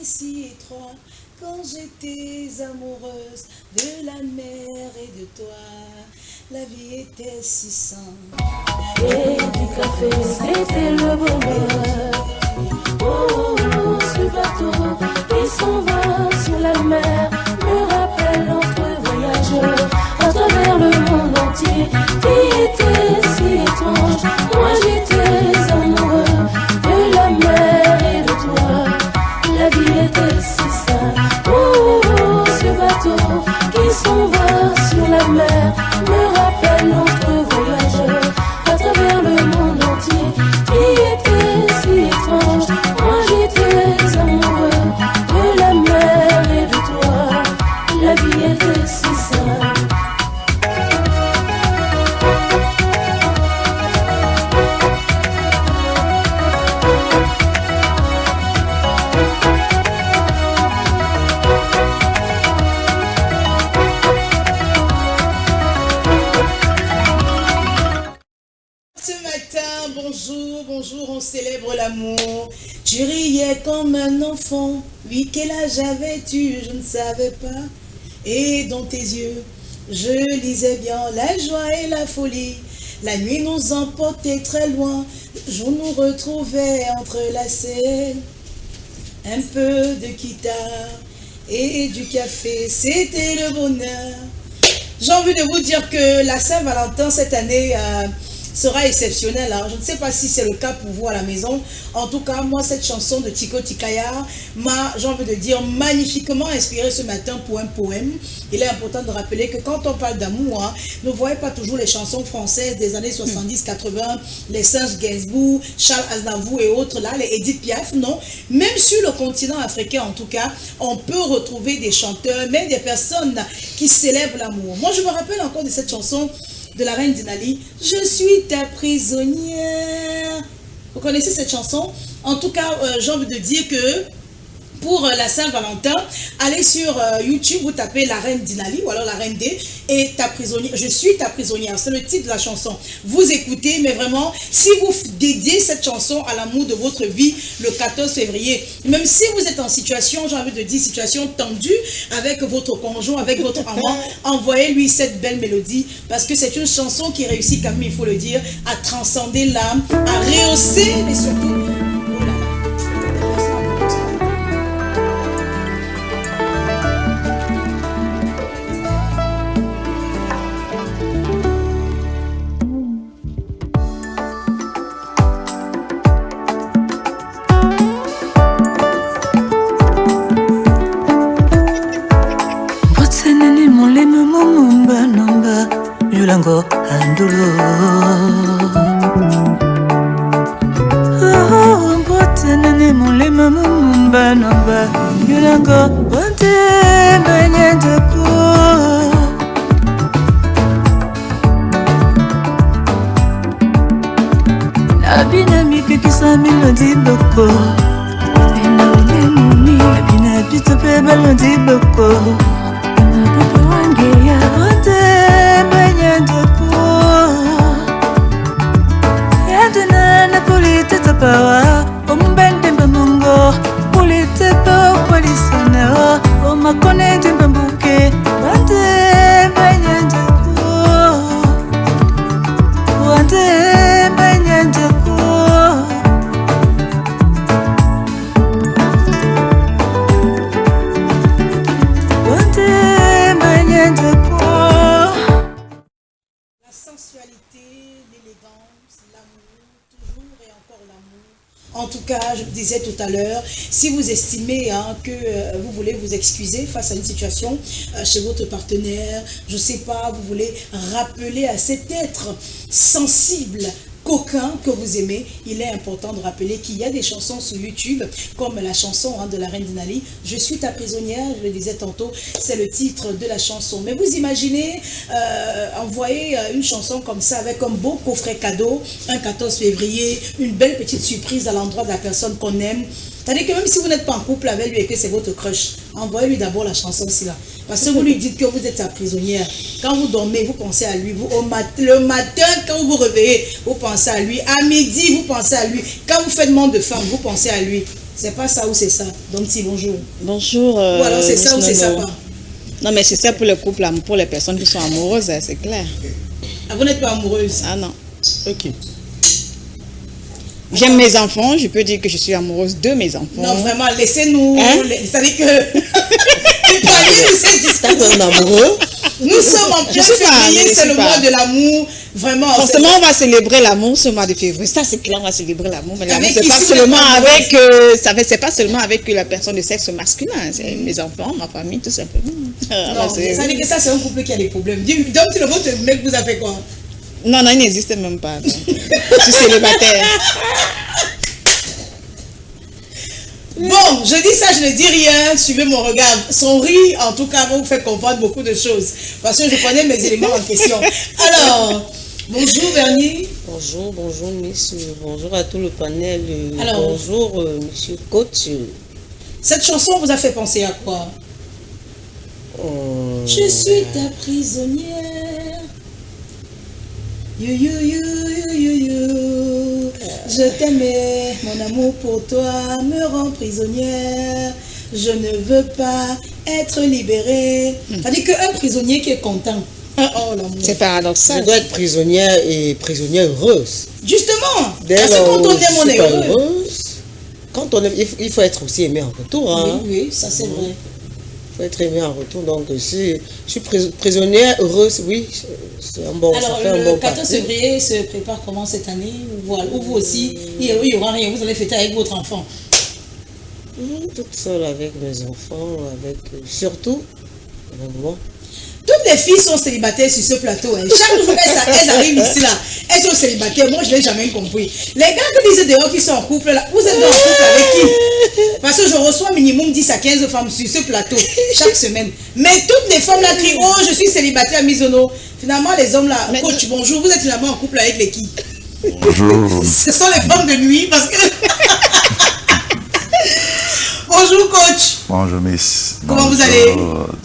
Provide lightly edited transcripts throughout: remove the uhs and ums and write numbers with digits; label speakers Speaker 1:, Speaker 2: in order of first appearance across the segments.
Speaker 1: si étroit quand j'étais amoureuse de la mer et de toi. La vie était si simple.
Speaker 2: Et du café, c'était le bonheur. Oh, ce bateau qui s'en va sur la mer me rappelle notre voyageurs à travers le monde entier qui était si étrange. Moi j'étais amoureux de la mer et de toi. La vie était si simple. Oh, ce bateau qui s'en va sur la mer me rappelle notre voyageur à travers le monde entier qui était si étrange. Moi j'étais amoureux de la mer et de toi. La vie était si simple.
Speaker 1: Bonjour, on célèbre l'amour. Tu riais comme un enfant. Oui, quel âge avais-tu? Je ne savais pas. Et dans tes yeux, je lisais bien la joie et la folie. La nuit nous emportait très loin. Le jour nous retrouvait entrelacés. Un peu de guitare et du café, c'était le bonheur. J'ai envie de vous dire que la Saint-Valentin cette année sera exceptionnelle. Je ne sais pas si c'est le cas pour vous à la maison. En tout cas, moi, cette chanson de Tico Tikaya m'a, j'ai envie de dire, magnifiquement inspiré ce matin pour un poème. Il est important de rappeler que quand on parle d'amour, ne voyez pas toujours les chansons françaises des années 70-80, les Serge Gainsbourg, Charles Aznavour et autres, là, les Edith Piaf, non. Même sur le continent africain, en tout cas, on peut retrouver des chanteurs, même des personnes qui célèbrent l'amour. Moi, je me rappelle encore de cette chanson de la reine Dinali, je suis ta prisonnière. Vous connaissez cette chanson? En tout cas, j'ai envie de dire que pour la Saint-Valentin, allez sur YouTube, vous tapez la reine Dinali ou alors la reine D et ta prisonnière. Je suis ta prisonnière, c'est le titre de la chanson. Vous écoutez, mais vraiment, si vous dédiez cette chanson à l'amour de votre vie le 14 février, même si vous êtes en situation, j'ai envie de dire, situation tendue avec votre conjoint, avec votre amant, envoyez-lui cette belle mélodie parce que c'est une chanson qui réussit quand même, il faut le dire, à transcender l'âme, à rehausser, mais surtout...
Speaker 3: Yulango andulu Botenene mulema mumba namba Yulango Bonte banyandako Nabina mike kisa milodi boko Nabina ule mumi Nabina bito pe balodi boko Nabina wangeya Bonte Yadana polite tapawa ombende mbamungo polite pa polisana o makone mbambuke wande banyandako wande banyandako wande banyandako.
Speaker 1: L'élégance, l'amour, toujours et encore l'amour. En tout cas, je disais tout à l'heure, si vous estimez que vous voulez vous excuser face à une situation chez votre partenaire, je ne sais pas, vous voulez rappeler à cet être sensible, coquin que vous aimez, il est important de rappeler qu'il y a des chansons sur YouTube, comme la chanson de la reine Dinali, Je suis ta prisonnière, je le disais tantôt, c'est le titre de la chanson. Mais vous imaginez envoyer une chanson comme ça avec un beau coffret cadeau, un 14 février, une belle petite surprise à l'endroit de la personne qu'on aime. C'est-à-dire que même si vous n'êtes pas en couple avec lui et que c'est votre crush, envoyez-lui d'abord la chanson aussi là. Parce que vous lui dites que vous êtes sa prisonnière. Quand vous dormez, vous pensez à lui. Le matin, quand vous vous réveillez, vous pensez à lui. À midi, vous pensez à lui. Quand vous faites monde de femme, vous pensez à lui. C'est pas ça ou c'est ça. Donc si, bonjour.
Speaker 4: Bonjour.
Speaker 1: Ou alors c'est ça ou c'est ça pas.
Speaker 4: Non, mais c'est ça pour le couple, pour les personnes qui sont amoureuses, c'est clair.
Speaker 1: Ah, vous n'êtes pas amoureuse?
Speaker 4: Ah non.
Speaker 1: Ok.
Speaker 4: J'aime mes enfants, je peux dire que je suis amoureuse de mes enfants.
Speaker 1: Non, vraiment, laissez-nous.
Speaker 4: Hein?
Speaker 1: C'est-à-dire que.
Speaker 5: C'est un amoureux.
Speaker 1: Nous sommes en plein février, c'est le mois de l'amour. Vraiment.
Speaker 4: Forcément, on va célébrer l'amour ce mois de février. Ça, c'est clair, on va célébrer l'amour. Mais l'amour, c'est pas
Speaker 1: pas
Speaker 4: seulement avec la personne de sexe masculin. C'est mes enfants, ma famille, tout simplement.
Speaker 1: Non, ça veut dire que ça, c'est un couple qui a des problèmes. Donc, votre mec vous a fait quoi?
Speaker 4: Non, il n'existe même pas. Je suis célibataire.
Speaker 1: Bon, je dis ça, je ne dis rien, suivez mon regard. Son rire, en tout cas, va vous faire comprendre beaucoup de choses. Parce que je connais mes éléments en question. Alors, bonjour Bernie.
Speaker 5: Bonjour, messieurs. Bonjour à tout le panel.
Speaker 1: Alors,
Speaker 5: bonjour, monsieur coach.
Speaker 1: Cette chanson vous a fait penser à quoi? Je suis ta prisonnière. You, you, you, you, you, you. Je t'aimais, mon amour pour toi me rend prisonnière. Je ne veux pas être libérée. C'est-à-dire qu'un prisonnier qui est content. Oh,
Speaker 4: c'est paradoxal.
Speaker 5: Je dois être prisonnière et prisonnière heureuse.
Speaker 1: Justement, parce que quand on aime, on est heureux.
Speaker 5: Quand on aime, il faut être aussi aimé en retour. Hein?
Speaker 1: Oui, ça c'est vrai.
Speaker 5: Il faut être aimé en retour. Donc, si je suis prisonnière heureuse, oui, c'est un bon.
Speaker 1: Alors, le 14 février se prépare comment cette année? Ou vous aussi, il y aura rien, vous allez fêter avec votre enfant?
Speaker 5: Toute seule avec mes enfants, surtout avec moi.
Speaker 1: Toutes les filles sont célibataires sur ce plateau. Hein. Chaque jour, elles arrivent ici, là. Elles sont célibataires. Moi, je ne l'ai jamais compris. Les gars qui disent dehors qui sont en couple, là, vous êtes en couple avec qui? Parce que je reçois minimum 10 à 15 femmes sur ce plateau chaque semaine. Mais toutes les femmes là crient, oh, je suis célibataire à Mizono. Finalement, les hommes là, coach, bonjour, vous êtes finalement en couple avec les qui?
Speaker 6: Bonjour.
Speaker 1: Ce sont les femmes de nuit parce que... Bonjour coach.
Speaker 6: Bonjour miss.
Speaker 1: Comment vous allez?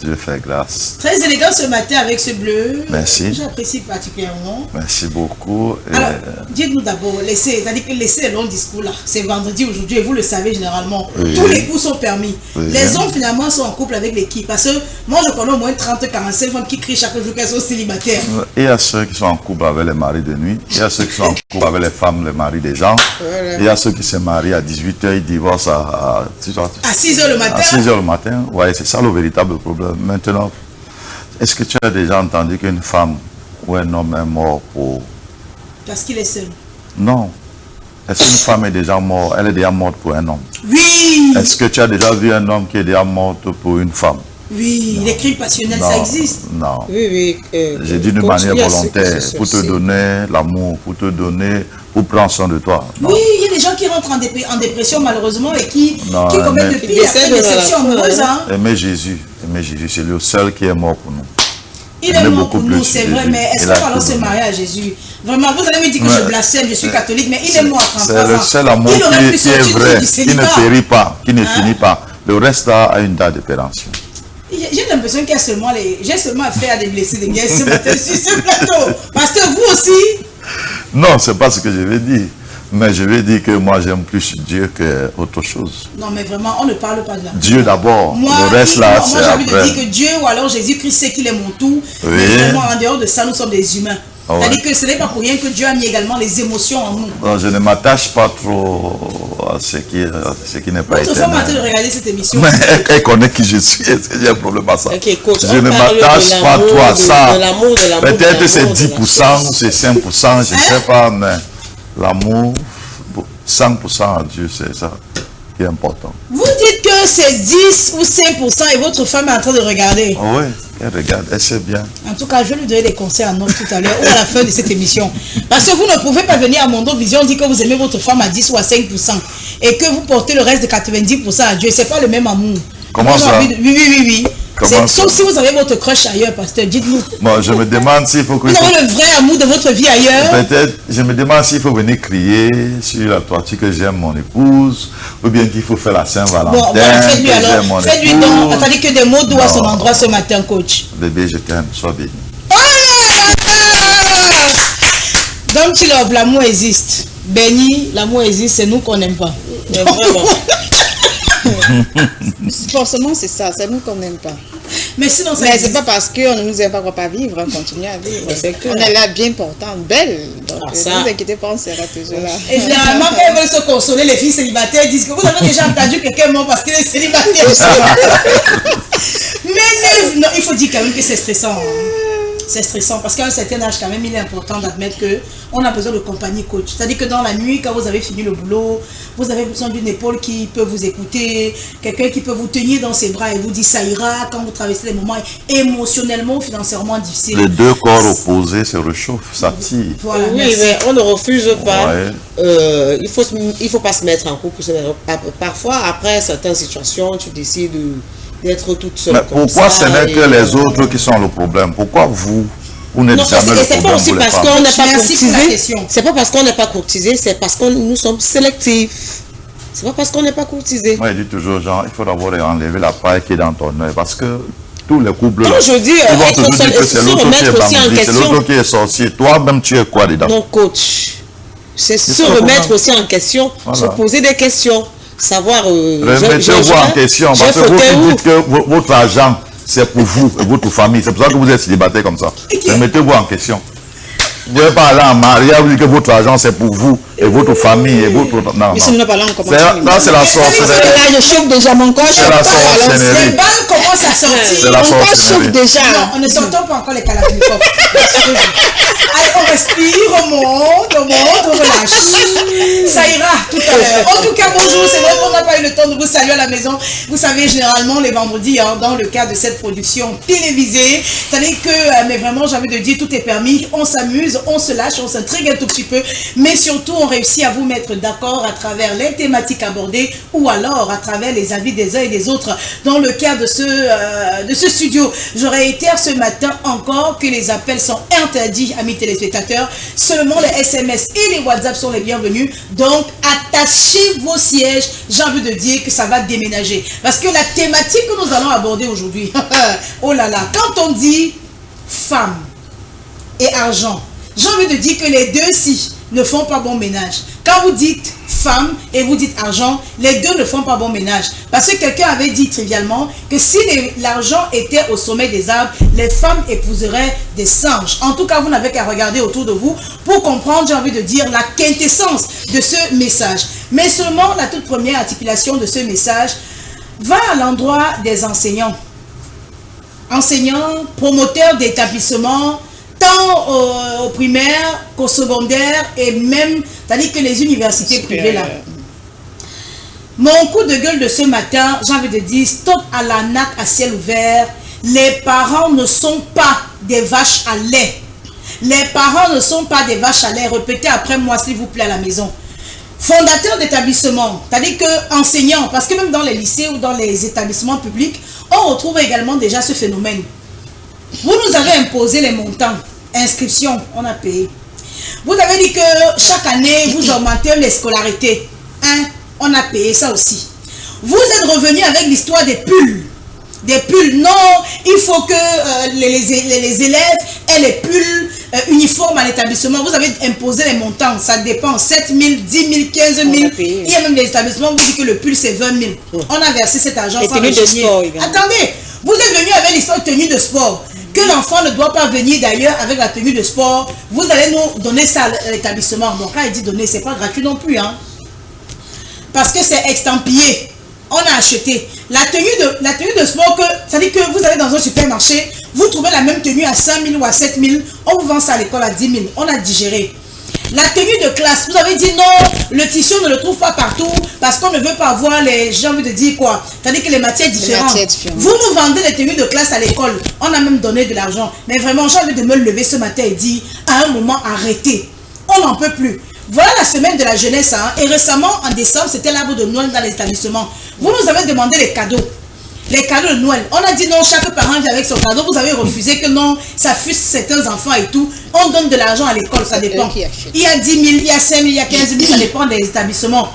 Speaker 6: Dieu fait grâce.
Speaker 1: Très élégant ce matin avec ce bleu.
Speaker 6: Merci.
Speaker 1: J'apprécie particulièrement.
Speaker 6: Merci beaucoup.
Speaker 1: Alors, dites-nous d'abord, c'est-à-dire que laissez les longs discours là. C'est vendredi aujourd'hui et vous le savez généralement. Oui. Tous les coups sont permis. Oui. Les hommes finalement sont en couple avec l'équipe. Parce que moi je connais au moins 30-45 femmes qui crient chaque jour qu'elles sont célibataires.
Speaker 6: Il y a ceux qui sont en couple avec les maris de nuit. Il y a ceux qui sont en couple avec les femmes, les maris des gens. Voilà. Il y a ceux qui se marient à 18h, ils divorcent à
Speaker 1: 6h le matin.
Speaker 6: À 6h le matin. Oui, c'est ça le véritable problème. Maintenant, est-ce que tu as déjà entendu qu'une femme ou un homme est mort pour...
Speaker 1: Parce qu'il est seul?
Speaker 6: Non. Est-ce qu'une femme est déjà morte? Elle est déjà morte pour un homme?
Speaker 1: Oui.
Speaker 6: Est-ce que tu as déjà vu un homme qui est déjà mort pour une femme?
Speaker 1: Oui, non. Les crimes passionnels, ça existe.
Speaker 6: Non.
Speaker 5: Oui.
Speaker 6: J'ai dit d'une manière volontaire, pour te donner l'amour, pour te donner, pour prendre soin de toi. Non.
Speaker 1: Oui, il y a des gens qui rentrent en dépression malheureusement et qui commettent de pires déceptions amoureuses.
Speaker 6: Aimer Jésus, c'est le seul qui est mort pour nous.
Speaker 1: Il est mort pour nous, c'est vrai, mais est-ce qu'on va alors se marier à Jésus? Vraiment, vous allez me dire que je blasphème, je suis catholique, mais il est mort à 33 ans.
Speaker 6: C'est le seul amour qui est vrai, qui ne périt pas, qui ne finit pas. Le reste a une date de péremption.
Speaker 1: J'ai l'impression qu'il y a seulement j'ai seulement affaire à des blessés de guerre ce matin sur ce plateau. Parce que vous aussi.
Speaker 6: Non, c'est pas ce que je vais dire. Mais je vais dire que moi j'aime plus Dieu qu'autre chose.
Speaker 1: Non, mais vraiment, on ne parle pas de la
Speaker 6: Dieu d'abord. Le reste là, c'est après.
Speaker 1: Moi, j'ai envie de dire que Dieu ou alors Jésus-Christ sait qu'il est mon tout. Oui. Mais vraiment, en dehors de ça, nous sommes des humains. Oh, c'est-à-dire que ce n'est pas pour rien que Dieu a mis également les émotions en nous.
Speaker 6: Non, je ne m'attache pas trop à ce qui n'est pas éternel.
Speaker 1: Votre femme a de regarder cette émission.
Speaker 6: Mais elle connaît qui je suis. Est-ce que j'ai un problème à ça?
Speaker 5: Okay, coach,
Speaker 6: je ne m'attache pas trop à ça. Peut-être c'est 10% ou c'est 5%, je ne sais pas, mais l'amour, 100% à Dieu, c'est ça qui est important.
Speaker 1: Vous dites que c'est 10 ou 5% et votre femme est en train de regarder.
Speaker 6: Oh oui, elle regarde, elle sait bien.
Speaker 1: En tout cas, je vais lui donner des conseils en off tout à l'heure ou à la fin de cette émission. Parce que vous ne pouvez pas venir à Mondo Vision dire que vous aimez votre femme à 10 ou à 5% et que vous portez le reste de 90% à Dieu. C'est pas le même amour.
Speaker 6: Comment ça?
Speaker 1: Oui. Sauf si vous avez votre crush ailleurs, pasteur, dites-nous.
Speaker 6: Moi, je me demande s'il faut que...
Speaker 1: Vous avez le vrai amour de votre vie ailleurs.
Speaker 6: Peut-être, je me demande s'il faut venir crier sur la toiture que j'aime mon épouse, ou bien qu'il faut faire la Saint-Valentin.
Speaker 1: Bon, faites-lui alors. Faites-lui donc. Attendez que des mots doux à son endroit ce matin, coach.
Speaker 6: Bébé, je t'aime, sois béni.
Speaker 1: Donc, tu love, l'amour existe. Béni, l'amour existe, c'est nous qu'on n'aime pas.
Speaker 5: Mais vraiment.
Speaker 4: Forcément, c'est ça. C'est nous qu'on n'aime pas.
Speaker 1: Mais sinon,
Speaker 4: mais c'est pas parce qu'on ne nous aime pas qu'on ne va pas vivre, on continue à vivre. On est là bien portant, belle. Donc, ne vous inquiétez pas, on sera toujours là.
Speaker 1: Et généralement, quand elles veulent se consoler, les filles célibataires disent que vous avez déjà entendu quelqu'un mort parce qu'il est célibataire. Mais non, il faut dire quand même que c'est stressant. C'est stressant parce qu'à un certain âge, quand même, il est important d'admettre qu'on a besoin de compagnie coach. C'est-à-dire que dans la nuit, quand vous avez fini le boulot, vous avez besoin d'une épaule qui peut vous écouter, quelqu'un qui peut vous tenir dans ses bras et vous dire ça ira quand vous traversez des moments émotionnellement ou financièrement difficiles.
Speaker 6: Les deux corps opposés se réchauffent, ça tire.
Speaker 5: Voilà, oui, mais on ne refuse pas. Ouais. Il faut pas se mettre en couple. Parfois, après certaines situations, tu décides d'être toute seule.
Speaker 6: Mais pourquoi ce n'est que les autres qui sont le problème? Pourquoi vous n'êtes jamais le problème?
Speaker 5: C'est pas aussi parce qu'on n'est pas courtisé. C'est pas parce qu'on n'est pas courtisé, c'est parce que nous sommes sélectifs. C'est pas parce qu'on n'est pas courtisé.
Speaker 6: Moi, je dis toujours, genre, il faut d'abord enlever la paille qui est dans ton œil parce que tous les couples.
Speaker 5: Quand je dis être seul, se remettre aussi en question.
Speaker 6: C'est l'autre qui est sorcier. Toi-même, tu es quoi dedans?
Speaker 5: Mon coach, c'est se remettre aussi en question, se poser des questions. Savoir
Speaker 6: remettez-vous en question parce que vous dites que votre argent c'est pour vous et votre famille, c'est pour ça que vous êtes célibataire comme ça. Remettez-vous en question. Vous ne pouvez pas aller en mariage, vous dites que votre argent c'est pour vous et votre famille et votre... Non,
Speaker 4: ça
Speaker 6: c'est la sorcellerie.
Speaker 4: Je chauffe déjà mon corps.
Speaker 6: C'est la sorcellerie.
Speaker 1: Les balles commencent à sortir.
Speaker 6: Mon corps chauffe
Speaker 4: déjà.
Speaker 1: Non, on ne sortons pas encore les kalachnikovs. Allez, on respire, on monte, on relâche. Ça ira tout à l'heure. En tout cas, bonjour. C'est vrai qu'on n'a pas eu le temps de vous saluer à la maison. Vous savez, généralement, les vendredis, dans le cadre de cette production télévisée, c'est-à-dire que, mais vraiment, j'ai envie de dire, tout est permis. On s'amuse, on se lâche, on s'intrigue un tout petit peu. Mais surtout, on réussit à vous mettre d'accord à travers les thématiques abordées ou alors à travers les avis des uns et des autres. Dans le cadre de ce studio, je réitère ce matin encore que les appels sont interdits, amis téléspectateurs. Seulement les SMS et les WhatsApp sont les bienvenus. Donc, attachez vos sièges. J'ai envie de dire que ça va déménager. Parce que la thématique que nous allons aborder aujourd'hui, oh là là, quand on dit femme et argent, j'ai envie de dire que les deux-ci ne font pas bon ménage. Quand vous dites femme et vous dites argent, les deux ne font pas bon ménage. Parce que quelqu'un avait dit trivialement que si l'argent était au sommet des arbres, les femmes épouseraient des singes. En tout cas, vous n'avez qu'à regarder autour de vous pour comprendre, j'ai envie de dire, la quintessence de ce message. Mais seulement la toute première articulation de ce message va à l'endroit des enseignants. Enseignants, promoteurs d'établissements, tant au primaire qu'au secondaire et même, c'est-à-dire que les universités privées là. Mon coup de gueule de ce matin, j'ai envie de dire, stop à la natte à ciel ouvert. Les parents ne sont pas des vaches à lait. Les parents ne sont pas des vaches à lait. Répétez après moi s'il vous plaît à la maison. Fondateur d'établissement, c'est-à-dire que enseignant, parce que même dans les lycées ou dans les établissements publics, on retrouve également déjà ce phénomène. Vous nous avez imposé les montants. Inscription, on a payé. Vous avez dit que chaque année, vous augmentez les scolarités. Hein? On a payé ça aussi. Vous êtes revenu avec l'histoire des pulls. Des pulls, non, il faut que les élèves aient les pulls uniformes à l'établissement. Vous avez imposé les montants, ça dépend, 7 000, 10 000, 15 000. Il y a même des établissements où vous dites que le pull c'est 20 000. On a versé cet argent sans régler. Attendez, vous êtes venu avec l'histoire de tenue de sport. Que l'enfant ne doit pas venir d'ailleurs avec la tenue de sport. Vous allez nous donner ça à l'établissement. Donc quand il dit donner, c'est pas gratuit non plus. Hein? Parce que c'est extampillé. On a acheté. La tenue de sport, c'est-à-dire que vous allez dans un supermarché, vous trouvez la même tenue à 5 000 ou à 7 000. On vous vend ça à l'école à 10 000. On a digéré. La tenue de classe, vous avez dit non, le tissu on ne le trouve pas partout parce qu'on ne veut pas avoir les, j'ai envie de dire quoi, c'est-à-dire que les matières différentes. Vous nous vendez les tenues de classe à l'école, on a même donné de l'argent. Mais vraiment, j'ai envie de me lever ce matin et dire, à un moment, arrêtez. On n'en peut plus. Voilà la semaine de la jeunesse. Hein, et récemment, en décembre, c'était l'arbre de Noël dans l'établissement. Vous nous avez demandé les cadeaux. Les cadeaux de Noël. On a dit non, chaque parent vient avec son cadeau. Vous avez refusé que non, ça fuse certains enfants et tout. On donne de l'argent à l'école, ça dépend. Il y a 10 000, il y a 5 000, il y a 15 000, ça dépend des établissements.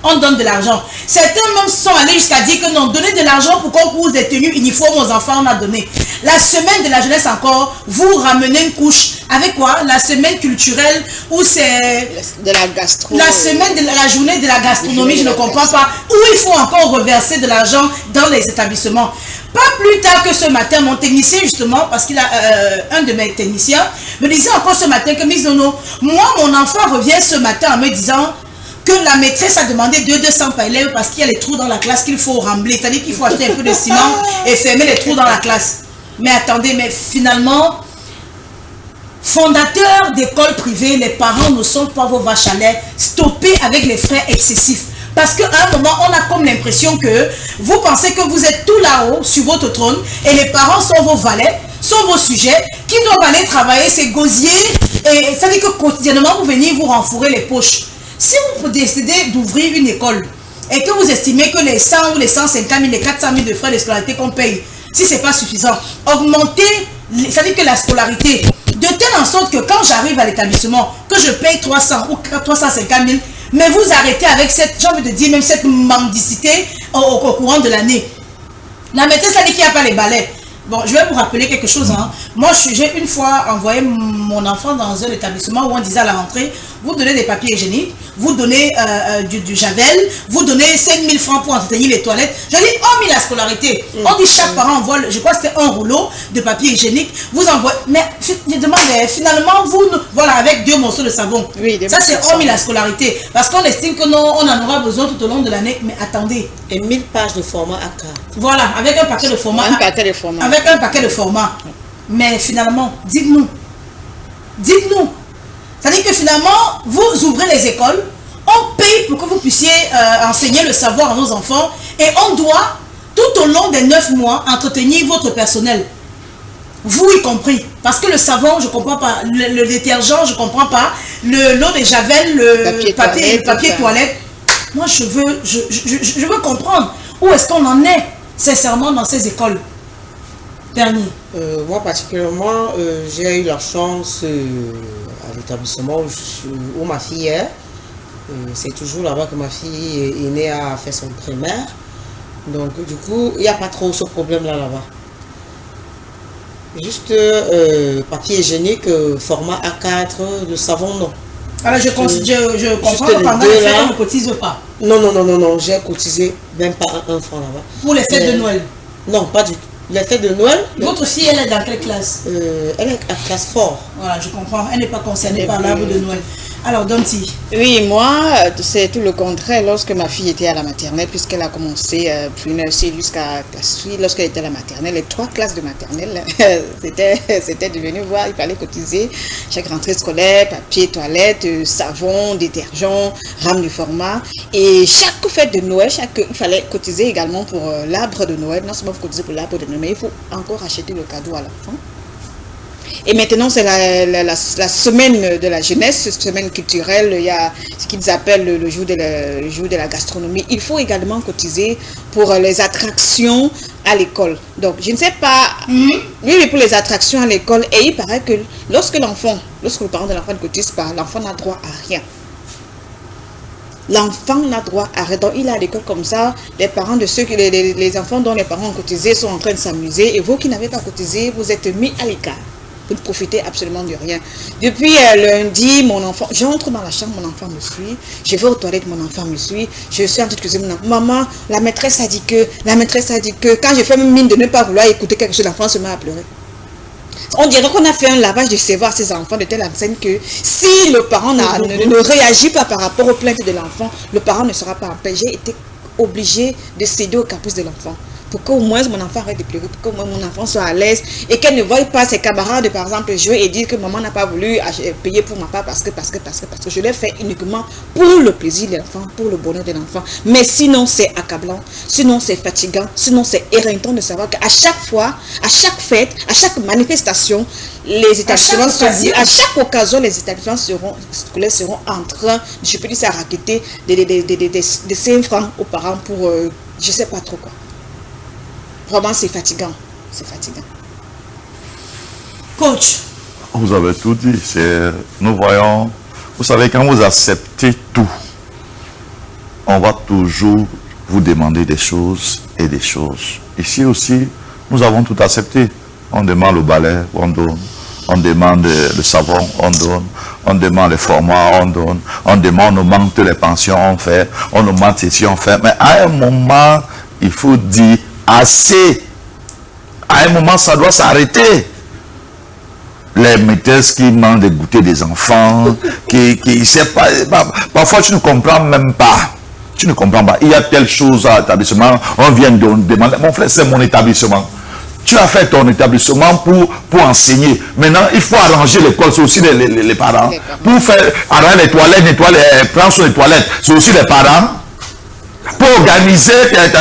Speaker 1: on donne de l'argent. Certains même sont allés jusqu'à dire que non, donner de l'argent pour qu'on couse des tenues uniformes aux enfants, on a donné. La semaine de la jeunesse encore, vous ramenez une couche. Avec quoi? La semaine culturelle où c'est...
Speaker 4: De la gastro.
Speaker 1: La semaine de la journée de la gastronomie, je ne comprends pas. Où il faut encore reverser de l'argent dans les établissements. Pas plus tard que ce matin, mon technicien justement, parce qu'il a un de mes techniciens, me disait encore ce matin que Miss Nono, moi mon enfant revient ce matin en me disant que la maîtresse a demandé 200 par élève parce qu'il y a les trous dans la classe qu'il faut rembler. C'est-à-dire qu'il faut acheter un peu de ciment et fermer les trous dans la classe. Mais attendez, mais finalement, fondateurs d'écoles privées, les parents ne sont pas vos vaches à lait, stoppés avec les frais excessifs. Parce qu'à un moment, on a comme l'impression que vous pensez que vous êtes tout là-haut, sur votre trône, et les parents sont vos valets, sont vos sujets, qui doivent aller travailler ces gosiers, et ça veut dire que quotidiennement, vous venez vous renfourer les poches. Si vous décidez d'ouvrir une école, et que vous estimez que les 100 ou les 150 000, les 400 000 de frais de scolarité qu'on paye, si ce n'est pas suffisant, augmentez, ça veut dire que la scolarité, de telle en sorte que quand j'arrive à l'établissement, que je paye 300 ou 350 000, mais vous arrêtez avec cette, j'ai envie de dire, même cette mendicité au courant de l'année. La maîtresse a dit qu'il n'y a pas les balais. Bon, je vais vous rappeler quelque chose. Hein. Moi, j'ai une fois envoyé mon enfant dans un établissement où on disait à la rentrée, vous donnez des papiers hygiéniques, vous donnez du javel, vous donnez 5 000 francs pour entretenir les toilettes. Je dis, hormis la scolarité, on dit chaque parent envoie, je crois que c'était un rouleau de papier hygiénique, vous envoyez, mais je demande, finalement, vous, voilà, avec 2 morceaux de savon. Oui, ça, c'est hormis la scolarité. Parce qu'on estime que non, on en aura besoin tout au long de l'année. Mais attendez.
Speaker 5: Et 1000 pages de format A4.
Speaker 1: Voilà, avec un paquet de format.
Speaker 4: Un paquet de format.
Speaker 1: Avec un paquet de formats. Mais finalement, dites-nous. Dites-nous. C'est-à-dire que finalement, vous ouvrez les écoles, on paye pour que vous puissiez enseigner le savoir à nos enfants et on doit, tout au long des 9 mois, entretenir votre personnel. Vous y compris. Parce que le savon, je ne comprends pas. Le détergent, je ne comprends pas. L'eau de javel, le papier toilette. Moi, je veux comprendre où est-ce qu'on en est, sincèrement, dans ces écoles. Dernier.
Speaker 5: Moi, particulièrement, j'ai eu la chance à l'établissement où ma fille est. C'est toujours là-bas que ma fille est née à faire son primaire. Donc, du coup, il n'y a pas trop ce problème-là là-bas. Juste papier hygiénique, format A4, le savon, non.
Speaker 1: Alors, je comprends que pendant les fêtes, on ne cotise pas.
Speaker 5: Non, j'ai cotisé même pas 1 franc là-bas.
Speaker 1: Pour les fêtes de Noël?
Speaker 5: Non, pas du tout. Les fêtes de Noël.
Speaker 1: Votre fille, elle est dans quelle classe?
Speaker 5: Elle est à classe fort.
Speaker 1: Voilà, je comprends. Elle n'est pas concernée par l'arbre de Noël. Alors, Donti.
Speaker 4: Oui, moi, c'est tout le contraire. Lorsque ma fille était à la maternelle, puisqu'elle a commencé pre-nursery jusqu'à classe 3, lorsqu'elle était à la maternelle, les 3 classes de maternelle, c'était de venir voir, il fallait cotiser chaque rentrée scolaire, papier, toilette, savon, détergent, rame de format. Et chaque fête de Noël, il fallait cotiser également pour l'arbre de Noël. Non seulement cotiser pour l'arbre de Noël, mais il faut encore acheter le cadeau à l'enfant. Et maintenant, c'est la semaine de la jeunesse, semaine culturelle. Il y a ce qu'ils appellent le jour de la gastronomie. Il faut également cotiser pour les attractions à l'école. Donc, je ne sais pas, oui, pour les attractions à l'école. Et il paraît que lorsque le parent de l'enfant ne cotise pas, l'enfant n'a droit à rien. L'enfant n'a droit à rien. Donc, il est à l'école comme ça. Les parents de ceux les enfants dont les parents ont cotisé sont en train de s'amuser. Et vous qui n'avez pas cotisé, vous êtes mis à l'écart. Vous ne profitez absolument de rien. Depuis lundi, mon enfant, j'entre dans la chambre, mon enfant me suit. Je vais aux toilettes, mon enfant me suit. Je suis en train de cuisiner, mon enfant. Maman, la maîtresse a dit que, quand je fais mine de ne pas vouloir écouter quelque chose, l'enfant se met à pleurer. On dirait qu'on a fait un lavage de cerveau à ces enfants de telle enseigne que si le parent ne réagit pas par rapport aux plaintes de l'enfant, le parent ne sera pas en paix. J'ai été obligée de céder aux caprices de l'enfant. Pour qu'au moins mon enfant arrête de pleurer, pour qu'au moins mon enfant soit à l'aise et qu'elle ne voie pas ses camarades, par exemple, jouer et dire que maman n'a pas voulu payer pour ma part parce que je l'ai fait uniquement pour le plaisir de l'enfant, pour le bonheur de l'enfant. Mais sinon, c'est accablant, sinon c'est fatigant, sinon c'est éreintant de savoir qu'à chaque fois, à chaque fête, à chaque manifestation, les établissements à chaque occasion, les établissements scolaires seront en train, je peux dire ça, raqueter des 5 francs aux parents pour, je sais pas trop quoi. Vraiment, c'est fatigant. C'est fatigant.
Speaker 1: Coach.
Speaker 6: Vous avez tout dit. Nous voyons, vous savez, quand vous acceptez tout, on va toujours vous demander des choses et des choses. Ici aussi, nous avons tout accepté. On demande le balai, on donne. On demande le savon, on donne. On demande les formats, on donne. On demande, on augmente les pensions, on fait. On augmente ceci, on fait. Mais à un moment, il faut dire assez. À un moment, ça doit s'arrêter. Les maîtresses qui mangent des goûters des enfants, qui sait pas, parfois tu ne comprends même pas. Tu ne comprends pas. Il y a telle chose à l'établissement, on vient de demander, mon frère, c'est mon établissement. Tu as fait ton établissement pour enseigner. Maintenant, il faut arranger l'école, c'est aussi les parents. Pour faire arranger les toilettes, prendre sur les toilettes, c'est aussi les parents. Pour organiser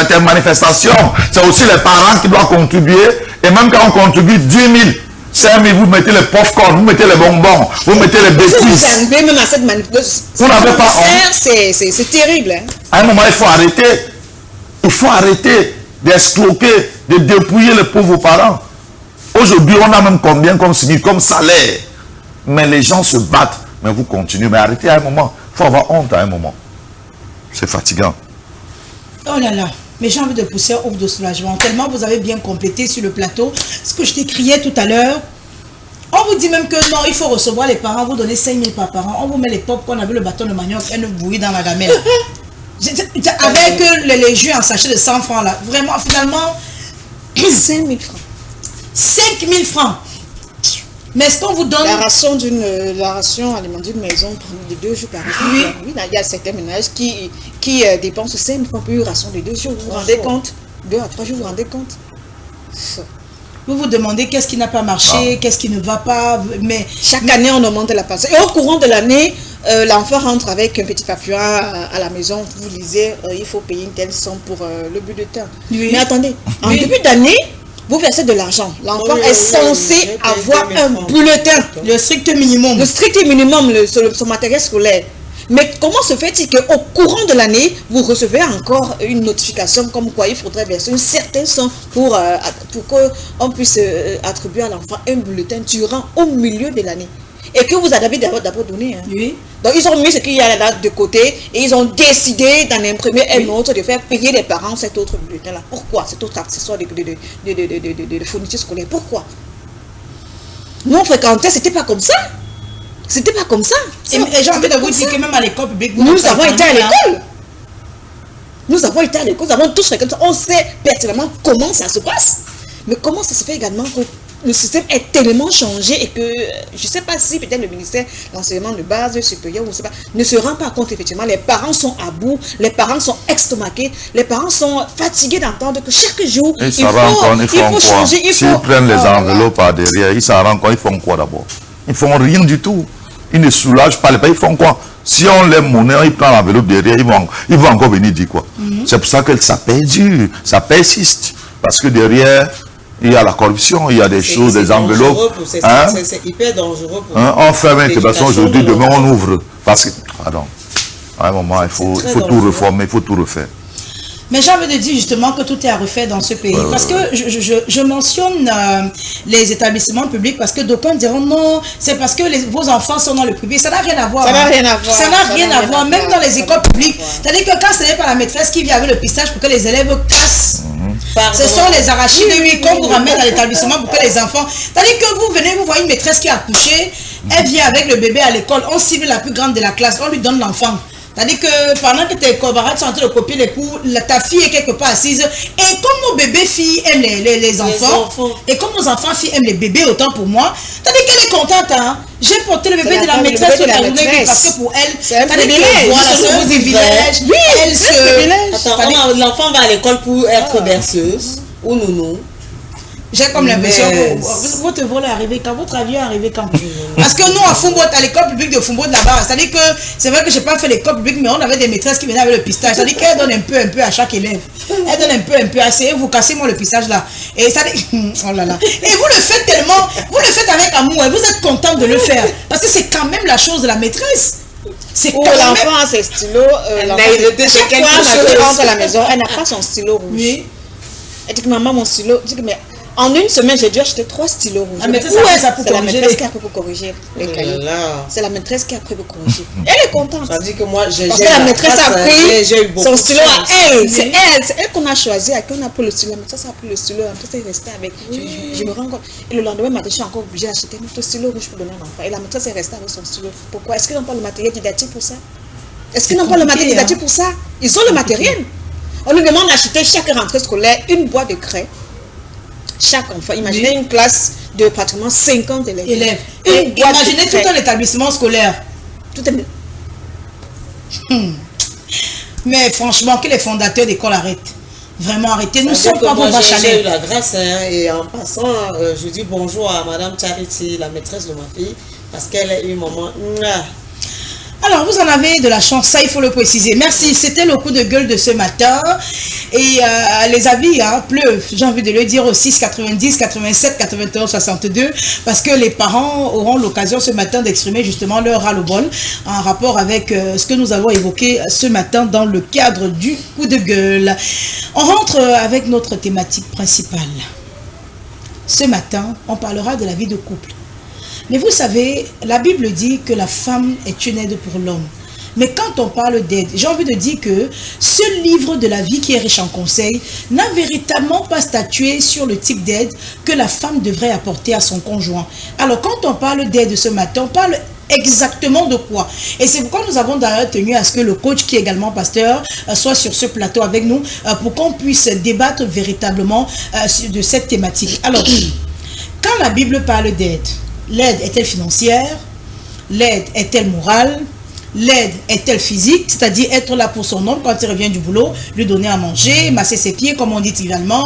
Speaker 6: tes manifestations, c'est aussi les parents qui doivent contribuer. Et même quand on contribue 10 000, 5 000, vous mettez les popcorn, vous mettez les bonbons, vous mettez les bêtises.
Speaker 4: Même à cette manifestation,
Speaker 6: vous n'avez pas honte.
Speaker 4: C'est terrible. Hein?
Speaker 6: À un moment, il faut arrêter. Il faut arrêter d'escroquer, de dépouiller les pauvres parents. Aujourd'hui, on a même combien comme salaire. Mais les gens se battent. Mais vous continuez. Mais arrêtez à un moment. Il faut avoir honte à un moment. C'est fatigant.
Speaker 1: Oh là là. Mais j'ai envie de pousser un ouf de soulagement. Tellement vous avez bien complété sur le plateau. Ce que je t'écriais tout à l'heure. On vous dit même que non, il faut recevoir les parents. Vous donnez 5 000 par parent. On vous met les pop qu'on avait le bâton de manioc et le bouillie dans la gamelle. Avec les jus en sachet de 100 francs là. Vraiment, finalement.
Speaker 4: 5 000 francs.
Speaker 1: 5 000 francs. Mais est-ce qu'on vous donne...
Speaker 4: La ration alimentaire d'une maison de 2 jours par jour. Oui. Oui, il y a certains ménages qui dépensent 5 000 francs pour une ration de 2 jours. Vous vous rendez compte? 2 à 3 jours, vous vous rendez compte?
Speaker 1: Vous vous demandez qu'est-ce qui n'a pas marché, qu'est-ce qui ne va pas, mais...
Speaker 4: Chaque année, on augmente la pension. Et au courant de l'année, l'enfant rentre avec un petit papier à la maison. Vous lisez, il faut payer une telle somme pour le bulletin. Oui. Mais attendez, en début d'année, vous versez de l'argent. L'enfant est censé avoir un bulletin.
Speaker 1: Le strict minimum.
Speaker 4: Le strict minimum, son matériel scolaire. Mais comment se fait-il qu'au courant de l'année, vous recevez encore une notification comme quoi il faudrait verser une certaine somme pour qu'on puisse attribuer à l'enfant un bulletin durant au milieu de l'année? Et que vous avez d'abord donné. Hein. Oui. Donc ils ont mis ce qu'il y a là de côté et ils ont décidé d'en imprimer un autre, de faire payer les parents cet autre bulletin-là. Pourquoi? Cet autre accessoire de fourniture scolaire. Pourquoi? Nous on fréquentait, c'était pas comme ça. C'était pas comme ça.
Speaker 1: Et j'ai envie de vous dire que même à l'école publique,
Speaker 4: nous avons été à l'école. Nous avons été à l'école, nous avons tous fréquenté. On sait pertinemment comment ça se passe. Mais comment ça se fait également que le système est tellement changé et que je ne sais pas si peut-être le ministère de l'enseignement de base, supérieur, ne se rend pas compte effectivement. Les parents sont à bout, les parents sont estomaqués, les parents sont fatigués d'entendre que chaque jour, il faut changer.
Speaker 6: S'ils prennent les enveloppes par derrière, ils s'en rendent compte, ils font quoi d'abord? Ils font rien du tout. Ils ne soulagent pas les parents, ils font quoi? Si on les monnaie, ils prennent l'enveloppe derrière, ils vont encore venir dire quoi? C'est pour ça que ça perdure, ça persiste. Parce que derrière, il y a la corruption, il y a des choses, des enveloppes.
Speaker 5: C'est hyper dangereux pour
Speaker 6: on ferme l'intégration aujourd'hui, demain on ouvre. Parce que, pardon, à un moment, il faut tout réformer, il faut tout refaire.
Speaker 1: Mais j'ai envie de dire justement que tout est à refaire dans ce pays. Parce que je mentionne les établissements publics parce que d'aucuns diront non, c'est parce que vos enfants sont dans le privé. Ça n'a rien à voir.
Speaker 4: Ça n'a rien à voir.
Speaker 1: Ça n'a rien à voir. Même dans les écoles publiques. C'est-à-dire que quand ce n'est pas la maîtresse qui vient avec le pistage pour que les élèves cassent. Ce sont les arachides qu'on vous ramène à l'établissement pour que les enfants... C'est-à-dire que vous venez, vous voyez une maîtresse qui a accouché, elle vient avec le bébé à l'école, on cible la plus grande de la classe, on lui donne l'enfant. C'est-à-dire que pendant que tes camarades sont en train de copier les cours, ta fille est quelque part assise. Et comme nos bébés filles aiment les enfants, et comme nos enfants filles aiment les bébés autant pour moi, c'est-à-dire qu'elle est contente. Hein? J'ai porté le bébé de la maîtresse toute la journée parce que pour elle,
Speaker 4: c'est un privilège.
Speaker 1: Voilà, c'est un privilège.
Speaker 4: Oui, elle se...
Speaker 5: Attends, l'enfant va à l'école pour être berceuse ou nounou.
Speaker 1: J'ai comme l'impression que votre vol est arrivé quand, votre avion est arrivé quand. Parce que nous, à Fumbo, à l'école publique de Fumbo de là-bas, c'est-à-dire que c'est vrai que je n'ai pas fait l'école publique, mais on avait des maîtresses qui venaient avec le pistage. C'est-à-dire qu'elles donnent un peu à chaque élève. Elles donnent un peu, assez. Vous cassez moi le pistage là. Et ça dit, oh là là. Et vous le faites tellement, vous le faites avec amour et vous êtes content de le faire. Parce que c'est quand même la chose de la maîtresse.
Speaker 4: C'est quand l'enfant a ses stylos. Chaque fois qu'elle rentre à la maison, elle n'a pas son stylo rouge. Oui. Elle dit que maman, mon stylo. Je dis que mais En une semaine, j'ai dû acheter 3 stylos rouges.
Speaker 1: La maîtresse a fait ça pour corriger.
Speaker 4: C'est la maîtresse qui a pris pour corriger les cahiers. C'est la maîtresse qui a pris pour corriger. Elle est contente.
Speaker 5: Ça veut dire que moi, j'ai
Speaker 4: parce que la maîtresse a pris son stylo à elle.
Speaker 5: C'est
Speaker 4: c'est elle qu'on a choisi, à qui on a pris le stylo. La maîtresse a pris le stylo, la maîtresse est restée avec. Je me rends compte. Et le lendemain matin, je suis encore obligée d'acheter notre stylo rouge pour donner à l'enfant. Et la maîtresse est restée avec son stylo. Pourquoi? Est-ce qu'ils n'ont pas le matériel didactique pour ça? Est-ce qu'ils n'ont pas le matériel didactique pour ça? Ils ont le matériel. On nous demande d'acheter chaque rentrée scolaire une boîte de craie. Chaque enfant. Imaginez une classe de pratiquement 50 élèves.
Speaker 1: Imaginez tout un établissement scolaire.
Speaker 4: Tout est...
Speaker 1: Mais franchement, que les fondateurs d'école arrêtent. Vraiment arrêtez. Nous ne sommes pas vos vaches à lait.
Speaker 5: J'ai eu la grâce et en passant, je dis bonjour à Madame Charity, la maîtresse de ma fille, parce qu'elle a eu un moment...
Speaker 1: Alors, vous en avez de la chance, ça il faut le préciser. Merci, c'était le coup de gueule de ce matin. Et les avis pleuvent, j'ai envie de le dire au 6 90 87 91 62, parce que les parents auront l'occasion ce matin d'exprimer justement leur ras-le-bol en rapport avec ce que nous avons évoqué ce matin dans le cadre du coup de gueule. On rentre avec notre thématique principale. Ce matin, on parlera de la vie de couple. Mais vous savez, la Bible dit que la femme est une aide pour l'homme. Mais quand on parle d'aide, j'ai envie de dire que ce livre de la vie qui est riche en conseils n'a véritablement pas statué sur le type d'aide que la femme devrait apporter à son conjoint. Alors quand on parle d'aide ce matin, on parle exactement de quoi? Et c'est pourquoi nous avons d'ailleurs tenu à ce que le coach qui est également pasteur soit sur ce plateau avec nous pour qu'on puisse débattre véritablement de cette thématique. Alors, quand la Bible parle d'aide, l'aide est-elle financière? L'aide est-elle morale? L'aide est-elle physique? C'est-à-dire être là pour son homme quand il revient du boulot, lui donner à manger, masser ses pieds comme on dit trivialement,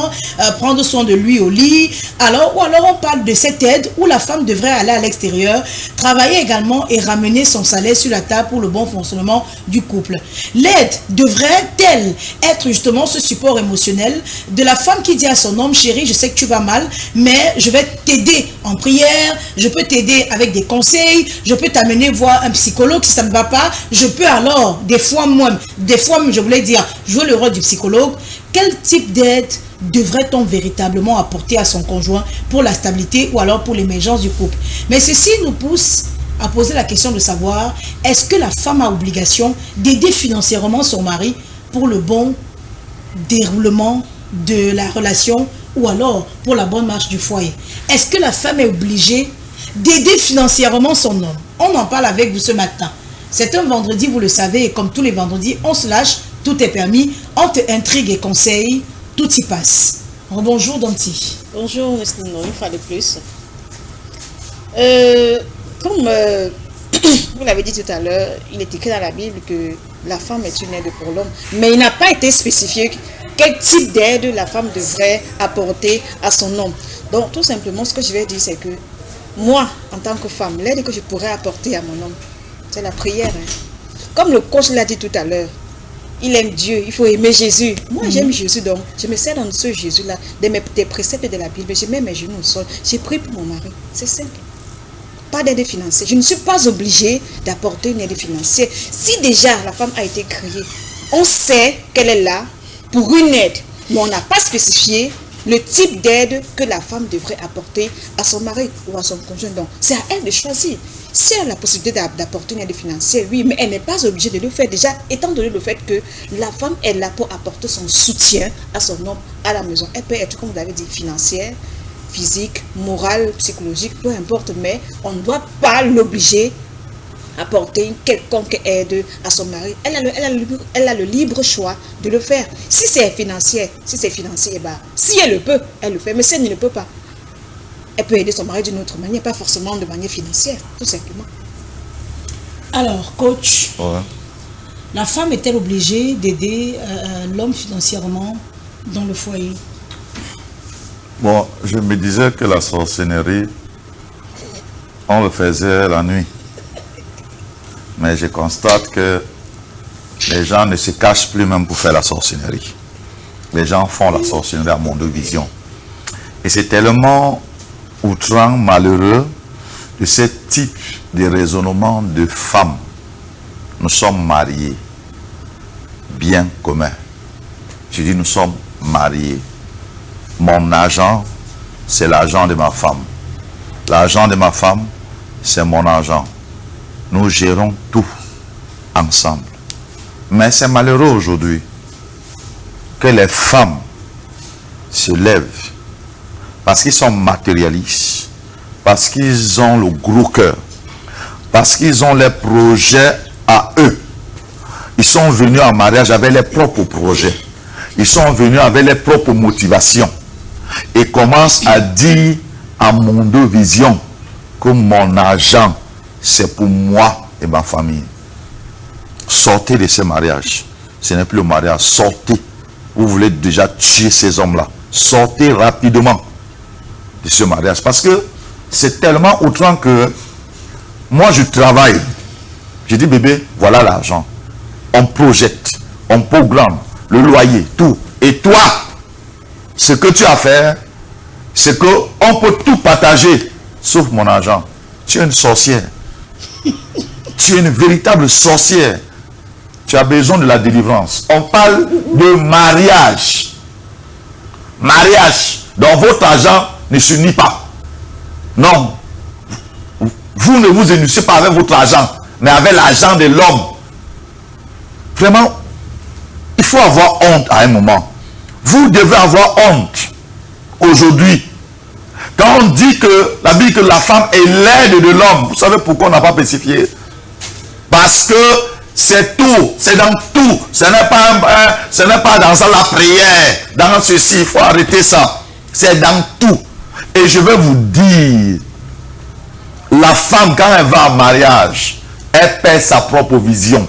Speaker 1: prendre soin de lui au lit. Ou alors on parle de cette aide où la femme devrait aller à l'extérieur, travailler également et ramener son salaire sur la table pour le bon fonctionnement du couple. L'aide devrait-elle être justement ce support émotionnel de la femme qui dit à son homme: chérie, je sais que tu vas mal, mais je vais t'aider en prière, je peux t'aider avec des conseils, je peux t'amener voir un psychologue si ça ne va pas. Je peux alors, des fois, je voulais dire, jouer le rôle du psychologue. Quel type d'aide devrait-on véritablement apporter à son conjoint pour la stabilité ou alors pour l'émergence du couple? Mais ceci nous pousse à poser la question de savoir, est-ce que la femme a obligation d'aider financièrement son mari pour le bon déroulement de la relation ou alors pour la bonne marche du foyer? Est-ce que la femme est obligée d'aider financièrement son homme? On en parle avec vous ce matin. C'est un vendredi, vous le savez, et comme tous les vendredis, on se lâche, tout est permis, on te intrigue et conseille, tout y passe. Bonjour Danti.
Speaker 4: Bonjour Nino, une fois de plus. Comme vous l'avez dit tout à l'heure, il est écrit dans la Bible que la femme est une aide pour l'homme, mais il n'a pas été spécifié quel type d'aide la femme devrait apporter à son homme. Donc tout simplement, ce que je vais dire, c'est que moi, en tant que femme, l'aide que je pourrais apporter à mon homme, c'est la prière. Comme le coach l'a dit tout à l'heure, il aime Dieu, il faut aimer Jésus. Moi, j'aime Jésus, donc je me sers dans ce Jésus-là, des préceptes de la Bible. Je mets mes genoux au sol, j'ai prié pour mon mari. C'est simple. Pas d'aide financière. Je ne suis pas obligée d'apporter une aide financière. Si déjà la femme a été créée, on sait qu'elle est là pour une aide, mais on n'a pas spécifié le type d'aide que la femme devrait apporter à son mari ou à son conjoint. Donc, c'est à elle de choisir. Si elle a la possibilité d'apporter une aide financière, oui, mais elle n'est pas obligée de le faire. Déjà, étant donné le fait que la femme est là pour apporter son soutien à son homme à la maison. Elle peut être, comme vous l'avez dit, financière, physique, morale, psychologique, peu importe, mais on ne doit pas l'obliger à apporter une quelconque aide à son mari. Elle a le libre choix de le faire. Si c'est financier, bah, si elle le peut, elle le fait. Mais si elle ne le peut pas, elle peut aider son mari d'une autre manière, pas forcément de manière financière, tout simplement.
Speaker 1: Alors, coach, la femme est-elle obligée d'aider l'homme financièrement dans le foyer?
Speaker 6: Bon, je me disais que la sorcellerie, on le faisait la nuit. Mais je constate que les gens ne se cachent plus même pour faire la sorcellerie. Les gens font la sorcellerie à mon vision. Et c'est tellement outrant, malheureux, de ce type de raisonnement de femmes. Nous sommes mariés, bien commun. Je dis nous sommes mariés. Mon agent, c'est l'argent de ma femme. L'argent de ma femme, c'est mon argent. Nous gérons tout ensemble. Mais c'est malheureux aujourd'hui que les femmes se lèvent parce qu'ils sont matérialistes, parce qu'ils ont le gros cœur, parce qu'ils ont les projets à eux. Ils sont venus en mariage avec leurs propres projets. Ils sont venus avec leurs propres motivations. Et commencent à dire à mon deux vision que mon argent, c'est pour moi et ma famille. Sortez de ce mariage. Ce n'est plus le mariage. Sortez. Vous voulez déjà tuer ces hommes-là. Sortez rapidement de ce mariage. Parce que c'est tellement outrant que moi je travaille. Je dis bébé, voilà l'argent. On projette, on programme, le loyer, tout. Et toi, ce que tu as fait, c'est qu'on peut tout partager, sauf mon argent. Tu es une sorcière. Tu es une véritable sorcière. Tu as besoin de la délivrance. On parle de mariage. Mariage. Donc votre argent ne s'unit pas. Non. Vous ne vous unissez pas avec votre argent, mais avec l'argent de l'homme. Vraiment, il faut avoir honte à un moment. Vous devez avoir honte aujourd'hui. Quand on dit que la Bible, que la femme est l'aide de l'homme, vous savez pourquoi on n'a pas spécifié? Parce que c'est tout, c'est dans tout. Ce n'est pas dans ça la prière, dans ceci, il faut arrêter ça. C'est dans tout. Et je vais vous dire, la femme, quand elle va en mariage, elle perd sa propre vision.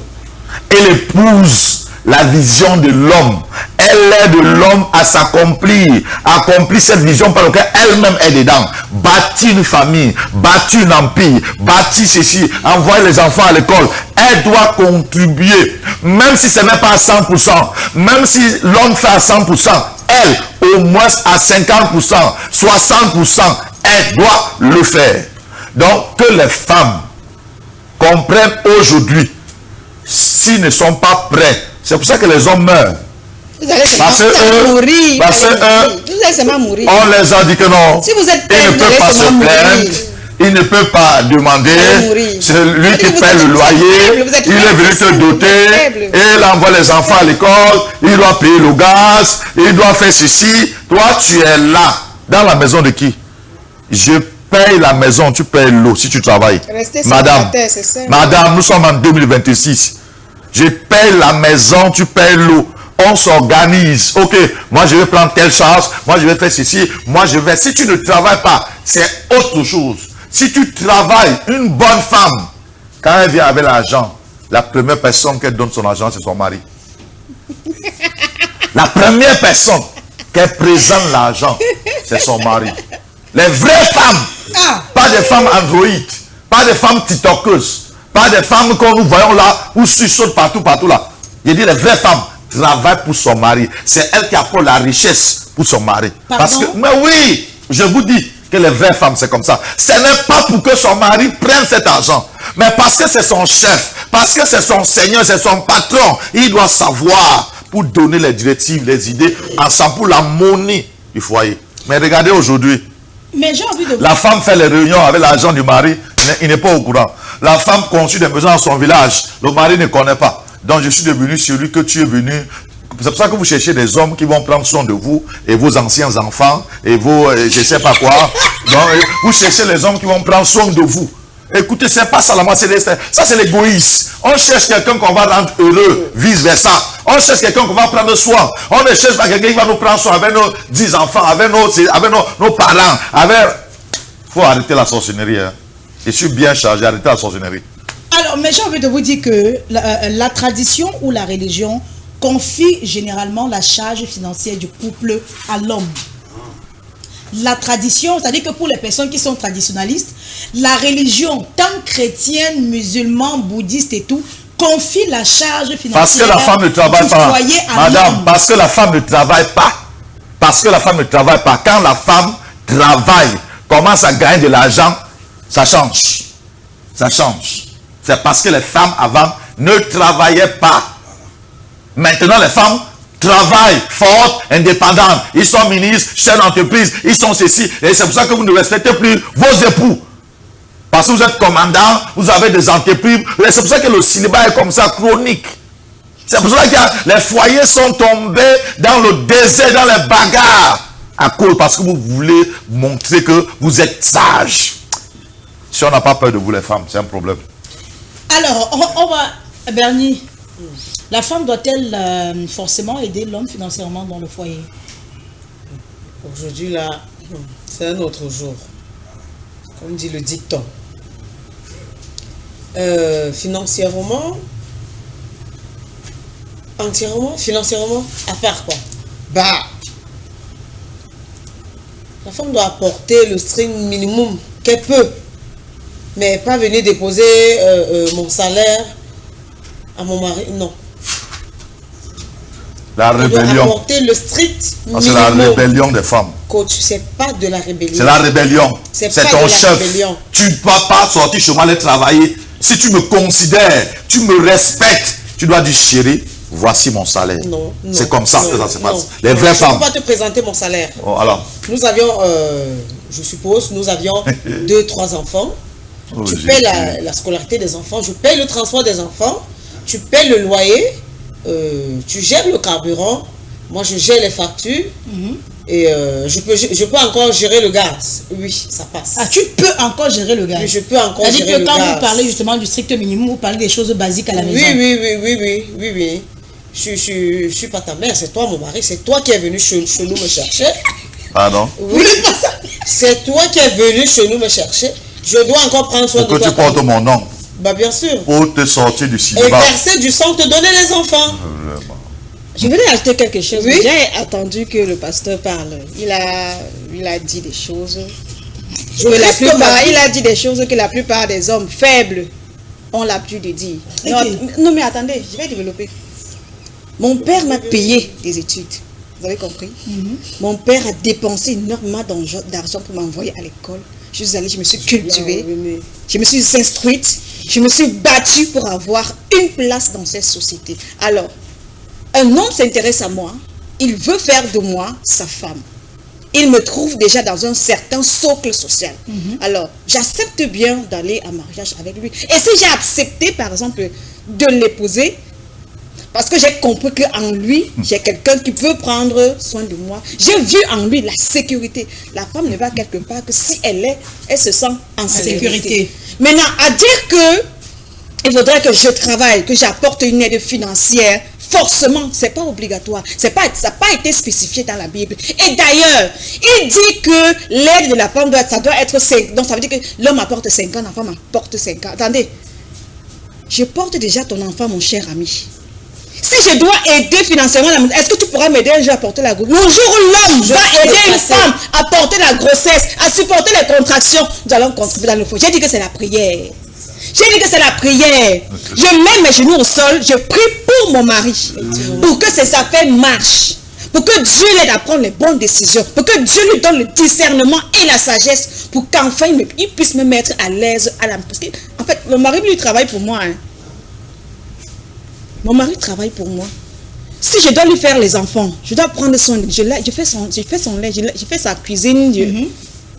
Speaker 6: Elle épouse la vision de l'homme. Elle aide l'homme à s'accomplir, accomplir cette vision par laquelle elle-même est dedans. Bâtir une famille, bâtir un empire, bâtir ceci, envoyer les enfants à l'école. Elle doit contribuer, même si ce n'est pas à 100%, même si l'homme fait à 100%, elle, au moins à 50%, 60%, elle doit le faire. Donc, que les femmes comprennent aujourd'hui, s'ils ne sont pas prêts, c'est pour ça que les hommes meurent. Parce que on les a dit que non,
Speaker 4: si vous êtes prêts,
Speaker 6: ils ne peuvent pas se plaindre, ils ne peuvent pas demander, c'est lui qui paie le loyer, il est venu te doter, et il envoie les enfants à l'école, il doit payer le gaz, il doit faire ceci. Toi, tu es là, dans la maison de qui? Je paye la maison, tu payes l'eau si tu travailles. Madame, nous sommes en 2026. Je paye la maison, tu payes l'eau. On s'organise. Ok, moi je vais prendre telle charge, moi je vais faire ceci, moi je vais. Si tu ne travailles pas, c'est autre chose. Si tu travailles, une bonne femme, quand elle vient avec l'argent, la première personne qui donne son argent, c'est son mari. La première personne qui présente l'argent, c'est son mari. Les vraies femmes, pas des femmes androïdes, pas des femmes tiktokeuses, pas des femmes que nous voyons là, où sautent partout là. Je dis les vraies femmes travaillent pour son mari. C'est elle qui apporte la richesse pour son mari.
Speaker 1: Pardon?
Speaker 6: Parce que, mais oui, je vous dis que les vraies femmes, c'est comme ça. Ce n'est pas pour que son mari prenne cet argent, mais parce que c'est son chef, parce que c'est son seigneur, c'est son patron. Il doit savoir pour donner les directives, les idées, ensemble pour la monnaie du foyer. Mais regardez aujourd'hui,
Speaker 1: mais j'ai envie de...
Speaker 6: la femme fait les réunions avec l'argent du mari, il n'est pas au courant. La femme construit des maisons dans son village, le mari ne connaît pas. Donc je suis devenu celui que tu es venu. C'est pour ça que vous cherchez des hommes qui vont prendre soin de vous et vos anciens enfants et vos je ne sais pas quoi. Donc vous cherchez les hommes qui vont prendre soin de vous. Écoutez, c'est pas ça la moitié, ça c'est l'égoïsme. On cherche quelqu'un qu'on va rendre heureux, vice versa. On cherche quelqu'un qu'on va prendre soin. On ne cherche pas quelqu'un qui va nous prendre soin avec nos 10 enfants, avec nos parents. Il faut arrêter la sorcellerie. Hein. Je suis bien chargé, arrêtez la sorcellerie.
Speaker 1: Alors, mais j'ai envie de vous dire que la tradition ou la religion confie généralement la charge financière du couple à l'homme. La tradition, c'est-à-dire que pour les personnes qui sont traditionnalistes, la religion, tant chrétienne, musulmane, bouddhiste et tout, confie la charge financière.
Speaker 6: Parce que la femme ne travaille pas. Madame, parce que la femme ne travaille pas. Parce que la femme ne travaille pas. Quand la femme travaille, commence à gagner de l'argent, ça change. Ça change. C'est parce que les femmes avant ne travaillaient pas. Maintenant, les femmes travaillent fort, indépendants. Ils sont ministres, chefs d'entreprise, ils sont ceci. Et c'est pour ça que vous ne respectez plus vos époux. Parce que vous êtes commandant, vous avez des entreprises. Et c'est pour ça que le célibat est comme ça, chronique. C'est pour ça que les foyers sont tombés dans le désert, dans les bagarres. À cause, parce que vous voulez montrer que vous êtes sage. Si on n'a pas peur de vous les femmes, c'est un problème.
Speaker 1: Alors, on va... Bernie, la femme doit-elle forcément aider l'homme financièrement dans le foyer?
Speaker 5: Aujourd'hui, là, c'est un autre jour. Comme dit le dicton. Financièrement, entièrement, financièrement, à part quoi? Bah, la femme doit apporter le strict minimum qu'elle peut, mais pas venir déposer mon salaire à mon mari, non.
Speaker 6: La rébellion.
Speaker 5: Elle doit apporter le strict minimum.
Speaker 6: C'est la rébellion des femmes.
Speaker 5: Coach, c'est pas de la rébellion.
Speaker 6: C'est la rébellion.
Speaker 5: C'est
Speaker 6: ton chef. Rébellion. Tu ne dois pas sortir chez moi aller travailler. Si tu me considères, tu me respectes, tu dois dire chérie, voici mon salaire.
Speaker 5: Non,
Speaker 6: c'est comme ça que ça se passe. Les
Speaker 5: vraies
Speaker 6: femmes.
Speaker 5: Je ne peux pas te présenter mon salaire.
Speaker 6: Oh, alors.
Speaker 5: Nous avions, je suppose, nous avions 2-3 enfants. Oh, tu paies la scolarité des enfants, je paye le transport des enfants, tu paies le loyer, tu gères le carburant, moi je gère les factures. Et je peux encore gérer le gaz. Oui, ça passe.
Speaker 1: Ah, tu peux encore gérer le gaz?
Speaker 5: Oui, je peux encore gérer le gaz.
Speaker 1: Quand vous parlez justement du strict minimum, vous parlez des choses basiques à la maison.
Speaker 5: Oui. Je suis pas ta mère, c'est toi mon mari, c'est toi qui es venu chez nous me chercher.
Speaker 6: Ah non?
Speaker 5: Oui, c'est toi qui es venu chez nous me chercher. Je dois encore prendre soin de toi.
Speaker 6: Que tu portes mon nom.
Speaker 5: Bah bien sûr.
Speaker 6: Pour te sortir du cinéma.
Speaker 5: Et verser du sang, te donner les enfants.
Speaker 6: Vraiment.
Speaker 4: Je voulais ajouter quelque chose.
Speaker 5: Oui?
Speaker 4: J'ai attendu que le pasteur parle. Il a dit des choses. Il a dit des choses que la plupart des hommes faibles ont l'habitude de dire. Okay. Non, mais attendez, je vais développer. Mon père m'a payé des études. Vous avez compris? Mon père a dépensé énormément d'argent pour m'envoyer à l'école. Je suis allée, je me suis cultivée, je me suis instruite, je me suis battue pour avoir une place dans cette société. Alors, un homme s'intéresse à moi, il veut faire de moi sa femme. Il me trouve déjà dans un certain socle social. Alors, j'accepte bien d'aller en mariage avec lui. Et si j'ai accepté, par exemple, de l'épouser, parce que j'ai compris qu'en lui, j'ai quelqu'un qui peut prendre soin de moi. J'ai vu en lui la sécurité. La femme ne va quelque part que si elle se sent en sécurité. Maintenant, à dire que il faudrait que je travaille, que j'apporte une aide financière, forcément, ce n'est pas obligatoire. Ça n'a pas été spécifié dans la Bible. Et d'ailleurs, il dit que l'aide de la femme doit être 5. Donc ça veut dire que l'homme apporte 5 ans, la femme apporte 5 ans. Attendez, je porte déjà ton enfant, mon cher ami. Si je dois aider financièrement, est-ce que tu pourras m'aider un jour à porter la grossesse? Le jour où l'homme va aider une femme à porter la grossesse, à supporter les contractions, nous allons contribuer dans le foyer. J'ai dit que c'est la prière. J'ai dit que c'est la prière. Je mets mes genoux au sol, je prie pour mon mari. Pour que ses affaires marchent. Pour que Dieu l'aide à prendre les bonnes décisions. Pour que Dieu lui donne le discernement et la sagesse. Pour qu'enfin il puisse me mettre à l'aise à la... Parce que, en fait, mon mari lui travaille pour moi. Mon mari travaille pour moi. Si je dois lui faire les enfants, je dois prendre soin de lui. Je fais son lait, je fais sa cuisine.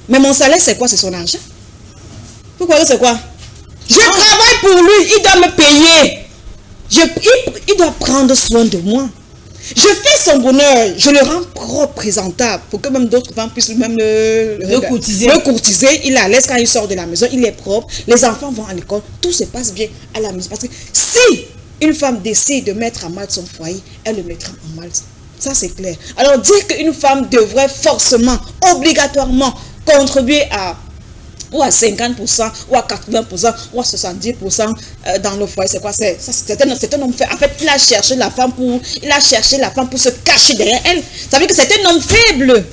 Speaker 4: Mais mon salaire, c'est quoi? C'est son argent. Pourquoi c'est quoi? Je travaille pour lui, il doit me payer. Il doit prendre soin de moi. Je fais son bonheur, je le rends propre, présentable, pour que même d'autres femmes puissent même le courtiser. Il est à l'aise quand il sort de la maison, il est propre. Les enfants vont à l'école, tout se passe bien à la maison. Parce que si une femme décide de mettre à mal son foyer, elle le mettra en mal. Ça, c'est clair. Alors, dire qu'une femme devrait forcément, obligatoirement, contribuer ou à 50%, ou à 80%, ou à 70% dans le foyer, c'est quoi? C'est un homme fait. En fait, il a cherché la femme pour se cacher derrière elle. Ça veut dire que c'est un homme faible.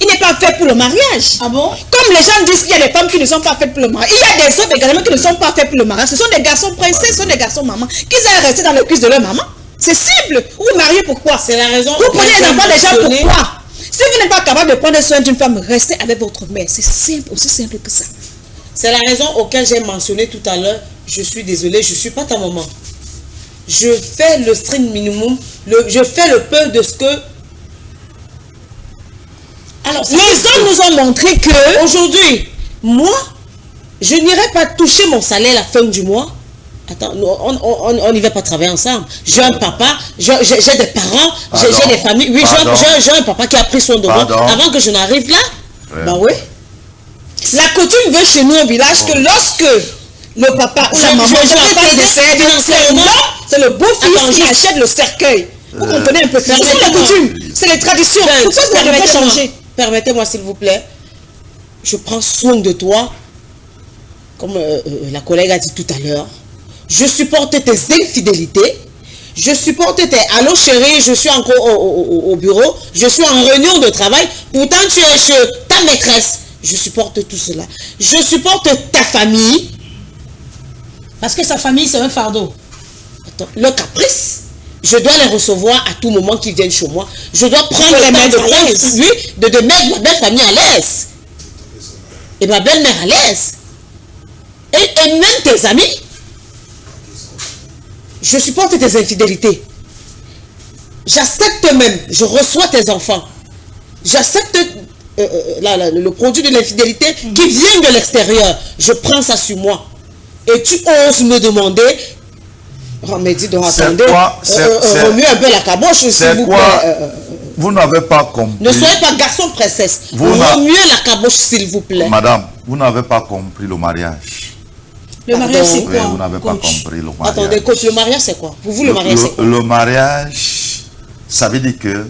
Speaker 4: Il n'est pas fait pour le mariage.
Speaker 1: Ah bon?
Speaker 4: Comme les gens disent qu'il y a des femmes qui ne sont pas faites pour le mariage. Il y a des hommes également qui ne sont pas faits pour le mariage. Ce sont des garçons princesses, ce sont des garçons mamans. Qu'ils aillent rester dans le cuisse de leur maman. C'est simple. Vous vous mariez pourquoi?
Speaker 5: C'est la raison.
Speaker 4: Vous prenez les enfants des gens pourquoi? Si vous n'êtes pas capable de prendre soin d'une femme, restez avec votre mère. C'est simple, aussi simple que ça.
Speaker 5: C'est la raison auquel j'ai mentionné tout à l'heure. Je suis désolée, je ne suis pas ta maman. je fais le strict minimum, je fais le peu de ce que... Alors, les hommes nous ont montré que aujourd'hui, moi, je n'irai pas toucher mon salaire à la fin du mois. Attends, on n'y va pas travailler ensemble. J'ai un papa, j'ai des parents, j'ai des familles. Oui, j'ai un papa qui a pris soin de moi avant que je n'arrive là. Ben oui. La coutume veut chez nous au village que lorsque le papa ou la maman c'est le beau-fils qui achète le cercueil. Vous comprenez un peu. C'est la coutume, c'est les traditions. Pourquoi vous n'avez pas changé? Permettez-moi s'il vous plaît. Je prends soin de toi, comme la collègue a dit tout à l'heure. Je supporte tes infidélités. Je supporte tes « Allô chérie, je suis encore au bureau. Je suis en réunion de travail. Pourtant, tu es chez ta maîtresse. » Je supporte tout cela. Je supporte ta famille.
Speaker 1: Parce que sa famille, c'est un fardeau.
Speaker 5: Attends, le caprice, je dois les recevoir à tout moment qu'ils viennent chez moi. Je dois prendre le temps de mettre ma belle famille à l'aise. Et ma belle-mère à l'aise. Et même tes amis. Je supporte tes infidélités. J'accepte même, je reçois tes enfants. J'accepte le produit de l'infidélité qui vient de l'extérieur. Je prends ça sur moi. Et tu oses me demander, oh, mais dis donc, attendez, remue un peu la caboche, s'il vous plaît.
Speaker 6: Vous n'avez pas compris.
Speaker 5: Ne soyez pas garçon princesse. Remuez la caboche, s'il vous plaît.
Speaker 6: Madame, vous n'avez pas compris le mariage.
Speaker 1: Le mariage, c'est quoi?
Speaker 6: Vous n'avez pas compris le mariage.
Speaker 5: Attendez, coach, le mariage, c'est quoi? Pour vous, le mariage, c'est quoi?
Speaker 6: Le mariage, ça veut dire que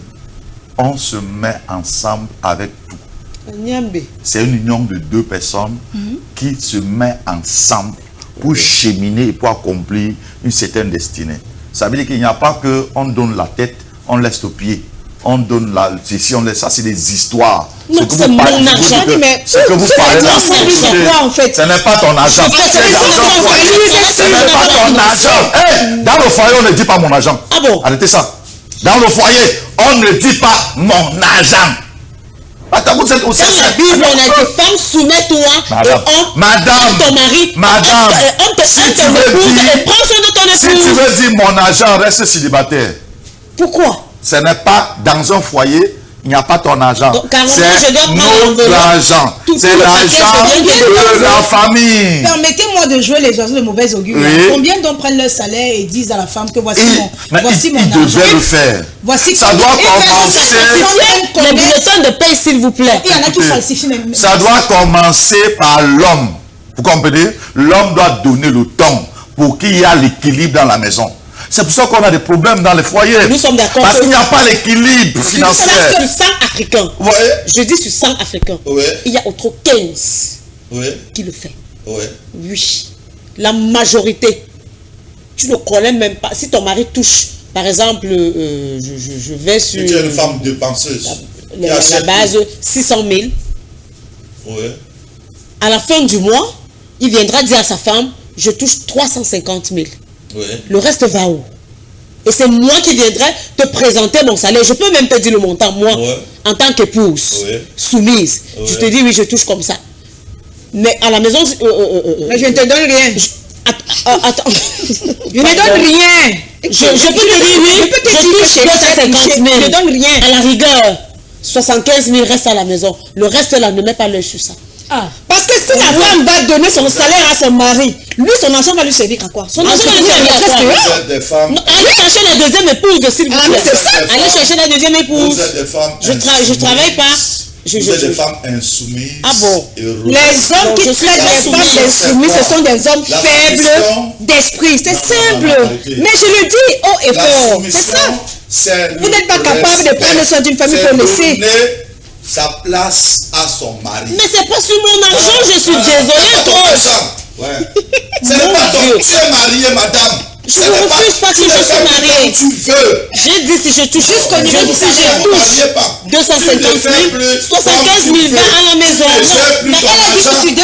Speaker 6: on se met ensemble avec tout. C'est une union de deux personnes qui se met ensemble pour cheminer et pour accomplir une certaine destinée. Ça veut dire qu'il n'y a pas que on donne la tête, on laisse le pied. On donne la... Si on laisse ça, c'est des histoires.
Speaker 5: Non, c'est mon argent.
Speaker 6: Ce que vous parlez là,
Speaker 5: en fait.
Speaker 6: Ce n'est pas ton argent. Ce n'est pas ton argent. Hey, dans le foyer, on ne dit pas mon argent.
Speaker 5: Ah bon?
Speaker 6: Arrêtez ça. Dans le foyer, on ne dit pas mon argent. Attends, vous êtes aussi...
Speaker 5: Dans la Bible, on a dit, femme, soumets-toi.
Speaker 6: Madame,
Speaker 5: ton mari.
Speaker 6: Madame,
Speaker 5: si tu
Speaker 6: veux dire mon argent, reste célibataire.
Speaker 5: Pourquoi?
Speaker 6: Ce n'est pas dans un foyer, il n'y a pas ton argent.
Speaker 5: C'est
Speaker 6: notre argent. C'est l'argent de la famille.
Speaker 1: Permettez-moi de jouer les oiseaux de mauvaise augure. Oui. Combien d'hommes prennent leur salaire et disent à la femme que voici mon argent?
Speaker 6: Il devait le faire.
Speaker 1: Voici
Speaker 6: ça doit commencer.
Speaker 5: Les bulletins de paie, s'il vous plaît.
Speaker 1: Il y en a qui falsifient même.
Speaker 6: Ça doit commencer par l'homme. Vous comprenez? L'homme doit donner le temps pour qu'il y ait l'équilibre dans la maison. C'est pour ça qu'on a des problèmes dans les foyers.
Speaker 5: Nous sommes d'accord.
Speaker 6: Parce qu'il n'y a pas l'équilibre financier.
Speaker 5: Sur 100 Africains.
Speaker 6: Ouais.
Speaker 5: Je dis sur 100 Africains.
Speaker 6: Ouais.
Speaker 5: Il y a autre 15 qui le fait.
Speaker 6: Ouais.
Speaker 5: Oui. La majorité. Tu ne connais même pas. Si ton mari touche, par exemple, je vais sur...
Speaker 6: Tu es une femme dépenseuse.
Speaker 5: La base, 600 000.
Speaker 6: Ouais.
Speaker 5: À la fin du mois, il viendra dire à sa femme, je touche 350 000.
Speaker 6: Oui.
Speaker 5: Le reste va où? Et c'est moi qui viendrai te présenter mon salaire. Je peux même te dire le montant, moi, en tant qu'épouse, soumise. Je te dis, oui, je touche comme ça. Mais à la maison...
Speaker 1: mais je ne te donne rien.
Speaker 5: Attends.
Speaker 1: Je ne donne rien.
Speaker 5: Je peux te dire, oui, je touche 250 000.
Speaker 1: Je ne donne rien.
Speaker 5: À la rigueur, 75 000 reste à la maison. Le reste, là, ne met pas l'œil sur ça.
Speaker 1: Ah. Parce que si la femme va donner son salaire à son mari, lui, son argent va lui servir à quoi? Son argent va lui servir à quoi? Allez chercher la deuxième épouse, s'il vous plaît. C'est ça. Allez chercher la deuxième épouse.
Speaker 6: Vous êtes des femmes
Speaker 5: je travaille pas.
Speaker 6: Vous êtes des femmes insoumises.
Speaker 5: Ah bon?
Speaker 1: Les hommes qui traitent les femmes insoumises, ce sont des hommes faibles d'esprit. C'est simple. Mais je le dis haut et fort. C'est ça. Vous n'êtes pas capable de prendre soin d'une famille pour laisser
Speaker 6: sa place à son mari.
Speaker 5: Mais c'est pas sur mon argent, je suis désolée,
Speaker 6: toi. Ce n'est pas ton... Tu es mariée, madame.
Speaker 5: Je ne refuse pas si je suis mariée.
Speaker 6: Tu veux.
Speaker 5: J'ai dit si je touche jusqu'au niveau de si je touche 250 000, 75 000 va à la maison.
Speaker 1: Mais elle a dit que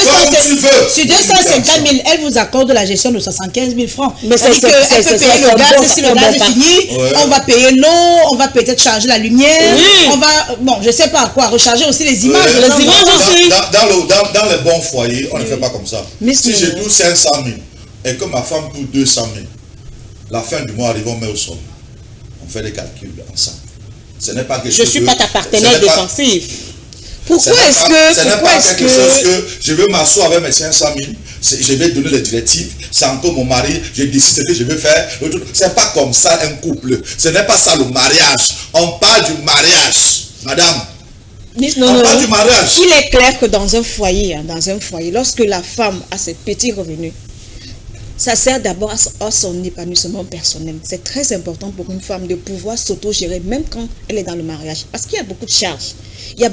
Speaker 1: sur 250 000, elle vous accorde la gestion de 75 000 francs. Mais c'est que elle peut payer le gaz, si le gaz est fini, on va payer l'eau, on va peut-être charger la lumière, on va, bon, je sais pas quoi, recharger aussi les images.
Speaker 5: Les images aussi.
Speaker 6: Dans les bons foyers, on ne fait pas comme ça. Si je touche 500 000 et que ma femme touche 200 000, La fin du mois arrive, on met au sol. On fait des calculs ensemble. Ce n'est pas quelque
Speaker 7: Je
Speaker 6: chose
Speaker 7: ne suis pas ta partenaire défensif.
Speaker 4: Pourquoi est-ce que...
Speaker 6: Ce n'est pas quelque chose que je veux m'asseoir avec mes 500 000, je vais donner les directives, c'est encore mon mari, je décide ce que je vais faire. Ce n'est pas comme ça un couple. Ce n'est pas ça le mariage. On parle du mariage, madame.
Speaker 4: Non,
Speaker 6: parle du mariage.
Speaker 4: Il est clair que dans un foyer, lorsque la femme a ses petits revenus, ça sert d'abord à son épanouissement personnel. C'est très important pour une femme de pouvoir s'auto-gérer, même quand elle est dans le mariage. Parce qu'il y a beaucoup de charges. Il y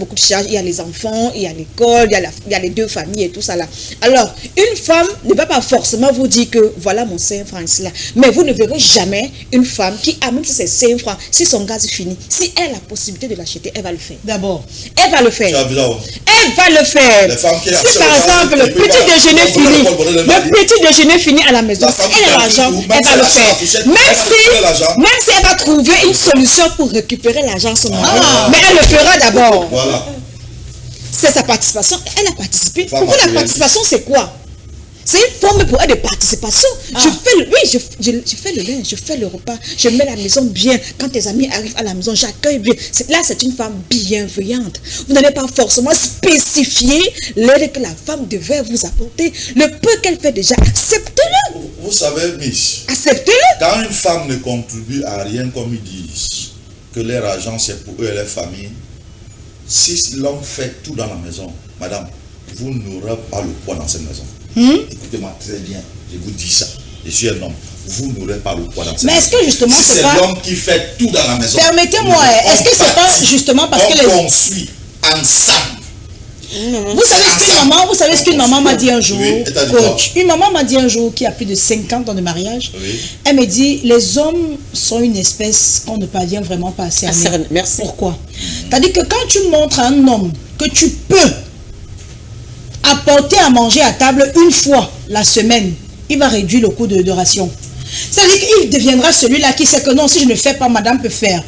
Speaker 4: a les enfants, il y a l'école, il y a les deux familles et tout ça là. Alors, une femme ne va pas forcément vous dire que voilà mon 5 francs ici là. Mais vous ne verrez jamais une femme qui a même si c'est 5 francs, si son gaz est fini, si elle a la possibilité de l'acheter, elle va le faire. D'abord, elle va le faire. Elle va le faire. Si par exemple le petit déjeuner fini à la maison, si elle a l'argent, elle va le faire. Même si elle va trouver une solution pour récupérer l'argent son mari, mais elle le fera d'abord.
Speaker 6: Voilà.
Speaker 4: C'est sa participation. Elle a participé. Pour vous, la participation, c'est quoi? C'est une forme pour elle de participation. Je fais le linge, je fais le repas, je mets la maison bien. Quand tes amis arrivent à la maison, j'accueille bien. Là, c'est une femme bienveillante. Vous n'allez pas forcément spécifier l'aide que la femme devait vous apporter. Le peu qu'elle fait déjà, acceptez-le.
Speaker 6: Vous savez, Miss,
Speaker 4: acceptez-le.
Speaker 6: Quand une femme ne contribue à rien, comme ils disent, que leur argent c'est pour eux et leur famille, si l'homme fait tout dans la maison, madame, vous n'aurez pas le poids dans cette maison. Écoutez-moi très bien, je vous dis ça. Je suis un homme. Vous n'aurez pas le poids dans cette maison.
Speaker 1: Mais est-ce que justement
Speaker 6: si c'est l'homme qui fait tout dans la maison.
Speaker 1: Permettez-moi, est-ce que c'est pas justement parce que
Speaker 6: on construit ensemble.
Speaker 1: Vous savez ce qu'une maman m'a dit un jour, coach. Une maman m'a dit un jour qui a plus de 50 ans de mariage. Oui. Elle me dit, les hommes sont une espèce qu'on ne parvient vraiment pas à cerner.
Speaker 7: Merci.
Speaker 1: Pourquoi? C'est-à-dire que quand tu montres à un homme que tu peux apporter à manger à table une fois la semaine, il va réduire le coût de ration. C'est-à-dire qu'il deviendra celui-là qui sait que non, si je ne fais pas, madame peut faire.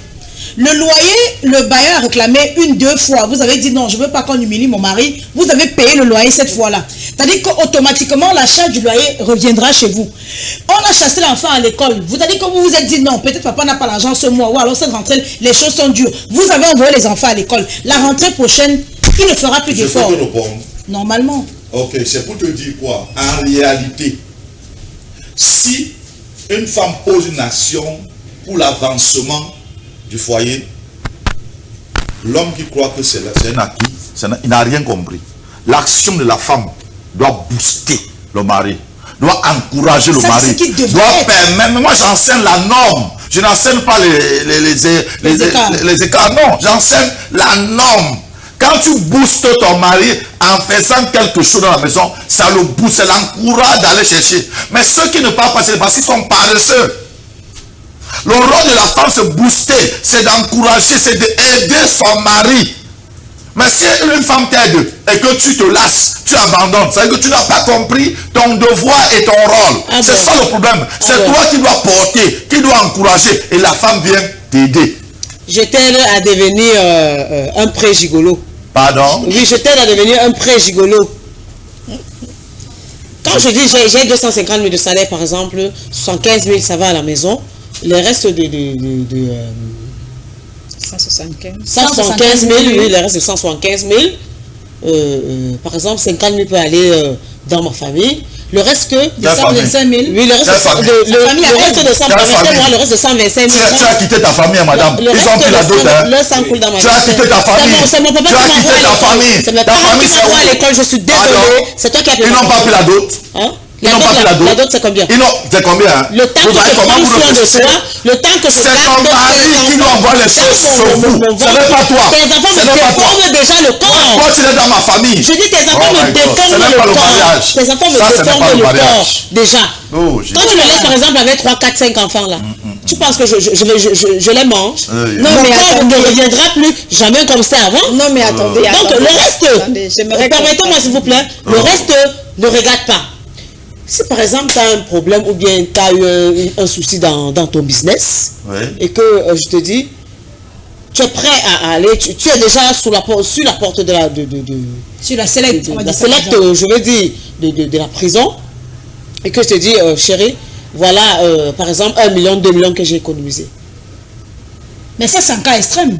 Speaker 1: Le loyer, le bailleur a réclamé 1-2 fois. Vous avez dit non, je ne veux pas qu'on humilie mon mari. Vous avez payé le loyer cette fois-là. C'est-à-dire qu'automatiquement, la charge du loyer reviendra chez vous. On a chassé l'enfant à l'école. Vous avez dit que vous vous êtes dit non, peut-être papa n'a pas l'argent ce mois. Ou alors cette rentrée, les choses sont dures. Vous avez envoyé les enfants à l'école. La rentrée prochaine, il ne fera plus d'efforts. Normalement.
Speaker 6: Ok, c'est pour te dire quoi? En réalité, si une femme pose une action pour l'avancement du foyer, l'homme qui croit que c'est un acquis, il n'a rien compris. L'action de la femme doit booster le mari, doit encourager le mari, doit permettre. Moi j'enseigne la norme, je n'enseigne pas les écarts, non, j'enseigne la norme. Quand tu boostes ton mari en faisant quelque chose dans la maison, ça le booste, ça l'encourage d'aller chercher. Mais ceux qui ne parlent pas, c'est parce qu'ils sont paresseux. Le rôle de la femme, c'est booster, c'est d'encourager, c'est d'aider son mari. Mais si une femme t'aide et que tu te lasses, tu abandonnes, ça veut dire que tu n'as pas compris ton devoir et ton rôle. C'est ça le problème. C'est toi qui dois porter, qui dois encourager, et la femme vient t'aider.
Speaker 7: Je t'aide à devenir un pré-gigolo.
Speaker 6: Pardon?
Speaker 7: Oui, je t'aide à devenir un pré-gigolo. Quand je dis j'ai 250 000 de salaire, par exemple, 75 000, ça va à la maison. Le reste de 175 000, oui, le reste de 175 000, par exemple, 50 000 peut aller dans ma famille. Le reste de 125 000, oui, le reste de 125 000, le reste de 125 000.
Speaker 6: Tu as quitté ta famille, madame. Ils ont pris la dot.
Speaker 7: Le sang coule dans ma vie.
Speaker 6: Tu as quitté ta famille.
Speaker 7: C'est mon papa qui m'envoie à l'école. Je suis désolée. C'est toi qui as pris.
Speaker 6: Ils n'ont pas pris la dot.
Speaker 7: La dot, c'est combien?
Speaker 6: C'est combien?
Speaker 7: Le temps que je prends soin de toi, le temps que je
Speaker 6: c'est ton mari qui doit envoyer les choses sur vous. Ce n'est pas toi.
Speaker 7: Tes enfants me déforment déjà le corps.
Speaker 6: Toi, tu es dans ma famille.
Speaker 7: Je dis tes enfants me déforment le corps. Tes enfants me déforment le corps. Déjà. Quand tu me laisses par exemple avec 3, 4, 5 enfants là, tu penses que je les mange? Non, mais corps ne reviendra plus jamais comme ça avant.
Speaker 4: Non, mais attendez.
Speaker 7: Donc le reste, permettez-moi s'il vous plaît, le reste ne regarde pas. Si par exemple tu as un problème ou bien tu as eu un souci dans ton business, et que je te dis, tu es prêt à aller, tu es déjà sur la porte de la
Speaker 1: sur la select,
Speaker 7: je veux dire, de la prison, et que je te dis, chérie, voilà, par exemple, 1 million, 2 millions que j'ai économisé.
Speaker 1: Mais ça, c'est un cas extrême.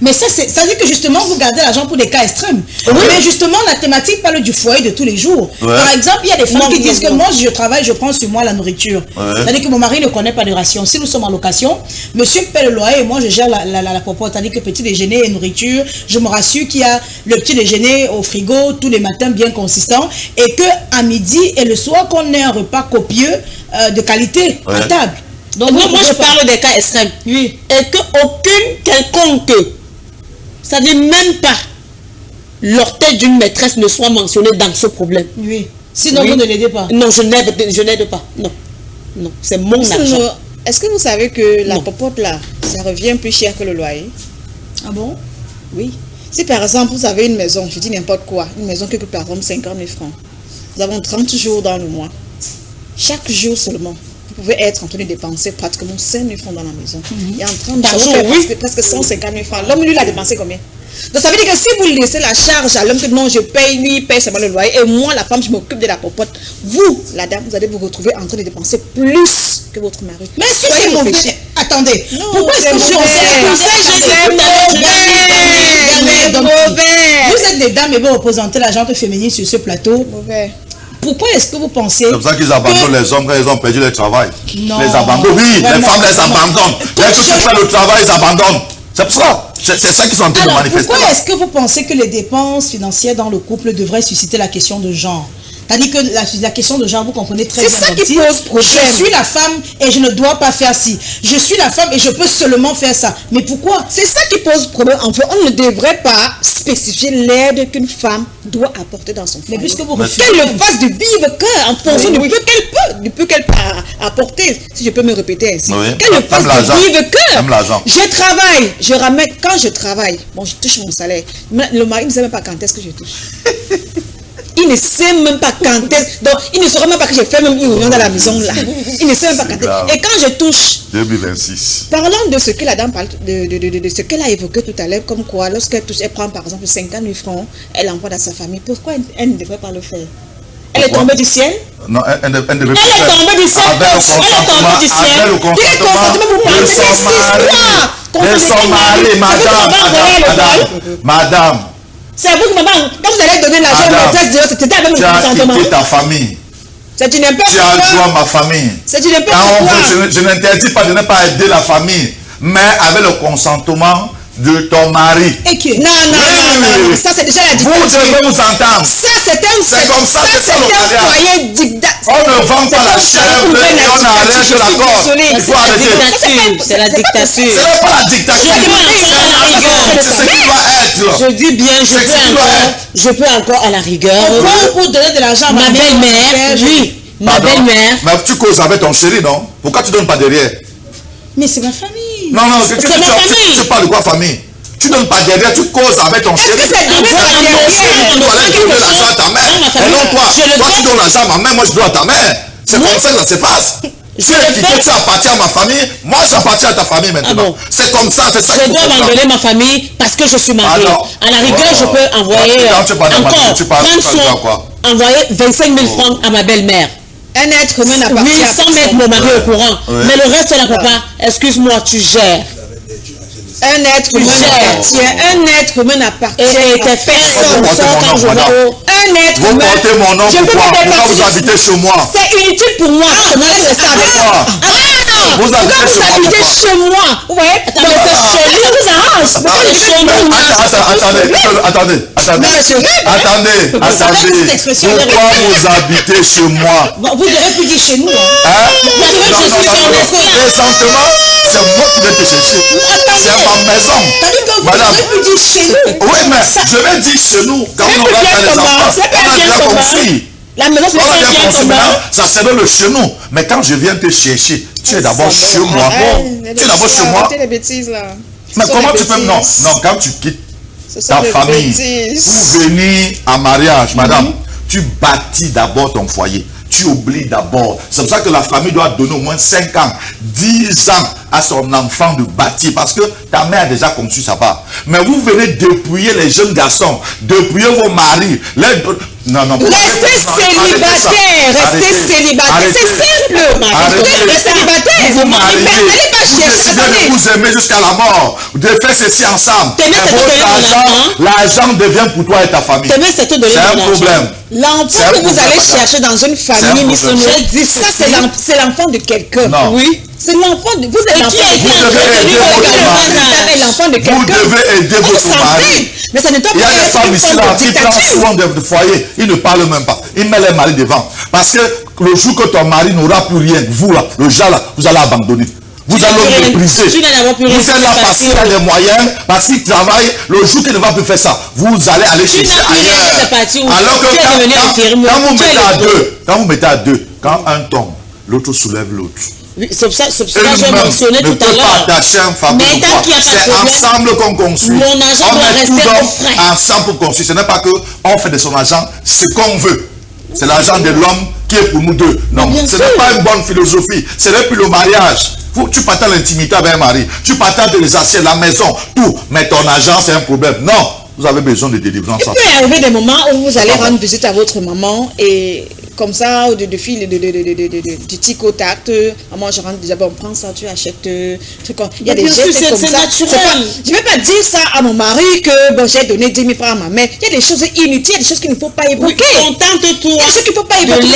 Speaker 1: Mais ça veut dire que justement, vous gardez l'argent pour des cas extrêmes. Oui. Mais justement, la thématique parle du foyer de tous les jours. Ouais. Par exemple, il y a des femmes qui disent que moi, je travaille, je prends sur moi la nourriture. Ouais. C'est-à-dire que mon mari ne connaît pas de ration. Si nous sommes en location, monsieur paie le loyer et moi, je gère la propreté. C'est-à-dire que petit déjeuner et nourriture, je me rassure qu'il y a le petit déjeuner au frigo tous les matins bien consistant et qu'à midi et le soir, qu'on ait un repas copieux de qualité à table.
Speaker 7: Donc, moi, je parle des cas extrêmes. Oui. Et qu'aucune quelconque, c'est-à-dire même pas l'orteil d'une maîtresse ne soit mentionné dans ce problème.
Speaker 1: Oui. Sinon, vous ne l'aidez pas.
Speaker 7: Non, je n'aide pas. Non. Non, c'est mon argent.
Speaker 4: Est-ce que vous savez que la popote là, ça revient plus cher que le loyer?
Speaker 1: Ah bon?
Speaker 4: Oui. Si par exemple, vous avez une maison, je dis n'importe quoi, une maison qui coûte par exemple 50 000 francs. Nous avons 30 jours dans le mois. Chaque jour seulement, vous pouvez être en train de dépenser pratiquement 5 000 francs dans la maison. Et en 30 jours, presque 150 000 francs. L'homme, lui, l'a dépensé combien? Donc ça veut dire que si vous laissez la charge à l'homme que non, je paye, lui, il paye seulement le loyer, et moi, la femme, je m'occupe de la popote, vous, la dame, vous allez vous retrouver en train de dépenser plus que votre mari.
Speaker 1: Mais si c'est mauvais, attendez, non, pourquoi est-ce que vous vous êtes des dames et vous représentez la gente féminine sur ce plateau?
Speaker 4: Mauvais.
Speaker 1: Pourquoi est-ce que vous pensez...
Speaker 6: C'est pour ça qu'ils abandonnent les hommes quand ils ont perdu leur travail.
Speaker 1: Non.
Speaker 6: Les abandonnent. Oui, les femmes les abandonnent. Dès que tu fais le travail, ils abandonnent. C'est pour ça. C'est ça qu'ils sont en train de manifester.
Speaker 1: Pourquoi est-ce que vous pensez que les dépenses financières dans le couple devraient susciter la question de genre? C'est-à-dire que la question de genre, vous comprenez très bien.
Speaker 4: C'est ça qui pose problème.
Speaker 1: Je suis la femme et je ne dois pas faire ci. Je suis la femme et je peux seulement faire ça. Mais pourquoi?
Speaker 4: C'est ça qui pose problème. En fait, on ne devrait pas spécifier l'aide qu'une femme doit apporter dans son foyer.
Speaker 1: Mais puisque vous refusez...
Speaker 4: Qu'elle le fasse de vive cœur en fonction du peu qu'elle peut apporter, si je peux me répéter ainsi.
Speaker 6: Oui.
Speaker 4: Qu'elle le fasse de vive cœur.
Speaker 6: L'argent.
Speaker 4: Je travaille, je ramène, quand je travaille, bon, je touche mon salaire. Le mari ne sait même pas quand est-ce que je touche. Il ne sait même pas quand est-ce. Donc, il ne saura même pas que j'ai fait même une réunion dans la maison là. Il ne sait même pas quand est-ce. Et quand je touche.
Speaker 6: 2026.
Speaker 4: Parlons de ce que la dame parle, de ce qu'elle a évoqué tout à l'heure, comme quoi, lorsqu'elle touche, elle prend par exemple 50 000 francs, elle envoie dans sa famille. Pourquoi elle ne devrait pas le faire? Elle est tombée du ciel?
Speaker 6: Non, elle devrait pas le faire.
Speaker 4: Elle est tombée du ciel.
Speaker 6: Avec le consentement de son mari. Madame.
Speaker 4: C'est vous, maman, quand vous allez donner l'argent à la maîtresse, c'était avec le consentement.
Speaker 6: Tu as quitté ta famille.
Speaker 4: C'est du n'importe quoi.
Speaker 6: Tu as joint ma famille.
Speaker 4: C'est du n'importe quoi.
Speaker 6: Je n'interdis pas de ne pas aider la famille, mais avec le consentement de ton mari.
Speaker 4: Et que non. Ça c'est déjà la dictature.
Speaker 6: Vous devez vous entendre.
Speaker 4: Ça c'est
Speaker 6: comme ça, c'est un
Speaker 4: foyer dictateur.
Speaker 6: On ne vend pas la chèvre et on arrête la corde. Il faut arrêter.
Speaker 7: C'est la dictature.
Speaker 6: Ce n'est pas la dictature. C'est ce qui doit être.
Speaker 7: Je dis bien, je peux encore à la rigueur.
Speaker 1: Pour donner de l'argent à
Speaker 7: ma belle-mère. Oui, ma belle-mère.
Speaker 6: Mais tu causes avec ton chéri, non? Pourquoi tu ne donnes pas derrière?
Speaker 1: Mais c'est ma famille.
Speaker 6: Non, tu parles de quoi famille? Tu ne donnes pas derrière, tu causes avec ton chéri.
Speaker 4: C'est donner
Speaker 6: tu dois aller donner l'argent à ta mère. Et non, toi tu donnes l'argent à ma mère, moi je dois à ta mère. C'est comme ça que ça se passe. Tu es quitté, tu appartiens à ma famille, moi j'appartiens à ta famille maintenant. C'est comme ça, c'est ça.
Speaker 7: Je dois abandonner ma famille parce que je suis mariée. À la rigueur, je peux envoyer envoyer 25 000 francs à ma belle-mère.
Speaker 4: Un être humain n'appartient.
Speaker 7: Oui, sans mettre mon mari au courant. Mais le reste là, papa, excuse-moi, tu gères.
Speaker 4: Un être humain appartient. Un être humain appartient.
Speaker 7: Et tes frères, quand je vois.
Speaker 4: Un être humain.
Speaker 6: Vous portez mon nom pourquoi vous habitez chez moi?
Speaker 4: C'est inutile pour moi.
Speaker 6: C'est ça. Vous habitez
Speaker 4: chez moi. Vous voyez? Ça vous arrange.
Speaker 6: Attendez. Pourquoi vous habitez chez moi?
Speaker 1: Vous aurez pu dire chez nous.
Speaker 6: Présentement, c'est moi qui vais te chercher. C'est ma maison.
Speaker 1: Madame. Vous aurez pu dire chez nous.
Speaker 6: Oui, mais je vais dire chez nous. Quand on va faire les enfants, on a déjà construit.
Speaker 4: La maison, c'est pas bien commun.
Speaker 6: Ça serait le chez nous. Mais quand je viens te chercher, tu es d'abord chez moi. Tu es d'abord chez moi. Mais comment tu peux... Non, quand tu quittes ta famille pour venir en mariage, madame, tu bâtis d'abord ton foyer. Tu oublies d'abord. C'est pour ça que la famille doit donner au moins 5 ans, 10 ans à son enfant de bâtir. Parce que ta mère a déjà conçu sa part. Mais vous venez dépouiller les jeunes garçons, dépouiller vos maris. Non, non.
Speaker 7: Restez célibataire. Restez célibataire. C'est simple. Restez célibataire.
Speaker 6: Vous mariez.
Speaker 7: N'allez pas
Speaker 6: Vous
Speaker 7: chercher.
Speaker 6: décidez de vous aimer jusqu'à la mort. Vous devez faire ceci ensemble. L'argent devient pour toi et ta famille. C'est un problème.
Speaker 7: L'enfant que vous allez chercher dans une famille missionnaire, ça c'est l'enfant de quelqu'un. Oui. C'est l'enfant de... Vous êtes l'enfant de quelqu'un.
Speaker 6: Vous devez aider votre mari.
Speaker 7: Mais ça ne doit pas
Speaker 6: être. Il y a des femmes ici là qui prennent soin de foyer. Ils ne parlent même pas. Ils mettent les maris devant. Parce que le jour que ton mari n'aura plus rien, vous là, le genre là, vous allez abandonner. Vous allez le briser. Vous êtes là parce qu'il a les moyens, parce qu'il travaille. Le jour qu'il ne va plus faire ça, vous allez aller chercher ailleurs. Alors que quand vous mettez à deux, quand un tombe, l'autre soulève l'autre.
Speaker 7: Oui, c'est ça que j'ai mentionné tout à l'heure.
Speaker 6: Mais tant qu'il n'y a pas de problème, c'est ensemble qu'on construit.
Speaker 7: Mon argent doit rester au frais.
Speaker 6: Ensemble pour construire. Ce n'est pas qu'on fait de son argent ce qu'on veut. C'est l'argent de l'homme qui est pour nous deux. Non, ce n'est pas une bonne philosophie. Ce n'est plus le mariage. Tu partages l'intimité avec un mari. Tu partages les assiettes, la maison, tout. Mais ton argent, c'est un problème. Non, vous avez besoin de délivrance.
Speaker 4: Il peut arriver des moments où vous allez rendre visite à votre maman et comme ça, de fil, du tic au tact. Maman, je rentre déjà, bon, prends ça, tu achètes. Il y a des gestes comme ça. Je ne vais pas dire ça à mon mari que bon, j'ai donné 10 000 francs à ma mère. Il y a des choses inutiles, il y a des choses qu'il ne faut pas évoquer.
Speaker 7: Contente-toi.
Speaker 4: Il y a des choses qu'il ne faut pas évoquer. Il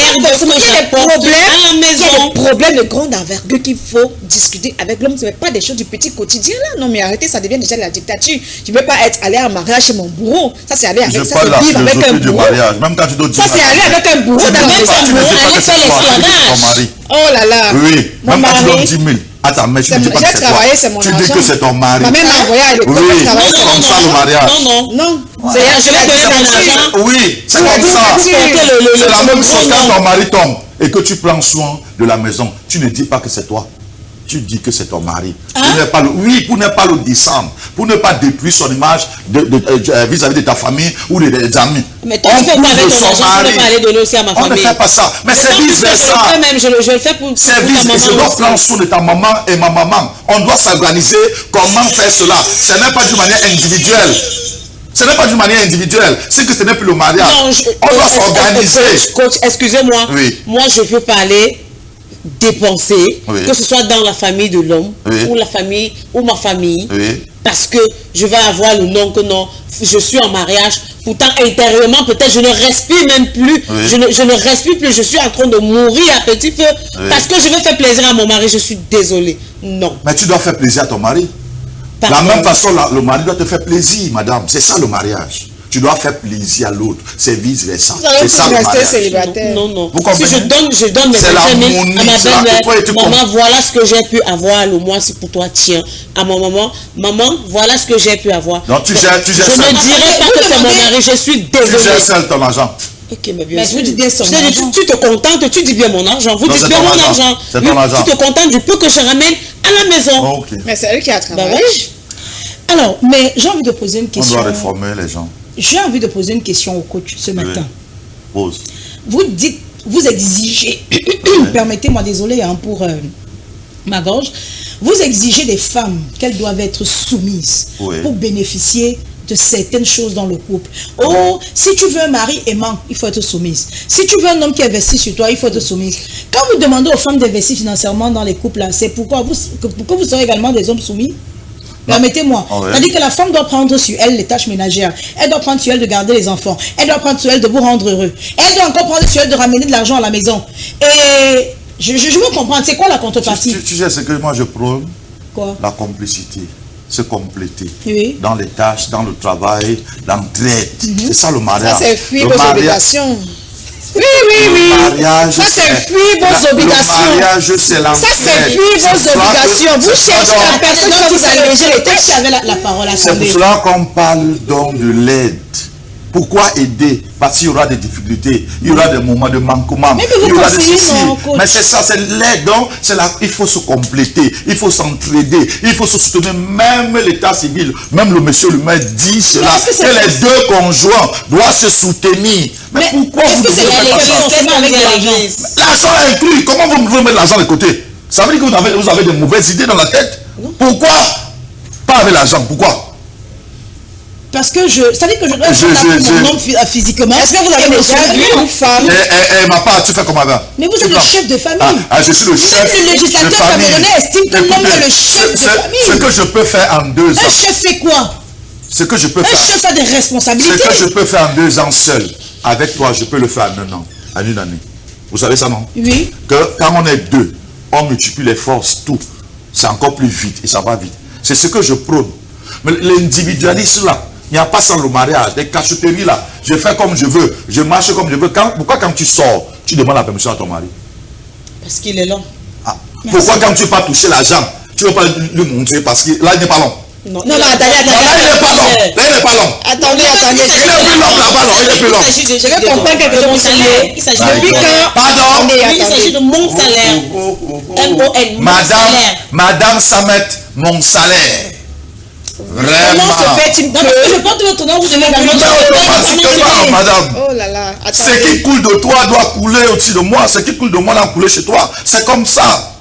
Speaker 4: y a des problèmes de grande envergure qu'il faut discuter avec l'homme. Ce n'est pas des choses du petit quotidien là. Non, mais arrêtez, ça devient déjà de la dictature. Je ne veux pas être allé en mariage chez mon bourreau. Ça, c'est aller avec ça, c'est vivre avec un bourreau. Ça, c'est aller avec un bourreau.
Speaker 7: Aller faire l'esclavage.
Speaker 4: Oh là là.
Speaker 6: Oui,
Speaker 4: mon
Speaker 6: même quand tu donnes
Speaker 4: mari.
Speaker 6: 10 000. Attends, mais tu ne dis pas que c'est toi.
Speaker 4: Tu
Speaker 6: dis que c'est ton mari.
Speaker 4: Ma mère m'a envoyé à l'école.
Speaker 6: Oui, c'est comme ça le mariage.
Speaker 7: Non.
Speaker 4: C'est
Speaker 7: je vais donner ton argent.
Speaker 6: Oui, c'est comme ça. C'est la même chose quand ton mari tombe et que tu prends soin de la maison. Tu ne dis pas que c'est toi. Tu dis que c'est ton mari. Pour ne pas le descendre, pour ne pas détruire son image vis-à-vis de ta famille ou des amis.
Speaker 7: Mais toi, tu fais pas avec ton argent, tu ne peux pas aller donner aussi à ma famille.
Speaker 6: On ne fait pas ça. Mais c'est vice-versa.
Speaker 7: Je le fais pour
Speaker 6: ta maman. Je dois prendre soin de ta maman et ma maman. On doit s'organiser. Comment faire cela? Ce n'est pas d'une manière individuelle. Ce n'est pas d'une manière individuelle. C'est que ce n'est plus le mariage. On doit s'organiser.
Speaker 7: Coach, excusez-moi.
Speaker 6: Oui.
Speaker 7: Moi, je peux parler dépenser, que ce soit dans la famille de l'homme ou la famille ou ma famille, parce que je vais avoir le nom que non, je suis en mariage. Pourtant intérieurement peut-être je ne respire même plus, je ne respire plus, je suis en train de mourir à petit feu parce que je veux faire plaisir à mon mari. Je suis désolée. Non.
Speaker 6: Mais tu dois faire plaisir à ton mari. De la même façon, le mari doit te faire plaisir, madame. C'est ça le mariage. Tu dois faire plaisir à l'autre. C'est vice-versa. C'est ça le mariage.
Speaker 7: Non.
Speaker 6: Vous comprenez?
Speaker 7: Si je donne mes 25 000 à ma belle-mère, maman, voilà ce que j'ai pu avoir le mois, c'est pour toi, tiens. À ma maman, voilà ce que j'ai pu avoir.
Speaker 6: Non, tu gères
Speaker 7: je ne dirai pas que c'est mon mari, je suis désolée.
Speaker 6: Tu gères seul ton argent.
Speaker 7: Ok, mais bien sûr. Tu te contentes, tu dis bien mon argent. Vous dites bien mon argent.
Speaker 6: C'est ton argent.
Speaker 7: Tu te contentes du peu que je ramène à la maison.
Speaker 6: Okay.
Speaker 4: Mais c'est elle qui a travaillé.
Speaker 1: Alors, mais j'ai envie de poser une question.
Speaker 6: On doit réformer les gens.
Speaker 1: J'ai envie de poser une question au coach ce matin.
Speaker 6: Pose.
Speaker 1: Vous exigez, permettez-moi, désolé pour ma gorge, vous exigez des femmes qu'elles doivent être soumises pour bénéficier de certaines choses dans le couple. Oh, si tu veux un mari aimant, il faut être soumise. Si tu veux un homme qui investit sur toi, il faut être soumise. Quand vous demandez aux femmes d'investir financièrement dans les couples, c'est pourquoi vous serez également des hommes soumis? Permettez-moi. C'est-à-dire que la femme doit prendre sur elle les tâches ménagères. Elle doit prendre sur elle de garder les enfants. Elle doit prendre sur elle de vous rendre heureux. Elle doit encore prendre sur elle de ramener de l'argent à la maison. Et je veux comprendre, c'est quoi la contrepartie?
Speaker 6: Tu sais ce que moi je prône?
Speaker 1: Quoi?
Speaker 6: La complicité. Se compléter. Dans les tâches, dans le travail, l'entraide. C'est ça le mariage.
Speaker 4: Ça, c'est fuir vos obligations. Oui.
Speaker 6: Mariage,
Speaker 4: ça, c'est fuir vos obligations.
Speaker 6: Le mariage, c'est l'entraide.
Speaker 4: Ça, c'est fuir vos obligations. Vous cherchez la personne qui vous alléger les tâches.
Speaker 1: J'avais la parole à
Speaker 6: c'est pour cela qu'on parle donc de l'aide. Pourquoi aider? Parce qu'il y aura des difficultés, il y aura des moments de manquement, il y aura des soucis. Mais c'est ça, c'est l'aide. Donc, il faut se compléter, il faut s'entraider, il faut se soutenir. Même l'état civil, même le monsieur le maire dit cela, que les deux conjoints doivent se soutenir. Mais pourquoi vous devez faire ça? L'argent inclus, comment vous pouvez mettre l'argent de côté? Ça veut dire que vous avez des mauvaises idées dans la tête? Pourquoi? Pas avec l'argent, pourquoi?
Speaker 1: parce que ça dit que je dois être mon homme physiquement.
Speaker 4: Est-ce que vous avez déjà vu une femme?
Speaker 6: Ma part, tu fais comme avant.
Speaker 1: Mais vous êtes le chef de famille.
Speaker 6: Je suis le chef de famille.
Speaker 1: Le législateur camerounais estime que l'homme est le chef de famille.
Speaker 6: Ce que je peux faire en 2 ans.
Speaker 1: Un chef fait quoi?
Speaker 6: Ce que je peux faire.
Speaker 1: Un chef a des responsabilités.
Speaker 6: Ce que je peux faire en 2 ans seul, avec toi, je peux le faire en 1 an, en 1 année. Vous savez ça, non?
Speaker 1: Oui.
Speaker 6: Que quand on est 2, on multiplie les forces, tout. C'est encore plus vite et ça va vite. C'est ce que je prône. Mais l'individualisme là, il n'y a pas sans le mariage, les cacheteries là, je fais comme je veux, je marche comme je veux. Pourquoi quand tu sors, tu demandes la permission à ton mari?
Speaker 7: Parce qu'il est long.
Speaker 6: Pourquoi quand tu ne veux pas toucher l'argent, tu ne veux pas lui montrer parce que là il n'est pas long?
Speaker 7: Non,
Speaker 4: attendez.
Speaker 6: Là il n'est pas long. Là il n'est pas long.
Speaker 4: Attendez.
Speaker 6: Il est plus long là-bas, non, il est plus long.
Speaker 4: Je vais comprendre quelque chose.
Speaker 7: Il s'agit de mon salaire.
Speaker 6: Madame Samet, mon salaire. Vraiment.
Speaker 4: Comment se fait-il que...
Speaker 1: Je porte votre nom, vous devez
Speaker 6: automatiquement, madame.
Speaker 4: Oh là là.
Speaker 6: Ce qui coule de toi doit couler au-dessus de moi. Ce qui coule de moi doit couler chez toi. C'est comme ça.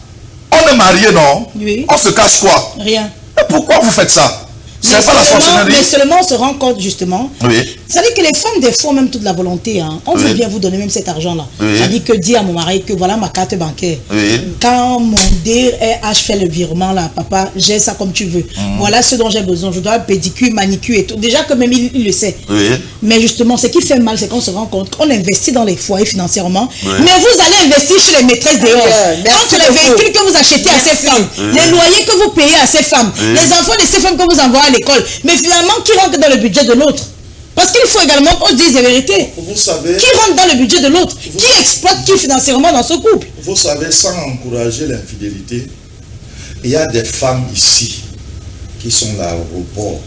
Speaker 6: On est mariés, non?
Speaker 1: Oui.
Speaker 6: On se cache quoi?
Speaker 1: Rien.
Speaker 6: Et pourquoi vous faites ça? C'est pas la sorcellerie.
Speaker 1: Mais seulement on se rend compte justement.
Speaker 6: Oui.
Speaker 1: C'est-à-dire que les femmes, des fois, même toute la volonté, hein, on veut bien vous donner même cet argent-là.
Speaker 6: Oui.
Speaker 1: C'est-à-dire que dire à mon mari que voilà ma carte bancaire.
Speaker 6: Oui.
Speaker 1: Quand mon DRH fait le virement là, papa, j'ai ça comme tu veux. Voilà ce dont j'ai besoin. Je dois pédicure, manicure et tout. Déjà que même il le sait.
Speaker 6: Oui.
Speaker 1: Mais justement, ce qui fait mal, c'est qu'on se rend compte qu'on investit dans les foyers financièrement.
Speaker 6: Oui.
Speaker 1: Mais vous allez investir chez les maîtresses dehors.
Speaker 4: Merci
Speaker 1: Entre les véhicules que vous achetez à ces femmes, les loyers que vous payez à ces femmes, les enfants de ces femmes que vous envoyez à l'école. Mais finalement, qui rentre dans le budget de l'autre? Parce qu'il faut également qu'on dise la vérité.
Speaker 8: Vous savez,
Speaker 1: qui rentre dans le budget de l'autre? Qui exploite qui financièrement dans ce couple?
Speaker 8: vous savez, sans encourager l'infidélité, il y a des femmes ici qui sont là au report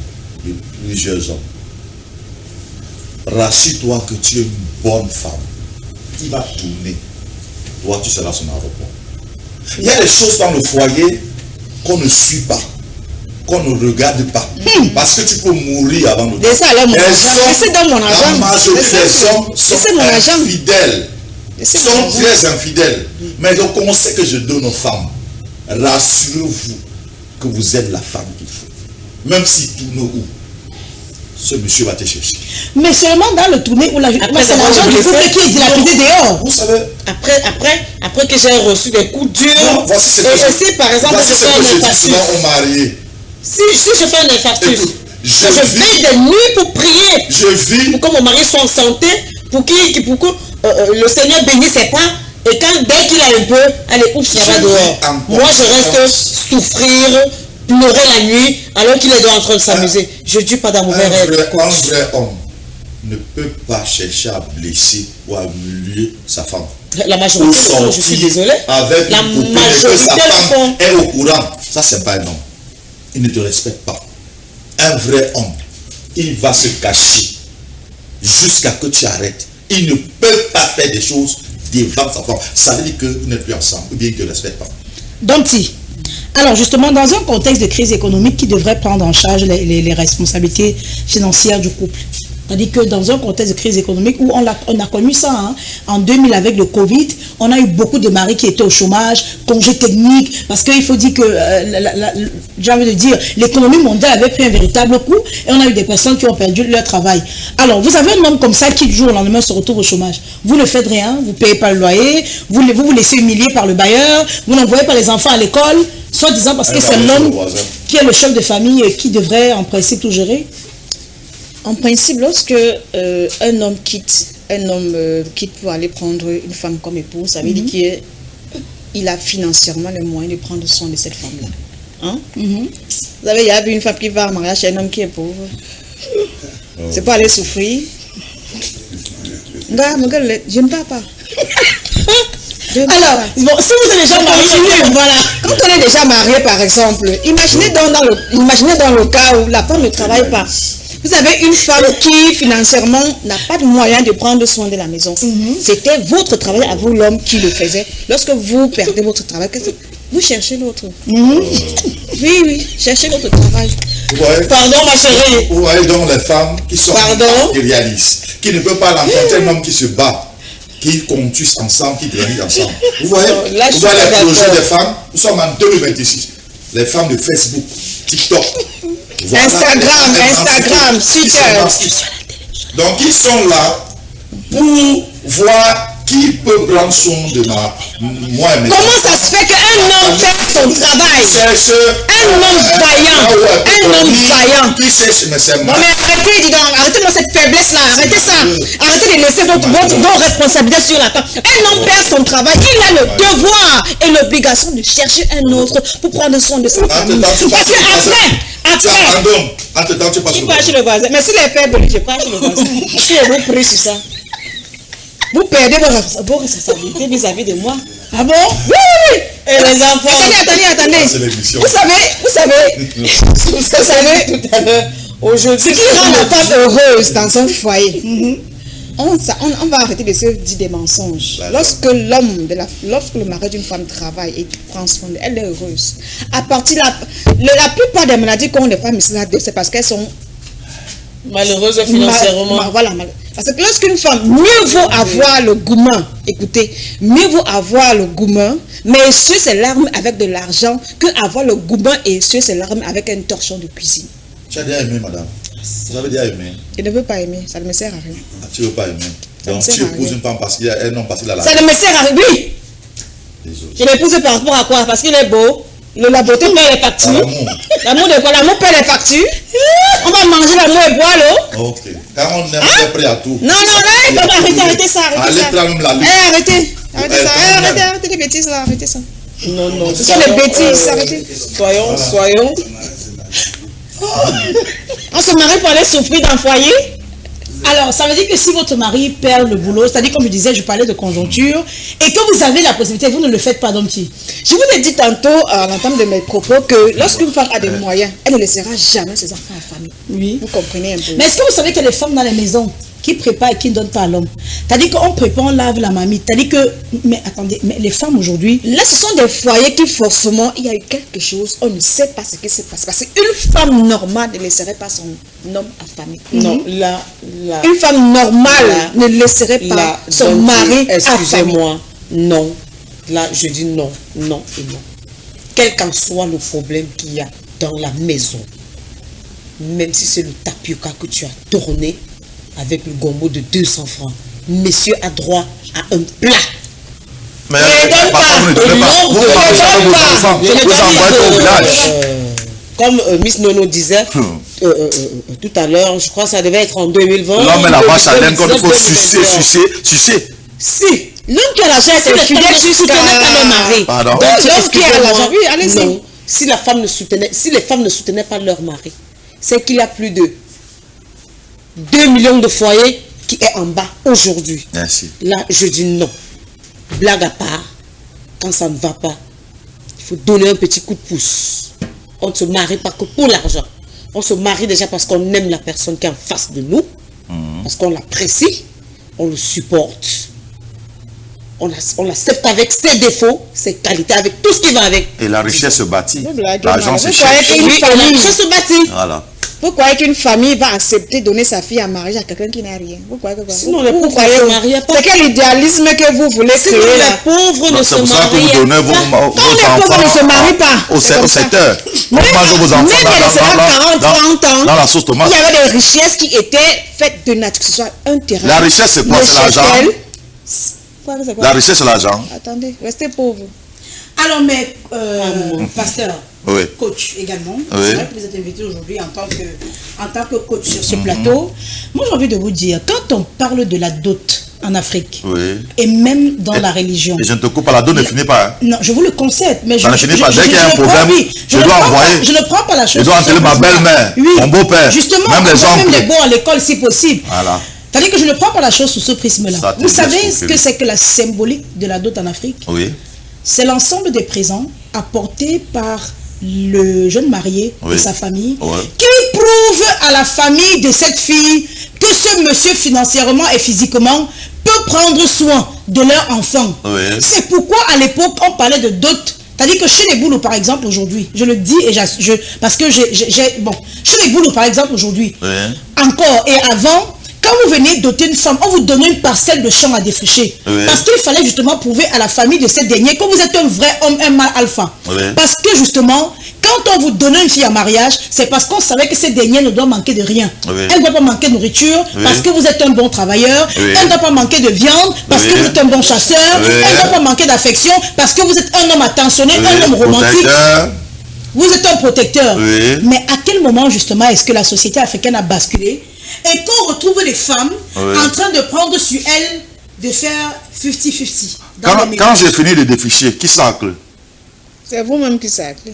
Speaker 8: de plusieurs hommes. Rassure-toi que tu es une bonne femme. Il va tourner. Toi, tu seras son aéroport. Il y a des choses dans le foyer qu'on ne suit pas, qu'on ne regarde pas. Parce que tu peux mourir avant de...
Speaker 4: C'est dans mon argent.
Speaker 8: La majorité des hommes sont infidèles. Sont très infidèles. Mais le conseil que je donne aux femmes, rassurez-vous que vous êtes la femme qu'il faut. Même si tourne où, ce monsieur va te chercher.
Speaker 1: Mais seulement dans le tourner où la c'est l'argent du couple qui est dilapidé dehors.
Speaker 8: Vous savez,
Speaker 7: après que j'ai reçu des coups durs,
Speaker 8: non, voici ce que
Speaker 7: si par exemple
Speaker 8: je dis souvent aux mariés.
Speaker 7: Si je fais un infarctus,
Speaker 8: je
Speaker 7: fais des nuits pour prier.
Speaker 8: Je vis.
Speaker 7: Pour que mon mari soit en santé, pour que le Seigneur bénisse ses pas. Et dès qu'il a un peu, allez, oups, ça va dehors. Moi, je reste souffrir, pleurer la nuit, alors qu'il est en train de s'amuser. Je ne dis pas d'un mauvais rêve.
Speaker 8: Un vrai homme ne peut pas chercher à blesser ou à humilier sa femme.
Speaker 7: La majorité le font, je suis désolé.
Speaker 8: Avec
Speaker 7: la majorité
Speaker 8: sa femme est au courant. Ça, c'est pas un homme. Il ne te respecte pas. Un vrai homme, il va se cacher jusqu'à que tu arrêtes. Il ne peut pas faire des choses devant sa femme. Ça veut dire que vous n'êtes plus ensemble ou bien il ne te respecte pas.
Speaker 1: Donc, si. Alors justement, dans un contexte de crise économique qui devrait prendre en charge les responsabilités financières du couple, c'est-à-dire que dans un contexte de crise économique où on a connu ça, hein, en 2000 avec le Covid, on a eu beaucoup de maris qui étaient au chômage, congés techniques, parce qu'il faut dire que, j'ai envie de dire, l'économie mondiale avait pris un véritable coup et on a eu des personnes qui ont perdu leur travail. Alors, vous avez un homme comme ça qui, du jour au lendemain, se retrouve au chômage. Vous ne faites rien, vous ne payez pas le loyer, vous laissez humilier par le bailleur, vous n'envoyez pas les enfants à l'école, soit disant parce que c'est l'homme qui est le chef de famille et qui devrait, en principe, tout gérer.
Speaker 4: En principe, lorsque un homme quitte pour aller prendre une femme comme épouse, ça veut dire qu'il a financièrement les moyens de prendre soin de cette femme-là. Hein? Vous savez, il y a une femme qui va en mariage chez un homme qui est pauvre. C'est pour aller souffrir. Je ne parle pas.
Speaker 1: Alors, bon, si vous êtes déjà marié,
Speaker 4: voilà. Quand on est déjà marié, par exemple, imaginez dans le cas où la femme ne travaille pas. Vous avez une femme qui financièrement n'a pas de moyen de prendre soin de la maison. C'était votre travail à vous, l'homme, qui le faisait. Lorsque vous perdez votre travail, vous cherchez l'autre. Oui, cherchez votre travail.
Speaker 7: Pardon, ma chérie.
Speaker 8: Vous voyez donc les femmes qui sont réalistes, qui ne peuvent pas rencontrer un homme qui se bat, qui conduisent ensemble, qui grandissent ensemble. Vous voyez, les projets des femmes, nous sommes en 2026. Les femmes de Facebook, TikTok, Voilà.
Speaker 4: Instagram, super.
Speaker 8: Donc ils sont là pour voir qui peut prendre soin de moi et mes
Speaker 7: Comment ça se fait qu'un homme perd son travail? Un homme vaillant.
Speaker 8: Qui cherche, mais c'est
Speaker 4: Non mais arrêtez, dis donc, arrêtez-moi cette faiblesse-là, arrêtez ça. Arrêtez de laisser vos responsabilités sur la table. Un homme perd son travail, il a le devoir et l'obligation de chercher un autre pour prendre soin de sa famille. Parce que
Speaker 8: entre-temps, tu passes
Speaker 4: je pas chez le voisin. Mais si les faibles, je pas chez le voisin. Parce que vous prenez sur ça. Vous perdez vos responsabilités vis-à-vis de moi. Ah bon? Oui. Et les enfants. Attendez. Vous savez tout à l'heure. Aujourd'hui, si on n'est pas heureuse dans un foyer, on va arrêter de se dire des mensonges. Lorsque le mari d'une femme travaille et prend soin d'elle, elle est heureuse. À partir la plupart des maladies qu'ont les femmes, c'est parce qu'elles sont
Speaker 7: malheureuse financièrement.
Speaker 4: Voilà. Parce que lorsqu'une femme, mieux vaut avoir le gourmand, écoutez, mieux vaut avoir le gourmand, mais essuyer ses larmes avec de l'argent, que avoir le gourmand et essuyer ses larmes avec un torchon de cuisine.
Speaker 8: Tu as déjà aimé, madame? Vous avez déjà aimé?
Speaker 4: Je ne veux pas aimer, ça ne me sert à rien.
Speaker 8: Ah, tu ne veux pas aimer? Donc tu épouses une femme parce qu'il y a un homme, parce qu'il a la...
Speaker 4: Ça ne me sert à rien, oui. Je l'épouse par rapport à quoi? Parce qu'il est beau. La beauté paie les factures. L'amour de quoi? L'amour paie les factures. On va manger l'amour et boire l'eau.
Speaker 8: Ok. Quand on est prêt à tout.
Speaker 4: Non, arrêtez ça. Arrêtez les bêtises là, arrêtez ça.
Speaker 7: Non.
Speaker 4: Ce sont les bêtises, arrêtez.
Speaker 7: Soyons.
Speaker 4: On se marie pour aller souffrir dans le foyer.
Speaker 1: Alors, ça veut dire que si votre mari perd le boulot, c'est-à-dire, comme je disais, je parlais de conjoncture, et que vous avez la possibilité, vous ne le faites pas, donc qui?
Speaker 4: Je vous ai dit tantôt, à l'entame de mes propos, que lorsqu'une femme a des moyens, elle ne laissera jamais ses enfants en famille.
Speaker 1: Oui.
Speaker 4: Vous comprenez un peu.
Speaker 1: Mais est-ce que vous savez que les femmes dans les maisons qui préparent et qui ne donnent pas à l'homme, c'est-à-dire qu'on prépare, on lave la mamie, c'est-à-dire que, mais attendez, mais les femmes aujourd'hui,
Speaker 4: là ce sont des foyers qui forcément, il y a eu quelque chose, on ne sait pas ce qui se passe. Parce qu'une femme normale ne laisserait pas son homme à famille.
Speaker 7: Non,
Speaker 4: une femme normale ne laisserait pas son mari à famille.
Speaker 7: Excusez-moi, non. Là, je dis non et non. Quel qu'en soit le problème qu'il y a dans la maison, même si c'est le tapioca que tu as tourné, avec le gombo de 200 francs. Monsieur a droit à un plat.
Speaker 6: Mais
Speaker 7: comme Miss Nono disait tout à l'heure, je crois que ça devait être en 2020.
Speaker 6: L'homme est la vache à laine quand il faut sucer.
Speaker 7: Si l'homme qui a l'argent est fidèle jusqu'à le mari.
Speaker 6: Pardon.
Speaker 7: Donc l'homme qui a l'argent, oui, allez-y. Si les femmes ne soutenaient pas leur mari, c'est qu'il y a plus de 2 millions de foyers qui est en bas aujourd'hui.
Speaker 6: Merci.
Speaker 7: Là, je dis non. Blague à part, quand ça ne va pas, il faut donner un petit coup de pouce. On ne se marie pas que pour l'argent. On se marie déjà parce qu'on aime la personne qui est en face de nous, parce qu'on l'apprécie, on le supporte. On l'accepte avec ses défauts, ses qualités, avec tout ce qui va avec.
Speaker 6: Et la richesse se bâtit. L'argent se
Speaker 4: cherche.
Speaker 7: L'argent se bâtit.
Speaker 6: Voilà.
Speaker 4: Vous croyez qu'une famille va accepter de donner sa fille en mariage à quelqu'un qui n'a rien? Vous croyez que
Speaker 7: sinon, les pauvres ne se marient pas.
Speaker 4: C'est quel idéalisme que vous voulez créer là?
Speaker 7: Les pauvres ne se marient pas.
Speaker 6: C'est pour ça que vous donnez vos enfants
Speaker 4: ne se marient pas.
Speaker 6: au secteur. Vous mangez vos enfants dans la sauce tomate.
Speaker 4: Il y avait des richesses qui étaient faites de nature, que ce soit un terrain.
Speaker 6: La richesse, c'est quoi? C'est l'argent. La richesse, c'est l'argent.
Speaker 4: Attendez, restez pauvre.
Speaker 1: Alors, mais, pasteur,
Speaker 6: oui.
Speaker 1: coach également,
Speaker 6: oui.
Speaker 1: C'est vrai que vous êtes invité aujourd'hui en tant que coach sur ce plateau. Moi, j'ai envie de vous dire, quand on parle de la dot en Afrique, et même dans la religion...
Speaker 6: Et je ne te coupe pas, la dot ne finit pas. Hein.
Speaker 1: Non, je vous le concède, mais
Speaker 6: ça ne finit pas. Dès qu'il y a un problème, je dois envoyer.
Speaker 1: Je ne prends pas la chose.
Speaker 6: Je dois enterrer ma belle-mère, mon beau-père,
Speaker 1: justement,
Speaker 6: même les oncles.
Speaker 1: Même les bons à l'école, si possible.
Speaker 6: Voilà.
Speaker 1: C'est-à-dire que je ne prends pas la chose sous ce prisme-là. Vous savez ce que c'est que la symbolique de la dot en Afrique? Oui. C'est l'ensemble des présents apportés par le jeune marié et sa famille qui prouve à la famille de cette fille que ce monsieur financièrement et physiquement peut prendre soin de leur enfant. C'est pourquoi à l'époque on parlait de dot. C'est-à-dire que chez les boulots par exemple aujourd'hui, je le dis et parce que chez les boulots par exemple aujourd'hui, encore et avant, quand vous venez doter une femme, on vous donne une parcelle de champ à défricher. Parce qu'il fallait justement prouver à la famille de cette dernière que vous êtes un vrai homme, un mâle alpha. Parce que justement, quand on vous donnait une fille en mariage, c'est parce qu'on savait que cette dernière ne doit manquer de rien. Elle ne doit pas manquer de nourriture parce que vous êtes un bon travailleur. Elle ne doit pas manquer de viande parce que vous êtes un bon chasseur. Elle ne doit pas manquer d'affection parce que vous êtes un homme attentionné, un homme romantique. Vous êtes un protecteur. Mais à quel moment justement est-ce que la société africaine a basculé et qu'on retrouve les femmes en train de prendre sur elles de faire 50-50?
Speaker 6: Quand j'ai fini de déficher, qui s'acle?
Speaker 4: C'est vous-même qui s'acle.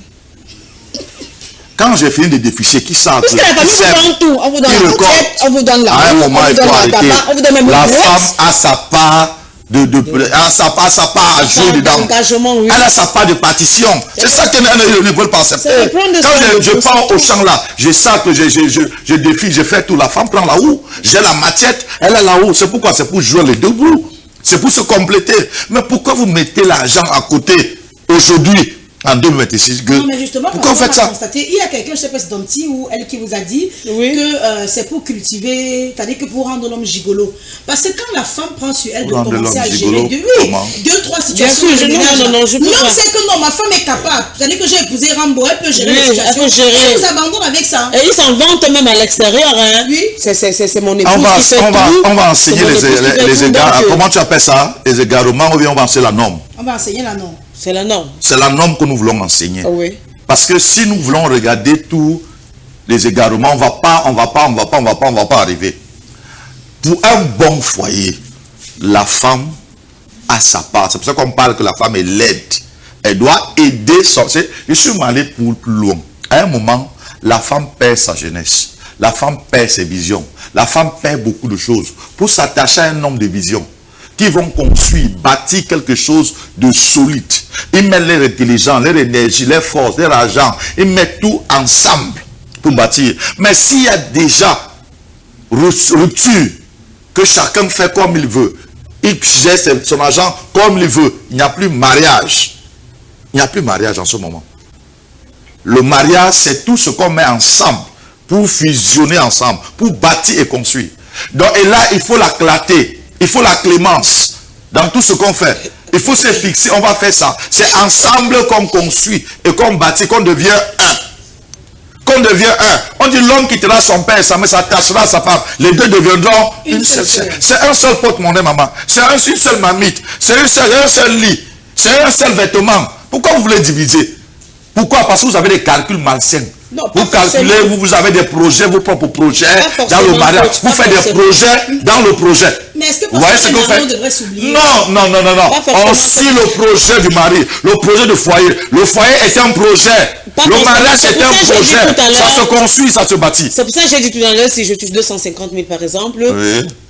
Speaker 6: Quand j'ai fini de déficher, qui s'acle?
Speaker 4: Parce que la famille prend tout. On vous donne la recette, on vous donne la
Speaker 6: à un moment, il faut arrêter.
Speaker 4: On vous donne même
Speaker 6: la femme a sa part sa part à jouer dedans. Elle a sa part de partition. C'est ça qu'elle ne veut pas accepter. Quand je prends au champ là, je sac, je défie, je fais tout. La femme prend la roue. J'ai la matiette, elle a la roue. C'est pourquoi? C'est pour jouer les deux bouts. C'est pour se compléter. Mais pourquoi vous mettez l'argent à côté aujourd'hui? En 2026,
Speaker 1: non, mais justement,
Speaker 6: pourquoi vous faites ça?
Speaker 1: Il y a quelqu'un, je ne sais pas si c'est Domti ou elle qui vous a dit que c'est pour cultiver, c'est-à-dire que pour rendre l'homme gigolo. Parce que quand la femme prend sur elle de commencer à gérer deux, trois situations,
Speaker 7: non, je peux pas.
Speaker 1: C'est que non, ma femme est capable. C'est-à-dire que j'ai épousé Rambo, elle peut gérer les situations. Elle vous abandonne avec ça.
Speaker 7: Et ils s'en vantent même à l'extérieur. Hein. Oui. C'est mon épouse qui fait
Speaker 6: on va enseigner les égards. Comment tu appelles ça? Les égarements ou bien on va enseigner la norme?
Speaker 1: On va enseigner la norme.
Speaker 7: C'est la norme.
Speaker 6: C'est la norme que nous voulons enseigner.
Speaker 7: Oui.
Speaker 6: Parce que si nous voulons regarder tous les égarements, on va pas arriver. Pour un bon foyer, la femme a sa part. C'est pour ça qu'on parle que la femme est laide. Elle doit aider son... Je suis allé plus loin. À un moment, la femme perd sa jeunesse. La femme perd ses visions. La femme perd beaucoup de choses pour s'attacher à un homme de vision. Qui vont construire, bâtir quelque chose de solide. Ils mettent leur intelligence, leur énergie, leur force, leur argent. Ils mettent tout ensemble pour bâtir. Mais s'il y a déjà rupture, que chacun fait comme il veut, il gère son argent comme il veut, il n'y a plus mariage. Il n'y a plus mariage en ce moment. Le mariage, c'est tout ce qu'on met ensemble pour fusionner ensemble, pour bâtir et construire. Donc, et là, il faut la clarté. Il faut la clémence dans tout ce qu'on fait. Il faut se fixer, on va faire ça. C'est ensemble qu'on construit et qu'on bâtit, qu'on devient un. Qu'on devient un. On dit l'homme quittera son père, sa mère s'attachera à sa femme. Les deux deviendront une seule. C'est un seul porte-monnaie, maman. C'est une seule mamite. C'est un seul lit. C'est un seul vêtement. Pourquoi vous voulez diviser? Pourquoi? Parce que vous avez des calculs malsains.
Speaker 1: Non,
Speaker 6: vous calculez, vous avez des projets, vos propres projets dans le mariage. Vous faites des projets dans le projet.
Speaker 1: Mais est-ce que
Speaker 6: vous voyez ce que vous faites?
Speaker 1: devrait s'oublier?
Speaker 6: Non. On suit le projet du mari, le projet du foyer. Le foyer est un projet. Le mariage est un projet. Ça se construit, ça se bâtit.
Speaker 7: C'est pour ça que j'ai dit tout à l'heure, si je touche 250 000 par exemple,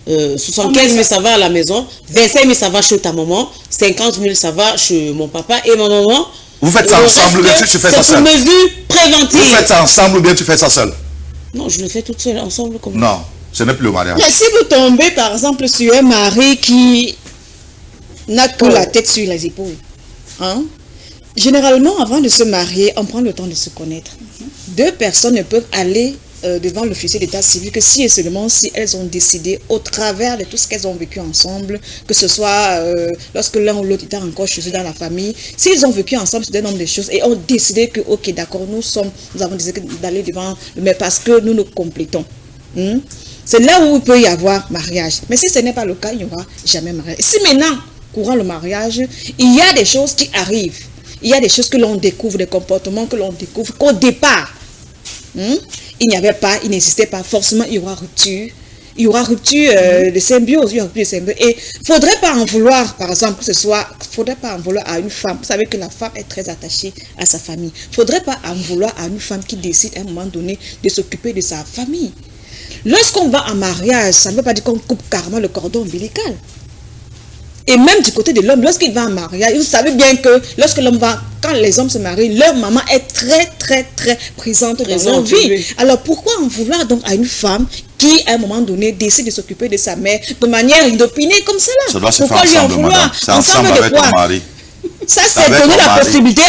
Speaker 7: 75 000 ça va à la maison, 25 000 ça va chez ta maman, 50 000 ça va chez mon papa et ma maman.
Speaker 6: Vous faites ça ensemble ou bien tu fais ça seul?
Speaker 7: C'est une mesure préventive.
Speaker 6: Vous faites ça ensemble ou bien tu fais ça seul?
Speaker 7: Non, je le fais toute seule, ensemble. Comme
Speaker 6: non, ce n'est plus le mariage.
Speaker 4: Mais si vous tombez par exemple sur un mari qui n'a que la tête sur les épaules, hein? Généralement avant de se marier, on prend le temps de se connaître. Deux personnes ne peuvent aller devant l'officier d'état civil que si et seulement si elles ont décidé au travers de tout ce qu'elles ont vécu ensemble, que ce soit lorsque l'un ou l'autre était encore chez eux dans la famille, s'ils ont vécu ensemble sur un nombre de choses et ont décidé que ok d'accord, nous avons décidé d'aller devant, mais parce que nous nous complétons. C'est là où il peut y avoir mariage. Mais si ce n'est pas le cas, il n'y aura jamais mariage. Si maintenant, courant le mariage, il y a des choses qui arrivent, il y a des choses que l'on découvre, des comportements que l'on découvre qu'au départ, il n'y avait pas, il n'existait pas, forcément il y aura rupture. Il y aura rupture de symbiose, il y aura rupture de symbiose. Et il ne faudrait pas en vouloir, par exemple, que ce soit, il ne faudrait pas en vouloir à une femme. Vous savez que la femme est très attachée à sa famille. Il ne faudrait pas en vouloir à une femme qui décide à un moment donné de s'occuper de sa famille. Lorsqu'on va en mariage, ça ne veut pas dire qu'on coupe carrément le cordon ombilical. Et même du côté de l'homme, lorsqu'il va en mariage, vous savez bien que lorsque l'homme va, quand les hommes se marient, leur maman est très présente dans leur vie. Oui. Alors pourquoi en vouloir donc à une femme qui à un moment donné décide de s'occuper de sa mère de manière inopinée comme cela?
Speaker 6: Ça doit se faire ensemble, madame. C'est ensemble avec ton mari.
Speaker 4: Ça, c'est donner la possibilité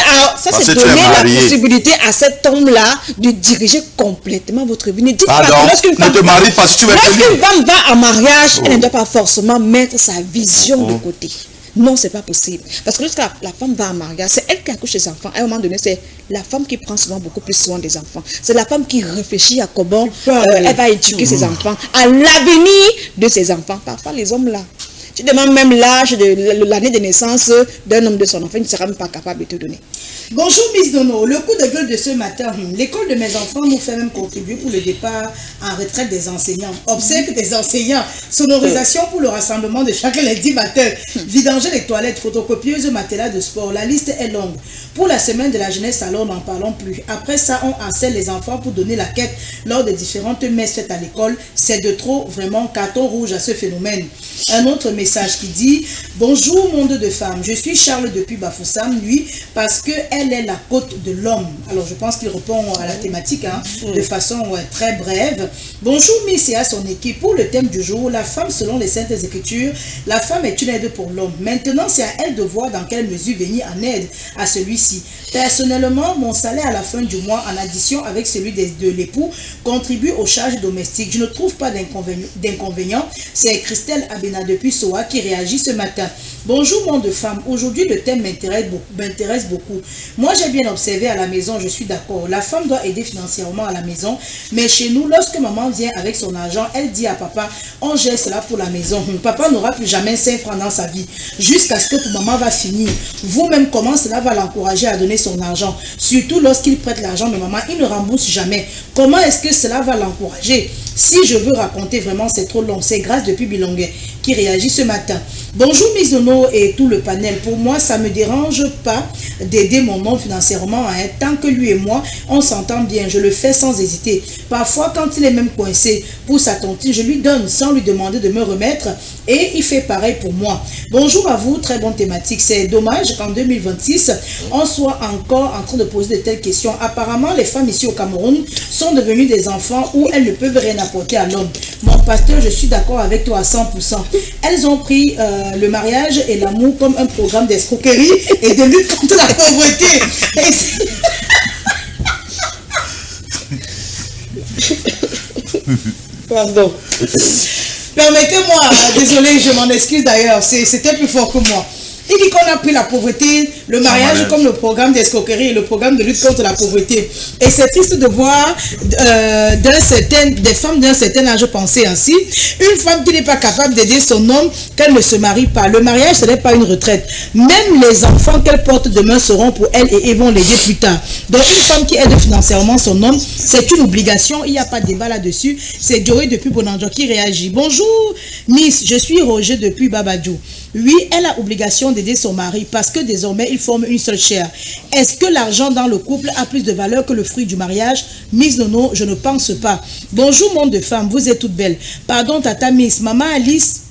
Speaker 4: à cet homme-là de diriger complètement votre vie. Ne dites pas que lorsqu'une femme va en mariage, elle ne doit pas forcément mettre sa vision de côté. Non, c'est pas possible. Parce que lorsque la femme va en mariage, c'est elle qui accouche ses enfants. À un moment donné, c'est la femme qui prend souvent beaucoup plus soin des enfants. C'est la femme qui réfléchit à comment elle va éduquer ses enfants, à l'avenir de ses enfants. Parfois, les hommes là, tu demandes même l'âge de l'année de naissance d'un homme de son enfant, il ne sera même pas capable de te donner.
Speaker 1: Bonjour Miss Dono, le coup de gueule de ce matin, l'école de mes enfants nous fait même contribuer pour le départ en retraite des enseignants. Obsèques des enseignants, sonorisation pour le rassemblement de chaque lundi matin, vidanger les toilettes, photocopieuse, matelas de sport, la liste est longue. Pour la semaine de la jeunesse, alors n'en parlons plus. Après ça, on harcèle les enfants pour donner la quête lors des différentes messes faites à l'école. C'est de trop, vraiment, carton rouge à ce phénomène. Un autre message qui dit « Bonjour monde de femmes, je suis Charles depuis Bafoussam, lui, parce qu'elle est la côte de l'homme. » Alors je pense qu'il répond à la thématique de façon très brève. « Bonjour Miss et à son équipe. Pour le thème du jour, la femme selon les Saintes Écritures, la femme est une aide pour l'homme. Maintenant, c'est à elle de voir dans quelle mesure venir en aide à celui-ci. Personnellement, mon salaire à la fin du mois, en addition avec celui de l'époux, contribue aux charges domestiques. Je ne trouve pas d'inconvénient. C'est Christelle Abena depuis Soa qui réagit ce matin. Bonjour monde de femmes, aujourd'hui le thème m'intéresse beaucoup. Moi j'ai bien observé à la maison, je suis d'accord, la femme doit aider financièrement à la maison, mais chez nous, lorsque maman vient avec son argent, elle dit à papa, on gère cela pour la maison. Papa n'aura plus jamais 5 francs dans sa vie, jusqu'à ce que maman va finir. Vous-même, comment cela va l'encourager à donner son argent? Surtout lorsqu'il prête l'argent de maman, il ne rembourse jamais. Comment est-ce que cela va l'encourager? Si je veux raconter vraiment, c'est trop long. C'est Grâce depuis Bilongué qui réagit ce matin. Bonjour Misono et tout le panel. Pour moi, ça ne me dérange pas d'aider mon homme financièrement. Tant que lui et moi, on s'entend bien. Je le fais sans hésiter. Parfois, quand il est même coincé pour sa tontine, je lui donne sans lui demander de me remettre. Et il fait pareil pour moi. Bonjour à vous, très bonne thématique. C'est dommage qu'en 2026, on soit encore en train de poser de telles questions. Apparemment, les femmes ici au Cameroun sont devenues des enfants où elles ne peuvent rien apporter à l'homme. Mon pasteur, je suis d'accord avec toi à 100%. Elles ont pris le mariage et l'amour comme un programme d'escroquerie et de lutte contre la pauvreté.
Speaker 7: Pardon.
Speaker 1: Permettez-moi, désolé, je m'en excuse d'ailleurs, c'était plus fort que moi. Il dit qu'on a pris la pauvreté, le mariage comme le programme d'escroquerie et le programme de lutte contre la pauvreté. Et c'est triste de voir des femmes d'un certain âge penser ainsi. Une femme qui n'est pas capable d'aider son homme, qu'elle ne se marie pas. Le mariage, ce n'est pas une retraite. Même les enfants qu'elle porte demain seront pour elle et ils vont l'aider plus tard. Donc une femme qui aide financièrement son homme, c'est une obligation. Il n'y a pas de débat là-dessus. C'est Joey depuis Bonanjo qui réagit. Bonjour Miss, je suis Roger depuis Babadjou. Oui, elle a obligation d'aider son mari parce que désormais, ils forment une seule chair. Est-ce que l'argent dans le couple a plus de valeur que le fruit du mariage? Miss Nono, je ne pense pas. Bonjour, monde de femmes, vous êtes toutes belles. Pardon, Tata Miss, Maman Alice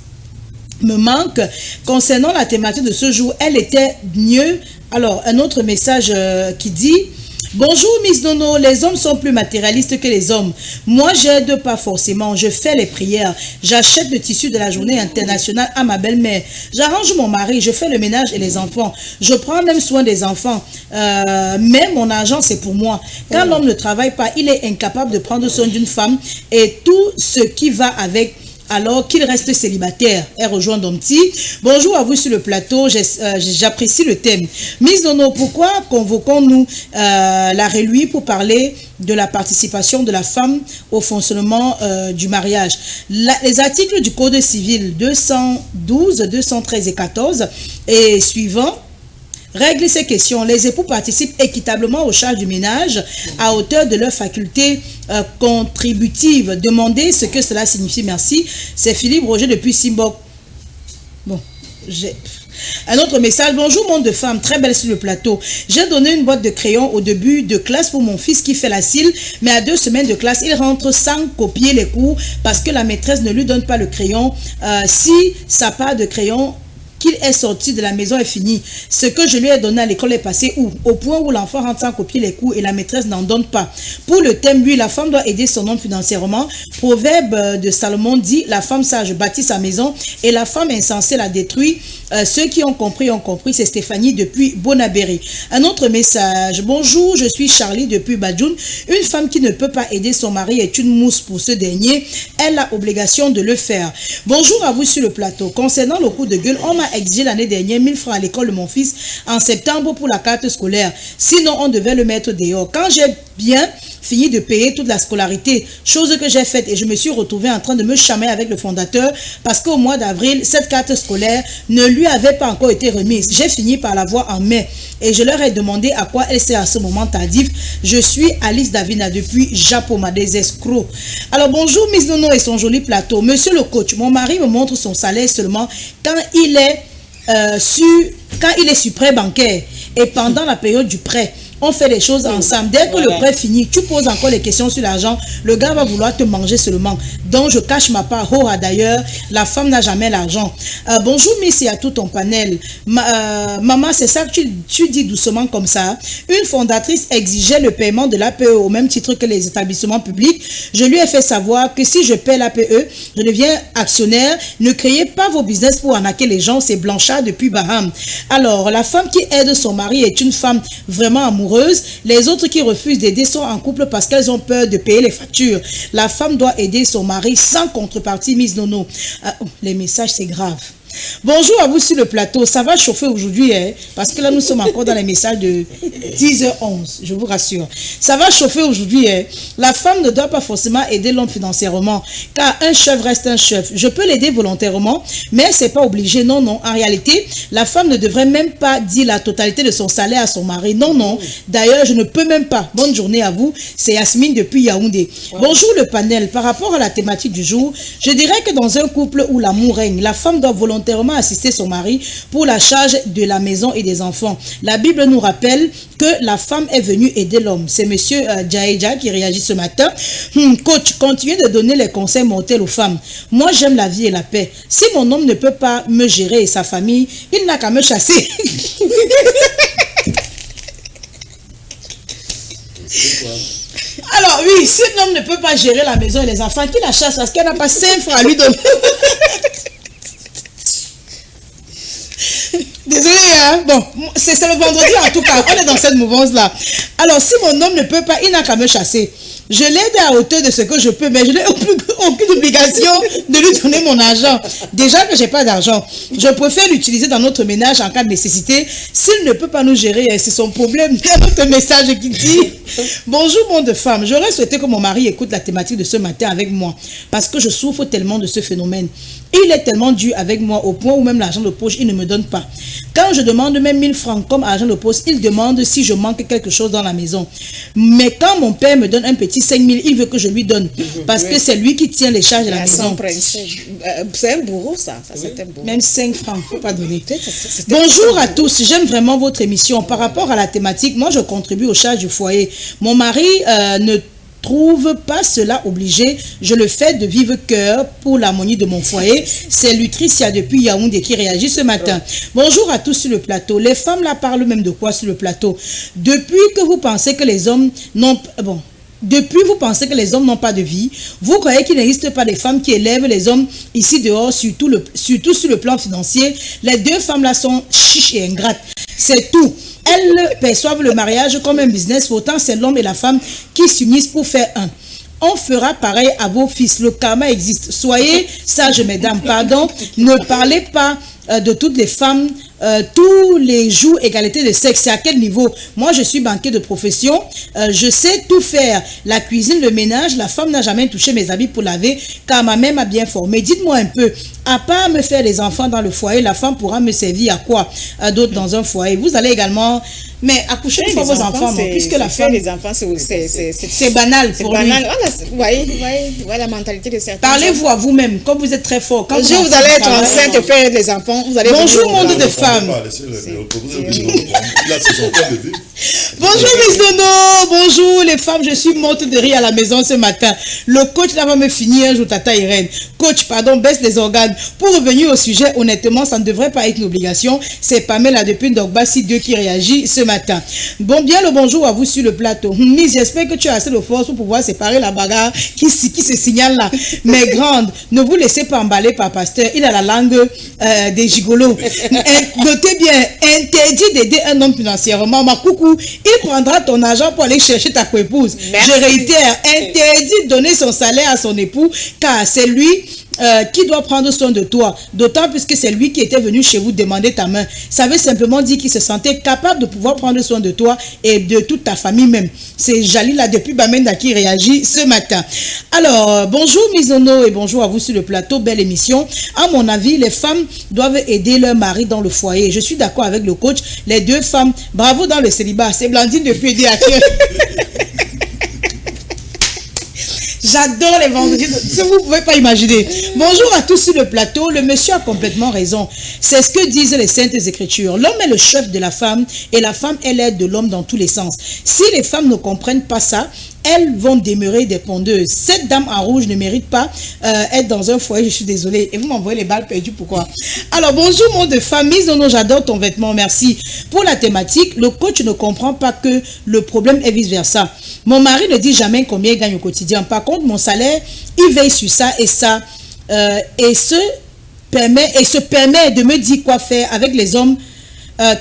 Speaker 1: me manque. Concernant la thématique de ce jour, elle était mieux. Alors, un autre message qui dit... Bonjour Miss Nono, les hommes sont plus matérialistes que les hommes. Moi, j'aide pas forcément, je fais les prières. J'achète le tissu de la journée internationale à ma belle-mère. J'arrange mon mari, je fais le ménage et les enfants. Je prends même soin des enfants. Mais mon argent, c'est pour moi. Quand l'homme ne travaille pas, il est incapable de prendre soin d'une femme et tout ce qui va avec. Alors qu'il reste célibataire. Elle rejoint Domti. Bonjour à vous sur le plateau. J'apprécie le thème. Miss Nono, pourquoi convoquons-nous la Réluie pour parler de la participation de la femme au fonctionnement du mariage? Les articles du Code civil 212, 213 et 14 et suivants règle ces questions. Les époux participent équitablement aux charges du ménage à hauteur de leurs facultés contributives. Demandez ce que cela signifie. Merci. C'est Philippe Roger depuis Simbok. Bon, un autre message. Bonjour monde de femmes, très belle sur le plateau. J'ai donné une boîte de crayons au début de classe pour mon fils qui fait la cile, mais à 2 semaines de classe, il rentre sans copier les cours parce que la maîtresse ne lui donne pas le crayon. Si sa part de crayon qu'il est sorti de la maison est fini. Ce que je lui ai donné à l'école est passé où? Au point où l'enfant rentre sans copier les cours et la maîtresse n'en donne pas. Pour le thème, lui, la femme doit aider son homme financièrement. Proverbe de Salomon dit, la femme sage bâtit sa maison et la femme insensée la détruit. Ceux qui ont compris, c'est Stéphanie depuis Bonabéry. Un autre message. Bonjour, je suis Charlie depuis Badjoun. Une femme qui ne peut pas aider son mari est une mousse pour ce dernier. Elle a obligation de le faire. Bonjour à vous sur le plateau. Concernant le coup de gueule, on m'a exigé l'année dernière 1000 francs à l'école de mon fils en septembre pour la carte scolaire. Sinon, on devait le mettre dehors. Quand j'ai bien fini de payer toute la scolarité, chose que j'ai faite, et je me suis retrouvée en train de me chamailler avec le fondateur parce qu'au mois d'avril, cette carte scolaire ne lui avait pas encore été remise. J'ai fini par l'avoir en mai et je leur ai demandé à quoi elle sert à ce moment tardif. Je suis Alice Davina depuis Japoma des escrocs. Alors bonjour Miss Nono et son joli plateau. Monsieur le coach, mon mari me montre son salaire seulement quand il est sur prêt bancaire et pendant la période du prêt. On fait les choses ensemble. Dès que le prêt finit, tu poses encore les questions sur l'argent. Le gars va vouloir te manger seulement. Donc, je cache ma part. Oh, d'ailleurs, la femme n'a jamais l'argent. Bonjour, Miss, et à tout ton panel. Maman, c'est ça que tu dis doucement comme ça. Une fondatrice exigeait le paiement de l'APE au même titre que les établissements publics. Je lui ai fait savoir que si je paie l'APE, je deviens actionnaire. Ne créez pas vos business pour arnaquer les gens. C'est Blanchard depuis Baham. Alors, la femme qui aide son mari est une femme vraiment amoureuse. Les autres qui refusent d'aider sont en couple parce qu'elles ont peur de payer les factures. La femme doit aider son mari sans contrepartie, Miss Nono. Les messages, c'est grave. Bonjour à vous sur le plateau. Ça va chauffer aujourd'hui, hein? Parce que là, nous sommes encore dans les messages de 10h11, je vous rassure. Ça va chauffer aujourd'hui, hein? La femme ne doit pas forcément aider l'homme financièrement, car un chef reste un chef. Je peux l'aider volontairement, mais c'est pas obligé. Non, non. En réalité, la femme ne devrait même pas dire la totalité de son salaire à son mari. Non, non. D'ailleurs, je ne peux même pas. Bonne journée à vous. C'est Yasmine depuis Yaoundé. Bonjour le panel. Par rapport à la thématique du jour, je dirais que dans un couple où l'amour règne, la femme doit volontairement assister son mari pour la charge de la maison et des enfants. La Bible nous rappelle que la femme est venue aider l'homme. C'est monsieur Jaïja qui réagit ce matin. Coach, continuez de donner les conseils mortels aux femmes. Moi, j'aime la vie et la paix. Si mon homme ne peut pas me gérer et sa famille, il n'a qu'à me chasser. Alors oui, si l'homme ne peut pas gérer la maison et les enfants, qui la chasse parce qu'elle n'a pas 5 francs à lui donner. Désolé, hein? Bon, c'est le vendredi en tout cas. On est dans cette mouvance-là. Alors, si mon homme ne peut pas, il n'a qu'à me chasser. Je l'aide à hauteur de ce que je peux, mais je n'ai aucune obligation de lui donner mon argent. Déjà que je n'ai pas d'argent, je préfère l'utiliser dans notre ménage en cas de nécessité. S'il ne peut pas nous gérer, c'est son problème. Il y a notre message qui dit « Bonjour, monde de femmes. J'aurais souhaité que mon mari écoute la thématique de ce matin avec moi parce que je souffre tellement de ce phénomène. Il est tellement dur avec moi au point où même l'argent de poche, il ne me donne pas. Quand je demande même 1000 francs comme argent de poche, il demande si je manque quelque chose dans la maison. Mais quand mon père me donne un petit 5000, il veut que je lui donne parce que c'est lui qui tient les charges de la maison.
Speaker 4: C'est un bourreau, ça. C'est un bourreau.
Speaker 1: Même 5 francs, il ne faut pas donner. Bonjour à tous, j'aime vraiment votre émission. Par rapport à la thématique, moi je contribue aux charges du foyer. Mon mari ne trouve pas cela obligé. Je le fais de vive cœur pour l'harmonie de mon foyer. C'est Lutricia depuis Yaoundé qui réagit ce matin. Bonjour à tous sur le plateau. Les femmes là parlent même de quoi sur le plateau? Depuis que vous pensez que les hommes n'ont... Depuis, vous pensez que les hommes n'ont pas de vie. Vous croyez qu'il n'existe pas des femmes qui élèvent les hommes ici dehors, surtout sur le plan financier. Les deux femmes-là sont chiches et ingrates. C'est tout. Elles perçoivent le mariage comme un business. Pourtant, c'est l'homme et la femme qui s'unissent pour faire un. On fera pareil à vos fils. Le karma existe. Soyez sages, mesdames. Pardon. Ne parlez pas de toutes les femmes. Tous les jours, égalité de sexe. C'est à quel niveau? Moi, je suis banquier de profession. Je sais tout faire. La cuisine, le ménage. La femme n'a jamais touché mes habits pour laver car ma mère m'a bien formé. Dites-moi un peu, à part me faire des enfants dans le foyer, la femme pourra me servir à quoi d'autre dans un foyer? Vous allez également... Mais accouchez une fois vos enfants, puisque la femme...
Speaker 4: Les enfants, c'est
Speaker 1: banal pour lui.
Speaker 4: Vous voyez la mentalité de certains.
Speaker 1: Parlez-vous à vous-même, comme vous êtes très fort. Quand
Speaker 4: vous allez être enceinte et faire des enfants, vous allez...
Speaker 1: Bonjour, monde de femmes. Bonjour Miss Nono, bonjour les femmes, je suis morte de rire à la maison ce matin. Le coach là va me finir un jour, Tata Irène. Coach, pardon, baisse les organes. Pour revenir au sujet, honnêtement, ça ne devrait pas être une obligation. C'est Pamela depuis Ndogba, si Dieu qui réagit ce matin. Bon, bien le bonjour à vous sur le plateau. Miss, j'espère que tu as assez de force pour pouvoir séparer la bagarre qui se signale là. Mais grande, ne vous laissez pas emballer par pasteur. Il a la langue des gigolos. Notez bien, interdit d'aider un homme financièrement. Ma coucou, il prendra ton argent pour aller chercher ta coépouse. Je réitère, interdit de donner son salaire à son époux car c'est lui qui doit prendre soin de toi, d'autant plus que c'est lui qui était venu chez vous demander ta main. Ça veut simplement dire qu'il se sentait capable de pouvoir prendre soin de toi et de toute ta famille même. C'est Jalila depuis Bamenda qui réagit ce matin. Alors, bonjour Mizono et bonjour à vous sur le plateau, belle émission. À mon avis, les femmes doivent aider leur mari dans le foyer. Je suis d'accord avec le coach, les deux femmes, bravo dans le célibat. C'est Blandine depuis aider à qui. J'adore les vendredis, vous ne pouvez pas imaginer. Bonjour à tous sur le plateau, le monsieur a complètement raison. C'est ce que disent les saintes écritures. L'homme est le chef de la femme et la femme est l'aide de l'homme dans tous les sens. Si les femmes ne comprennent pas ça, elles vont demeurer des pondeuses. Cette dame en rouge ne mérite pas être dans un foyer, je suis désolée. Et vous m'envoyez les balles perdues, pourquoi? Alors, bonjour mon de famille, Zono, j'adore ton vêtement, merci. Pour la thématique, le coach ne comprend pas que le problème est vice-versa. Mon mari ne dit jamais combien il gagne au quotidien. Par contre, mon salaire, il veille sur ça et ça. Et se permet de me dire quoi faire avec les hommes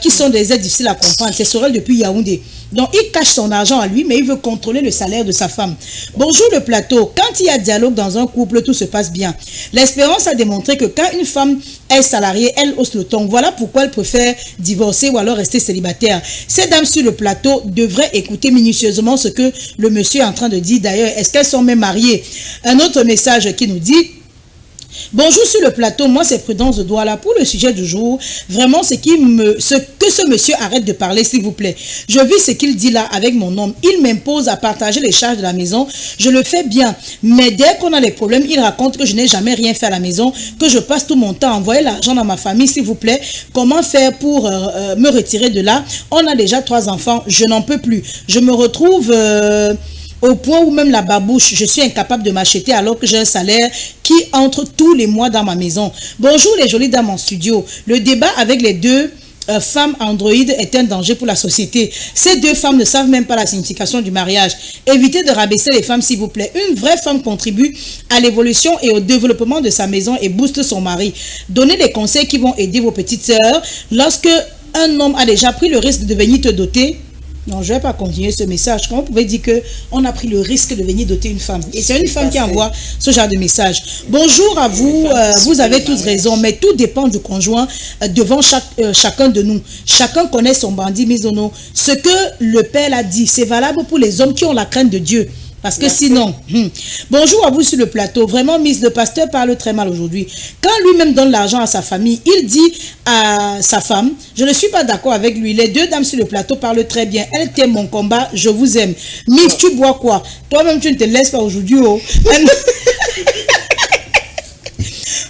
Speaker 1: qui sont des aides difficiles à comprendre. C'est Sorel depuis Yaoundé. Donc, il cache son argent à lui, mais il veut contrôler le salaire de sa femme. Bonjour le plateau. Quand il y a dialogue dans un couple, tout se passe bien. L'expérience a démontré que quand une femme est salariée, elle hausse le ton. Voilà pourquoi elle préfère divorcer ou alors rester célibataire. Ces dames sur le plateau devraient écouter minutieusement ce que le monsieur est en train de dire. D'ailleurs, est-ce qu'elles sont même mariées? Un autre message qui nous dit... Bonjour sur le plateau, moi c'est Prudence de Douala. Pour le sujet du jour, vraiment que ce monsieur arrête de parler s'il vous plaît. Je vis ce qu'il dit là avec mon homme. Il m'impose à partager les charges de la maison. Je le fais bien. Mais dès qu'on a des problèmes, il raconte que je n'ai jamais rien fait à la maison, que je passe tout mon temps à envoyer l'argent dans ma famille s'il vous plaît. Comment faire pour me retirer de là? On a déjà 3 enfants, je n'en peux plus. Je me retrouve... au point où même la babouche, je suis incapable de m'acheter alors que j'ai un salaire qui entre tous les mois dans ma maison. Bonjour les jolies dames en studio. Le débat avec les deux femmes androïdes est un danger pour la société. Ces deux femmes ne savent même pas la signification du mariage. Évitez de rabaisser les femmes s'il vous plaît. Une vraie femme contribue à l'évolution et au développement de sa maison et booste son mari. Donnez des conseils qui vont aider vos petites sœurs. Lorsque un homme a déjà pris le risque de venir te doter, non, je ne vais pas continuer ce message. Comment vous pouvez dire qu'on a pris le risque de venir doter une femme? Et c'est une femme qui envoie ce genre de message. Bonjour à vous, vous avez tous raison, mais tout dépend du conjoint devant chacun de nous. Chacun connaît son bandit Mizono. Ce que le père a dit, c'est valable pour les hommes qui ont la crainte de Dieu. Parce que sinon, bonjour à vous sur le plateau. Vraiment, Miss, le pasteur parle très mal aujourd'hui. Quand lui-même donne l'argent à sa famille, il dit à sa femme, je ne suis pas d'accord avec lui. Les deux dames sur le plateau parlent très bien. Elle t'aime mon combat, je vous aime. Miss, tu bois quoi? Toi-même, tu ne te laisses pas aujourd'hui. Oh.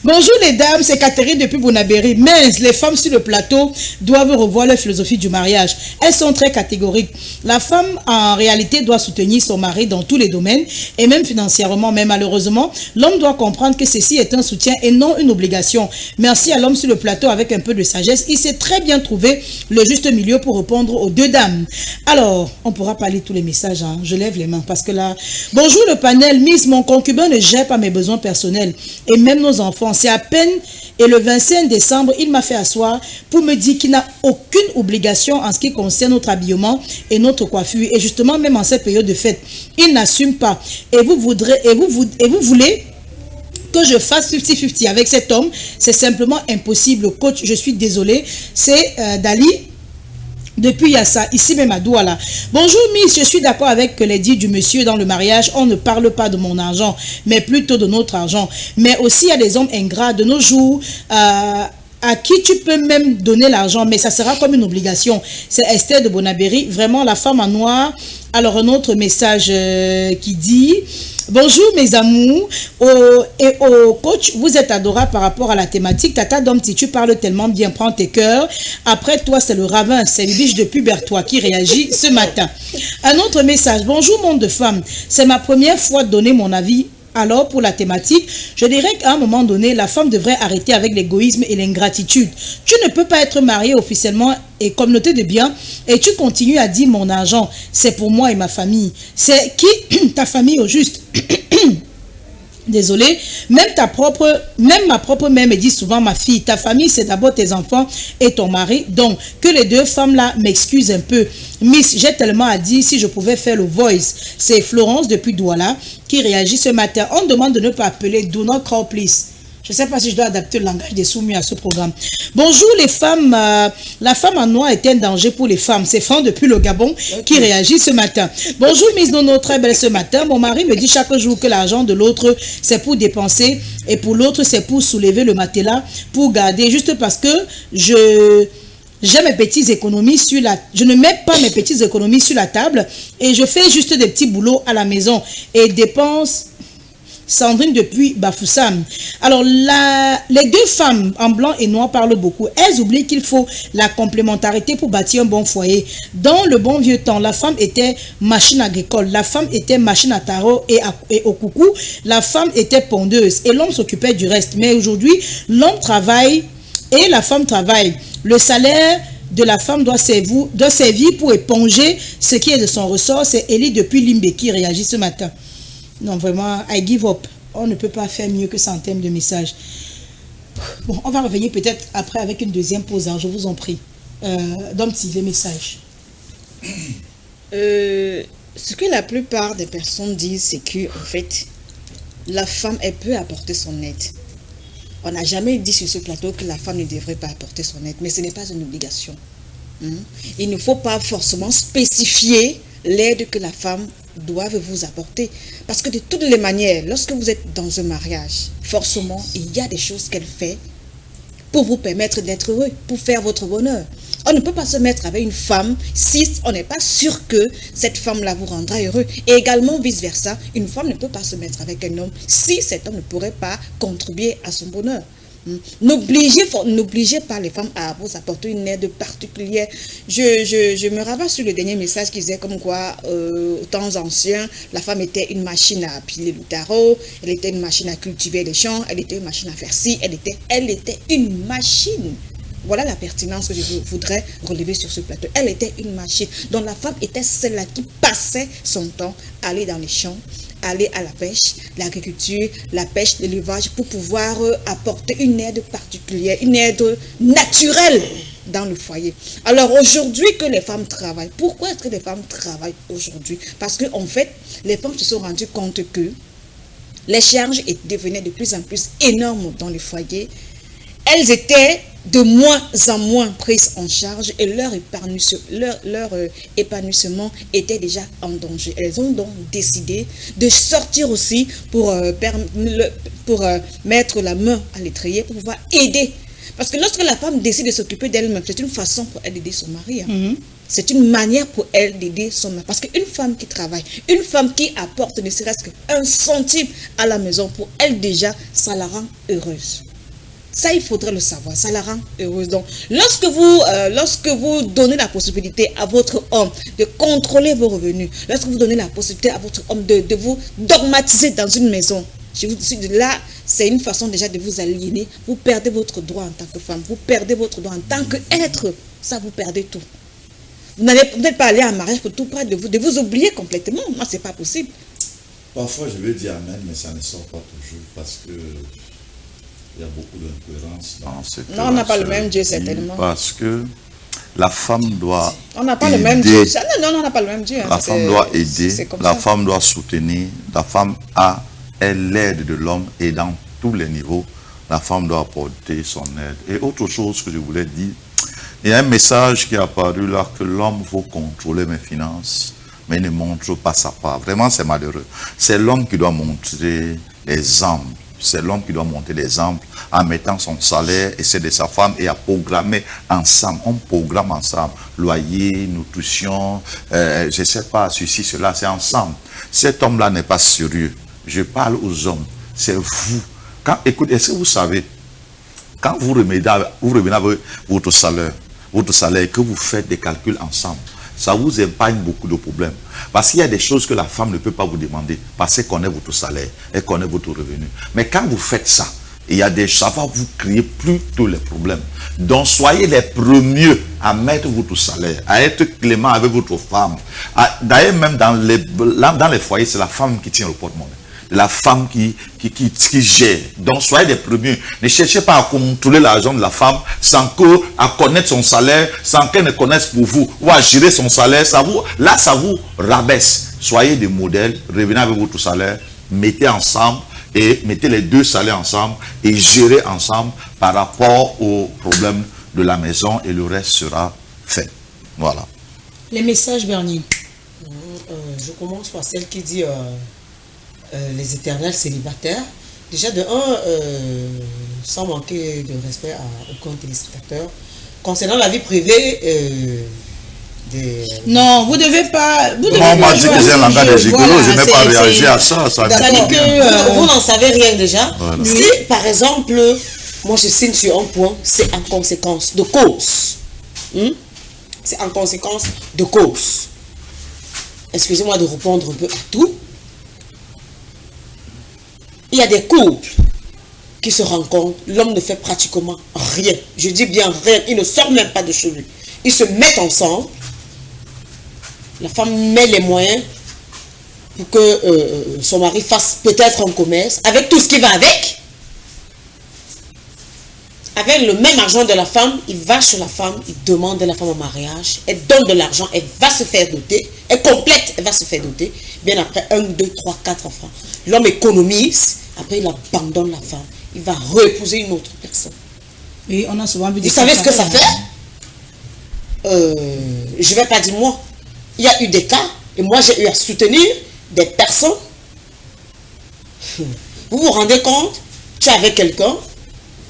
Speaker 1: Bonjour les dames, c'est Catherine depuis Bonabéry. Mais les femmes sur le plateau doivent revoir leur philosophie du mariage. Elles sont très catégoriques. La femme, en réalité, doit soutenir son mari dans tous les domaines et même financièrement. Mais malheureusement, l'homme doit comprendre que ceci est un soutien et non une obligation. Merci à l'homme sur le plateau avec un peu de sagesse. Il s'est très bien trouvé le juste milieu pour répondre aux deux dames. Alors, on pourra pas lire tous les messages. Hein. Je lève les mains parce que là... Bonjour le panel. Miss, mon concubin ne gère pas mes besoins personnels et même nos enfants. C'est à peine, et le 25 décembre, il m'a fait asseoir pour me dire qu'il n'a aucune obligation en ce qui concerne notre habillement et notre coiffure. Et justement, même en cette période de fête, il n'assume pas. Et vous voulez que je fasse 50-50 avec cet homme? C'est simplement impossible. Coach, je suis désolée. C'est Dali. Depuis Yassa, ici même à Douala. Bonjour Miss, je suis d'accord avec les dits du monsieur dans le mariage. On ne parle pas de mon argent, mais plutôt de notre argent. Mais aussi il y a des hommes ingrats de nos jours à qui tu peux même donner l'argent, mais ça sera comme une obligation. C'est Esther de Bonabéry, vraiment la femme en noir. Alors un autre message qui dit... Bonjour mes amours, au coach, vous êtes adorable par rapport à la thématique. Tata Domti, tu parles tellement bien, prends tes cœurs. Après toi, c'est le ravin, c'est le biche de Pubertois qui réagit ce matin. Un autre message, bonjour monde de femmes, c'est ma première fois de donner mon avis. Alors, pour la thématique, je dirais qu'à un moment donné, la femme devrait arrêter avec l'égoïsme et l'ingratitude. Tu ne peux pas être marié officiellement et communauté de biens et tu continues à dire mon argent, c'est pour moi et ma famille. C'est qui ta famille au juste? Désolé, même ma propre mère me dit souvent, ma fille, ta famille c'est d'abord tes enfants et ton mari. Donc, que les deux femmes là m'excusent un peu. Miss, j'ai tellement à dire si je pouvais faire le voice. C'est Florence depuis Douala qui réagit ce matin. On demande de ne pas appeler, do not call please. Je ne sais pas si je dois adapter le langage des soumis à ce programme. Bonjour les femmes. La femme en noir est un danger pour les femmes. C'est Franck depuis le Gabon qui réagit ce matin. Bonjour Miss Nono, très belle ce matin. Mon mari me dit chaque jour que l'argent de l'autre, c'est pour dépenser et pour l'autre, c'est pour soulever le matelas, pour garder, juste parce que j'ai mes petites économies je ne mets pas mes petites économies sur la table et je fais juste des petits boulots à la maison et dépense. Sandrine depuis Bafoussam. Alors, les deux femmes en blanc et noir parlent beaucoup. Elles oublient qu'il faut la complémentarité pour bâtir un bon foyer. Dans le bon vieux temps, la femme était machine agricole, la femme était machine à tarot et au coucou, la femme était pondeuse et l'homme s'occupait du reste. Mais aujourd'hui, l'homme travaille et la femme travaille. Le salaire de la femme doit servir pour éponger ce qui est de son ressort. C'est Elie depuis Limbe qui réagit ce matin. Non, vraiment, I give up. On ne peut pas faire mieux que ça en termes de message. Bon, on va revenir peut-être après avec une deuxième pause, hein, je vous en prie. Donc, les messages.
Speaker 4: Ce que la plupart des personnes disent, c'est que, en fait, la femme, elle peut apporter son aide. On n'a jamais dit sur ce plateau que la femme ne devrait pas apporter son aide, mais ce n'est pas une obligation. Il ne faut pas forcément spécifier l'aide que la femme doivent vous apporter. Parce que de toutes les manières, lorsque vous êtes dans un mariage, forcément, il y a des choses qu'elle fait pour vous permettre d'être heureux, pour faire votre bonheur. On ne peut pas se mettre avec une femme si on n'est pas sûr que cette femme-là vous rendra heureux. Et également vice-versa, une femme ne peut pas se mettre avec un homme si cet homme ne pourrait pas contribuer à son bonheur. N'obligez pas les femmes à vous apporter une aide particulière. Je me rabats sur le dernier message qui disait comme quoi, aux temps anciens, la femme était une machine à piler le tarot, elle était une machine à cultiver les champs, elle était une machine à faire ci, elle était une machine. Voilà la pertinence que je voudrais relever sur ce plateau. Elle était une machine. Donc la femme était celle-là qui passait son temps à aller dans les champs, aller à la pêche, l'agriculture, la pêche, l'élevage, pour pouvoir apporter une aide particulière, une aide naturelle dans le foyer. Alors aujourd'hui que les femmes travaillent, pourquoi est-ce que les femmes travaillent aujourd'hui? Parce qu'en fait, les femmes se sont rendues compte que les charges devenaient de plus en plus énormes dans le foyer. Elles étaient de moins en moins prises en charge et leur épanouissement était déjà en danger. Elles ont donc décidé de sortir aussi pour mettre la main à l'étrier, pour pouvoir aider. Parce que lorsque la femme décide de s'occuper d'elle-même, c'est une façon pour elle d'aider son mari. C'est une manière pour elle d'aider son mari. Parce qu'une femme qui travaille, une femme qui apporte ne serait-ce qu'un centime à la maison, pour elle déjà, ça la rend heureuse. Ça, il faudrait le savoir, ça la rend heureuse. Donc, lorsque vous donnez la possibilité à votre homme de contrôler vos revenus, lorsque vous donnez la possibilité à votre homme de vous dogmatiser dans une maison, je vous dis là, c'est une façon déjà de vous aliéner. Vous perdez votre droit en tant que femme, vous perdez votre droit en tant qu'être. Ça, vous perdez tout. Vous n'allez pas aller en mariage pour tout près de vous oublier complètement. Moi, c'est pas possible.
Speaker 8: Parfois, je vais dire amen, mais ça ne sort pas toujours parce que il y a beaucoup d'incohérences dans ce que
Speaker 4: non, on n'a pas le même Dieu, certainement.
Speaker 6: Parce que la femme doit
Speaker 4: on n'a pas le même Dieu. Non, on n'a pas le même Dieu.
Speaker 6: La femme doit aider, la femme doit soutenir, la femme est l'aide de l'homme et dans tous les niveaux, la femme doit apporter son aide. Et autre chose que je voulais dire, il y a un message qui est apparu là que l'homme faut contrôler mes finances, mais il ne montre pas sa part. Vraiment, c'est malheureux. C'est l'homme qui doit montrer l'exemple. C'est l'homme qui doit monter l'exemple en mettant son salaire et c'est de sa femme et à programmer ensemble. On programme ensemble. Loyer, nutrition, je ne sais pas, ceci, cela, c'est ensemble. Cet homme-là n'est pas sérieux. Je parle aux hommes. C'est vous. Écoutez, est-ce que vous savez, quand vous revenez avec votre salaire que vous faites des calculs ensemble, ça vous épargne beaucoup de problèmes. Parce qu'il y a des choses que la femme ne peut pas vous demander. Parce qu'elle connaît votre salaire, elle connaît votre revenu. Mais quand vous faites ça, ça va vous créer plutôt les problèmes. Donc soyez les premiers à mettre votre salaire, à être clément avec votre femme. D'ailleurs, même dans les foyers, c'est la femme qui tient le porte-monnaie. La femme qui gère. Donc, soyez les premiers. Ne cherchez pas à contrôler l'argent de la femme sans qu'à connaître son salaire, sans qu'elle ne connaisse pour vous, ou à gérer son salaire. Ça vous rabaisse. Soyez des modèles, revenez avec votre salaire, mettez ensemble et mettez les deux salés ensemble et gérez ensemble par rapport aux problèmes de la maison et le reste sera fait. Voilà.
Speaker 1: Les messages, Bernie.
Speaker 7: Je commence par celle qui dit les éternels célibataires. Déjà de un, sans manquer de respect à aucun téléspectateur, concernant la vie privée
Speaker 1: non, vous devez pas.
Speaker 6: Moi, je dis que j'ai un langage des gigolos, je n'ai pas réagi à ça.
Speaker 7: C'est-à-dire que vous n'en savez rien déjà. Voilà. Si, par exemple, moi je signe sur un point, c'est en conséquence de cause. C'est en conséquence de cause. Excusez-moi de répondre un peu à tout. Il y a des couples qui se rencontrent, l'homme ne fait pratiquement rien. Je dis bien rien, il ne sort même pas de chez lui. Ils se mettent ensemble. La femme met les moyens pour que son mari fasse peut-être un commerce, avec tout ce qui va avec. Avec le même argent de la femme, il va chez la femme, il demande de la femme en mariage, elle donne de l'argent, elle va se faire doter, elle complète, elle va se faire doter. Bien après 1, 2, 3, 4 enfants. L'homme économise, après il abandonne la femme, il va reépouser une autre personne.
Speaker 1: Oui, on a souvent vu des...
Speaker 7: Vous savez ce que ça fait? Je ne vais pas dire moi. Il y a eu des cas, et moi j'ai eu à soutenir des personnes. Vous vous rendez compte? Tu es avec quelqu'un,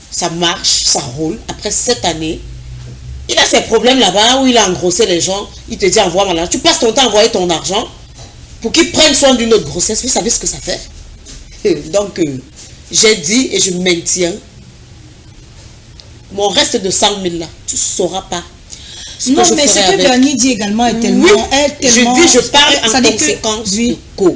Speaker 7: ça marche, ça roule. Après 7 années, il a ses problèmes là-bas où il a engrossé les gens. Il te dit envoie mon argent. Tu passes ton temps à envoyer ton argent pour qu'il prenne soin d'une autre grossesse. Vous savez ce que ça fait? Donc, j'ai dit et je maintiens. Mon reste de 100 000 là, tu ne sauras pas.
Speaker 1: Non, mais ce que Bernie dit également est tellement...
Speaker 7: Je parle en conséquence de cause.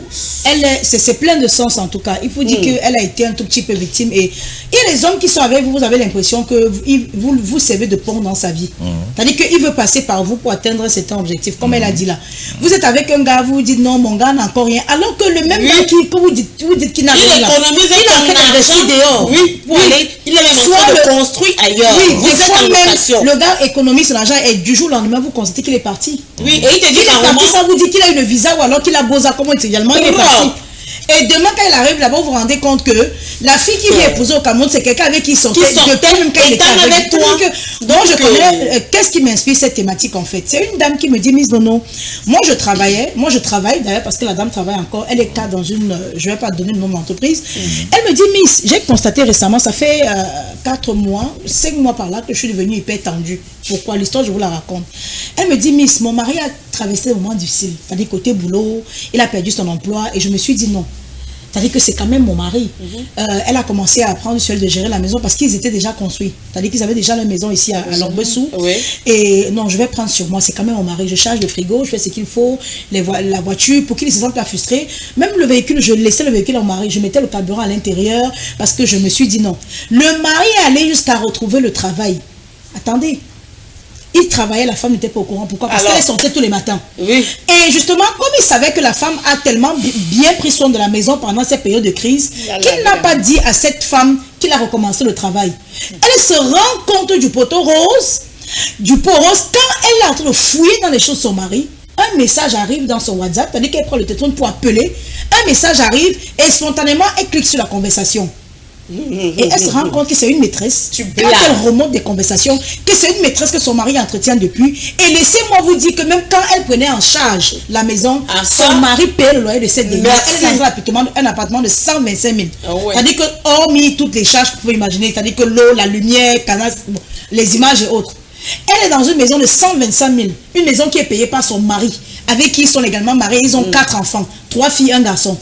Speaker 1: C'est plein de sens en tout cas. Il faut dire qu'elle a été un tout petit peu victime. Et il y a les hommes qui sont avec vous, vous avez l'impression que vous servez de pont dans sa vie. C'est-à-dire qu'il veut passer par vous pour atteindre certains objectifs, comme elle a dit là. Vous êtes avec un gars, vous dites non, mon gars n'a encore rien. Alors que le même gars que vous dites qu'il n'a rien là, il a fait investir dehors.
Speaker 7: Pour aller, il est même en train de construire ailleurs.
Speaker 1: Oui, vous êtes en location. Le gars économise son argent et du jour au lendemain, vous constatez qu'il est parti.
Speaker 7: Oui, et il te dit
Speaker 1: carrément... ça vous dit qu'il a eu le visa ou alors qu'il a Boza, comment également il est parti. Et demain, quand il arrive là-bas, vous vous rendez compte que la fille qui vient épouser au Cameroun, c'est quelqu'un avec qui il sortait depuis même quand il était avec toi. Donc, je connais... Qu'est-ce qui m'inspire cette thématique, en fait? C'est une dame qui me dit, Miss Nono, moi je travaille d'ailleurs, parce que la dame travaille encore, elle est cadre dans une... Je ne vais pas donner le nom de l'entreprise. Elle me dit, Miss, j'ai constaté récemment, ça fait 4 mois, 5 mois par là, que je suis devenue hyper tendue. Pourquoi? L'histoire, je vous la raconte. Elle me dit, Miss, mon mari a traversé des moments difficiles. C'est-à-dire côté boulot, il a perdu son emploi et je me suis dit non. C'est-à-dire que c'est quand même mon mari. Elle a commencé à apprendre sur elle de gérer la maison parce qu'ils étaient déjà construits. C'est-à-dire qu'ils avaient déjà la maison ici à Lorbessou. Et non, je vais prendre sur moi, c'est quand même mon mari. Je charge le frigo, je fais ce qu'il faut, la voiture, pour qu'il ne se sente pas frustré. Même le véhicule, je laissais le véhicule à mon mari. Je mettais le carburant à l'intérieur parce que je me suis dit non. Le mari est allé jusqu'à retrouver le travail. Attendez. Il travaillait, la femme n'était pas au courant. Pourquoi? Parce qu'elle sortait tous les matins. Oui. Et justement, comme il savait que la femme a tellement bien pris soin de la maison pendant cette période de crise, qu'il n'a pas dit à cette femme qu'il a recommencé le travail. Elle se rend compte du pot rose, quand elle est en train de fouiller dans les choses de son mari. Un message arrive dans son WhatsApp, c'est-à-dire qu'elle prend le téléphone pour appeler. Un message arrive et spontanément, elle clique sur la conversation. Et elle se rend compte que c'est une maîtresse. Quand elle remonte des conversations, que c'est une maîtresse que son mari entretient depuis. Et laissez-moi vous dire que même quand elle prenait en charge la maison, son mari payait le loyer de cette dernière. Elle est dans un appartement de 125 000. C'est-à-dire que, hormis toutes les charges que vous pouvez imaginer, c'est-à-dire que l'eau, la lumière, canal, les images et autres. Elle est dans une maison de 125 000. Une maison qui est payée par son mari, avec qui ils sont également mariés. Ils ont 4 enfants, 3 filles, 1 garçon.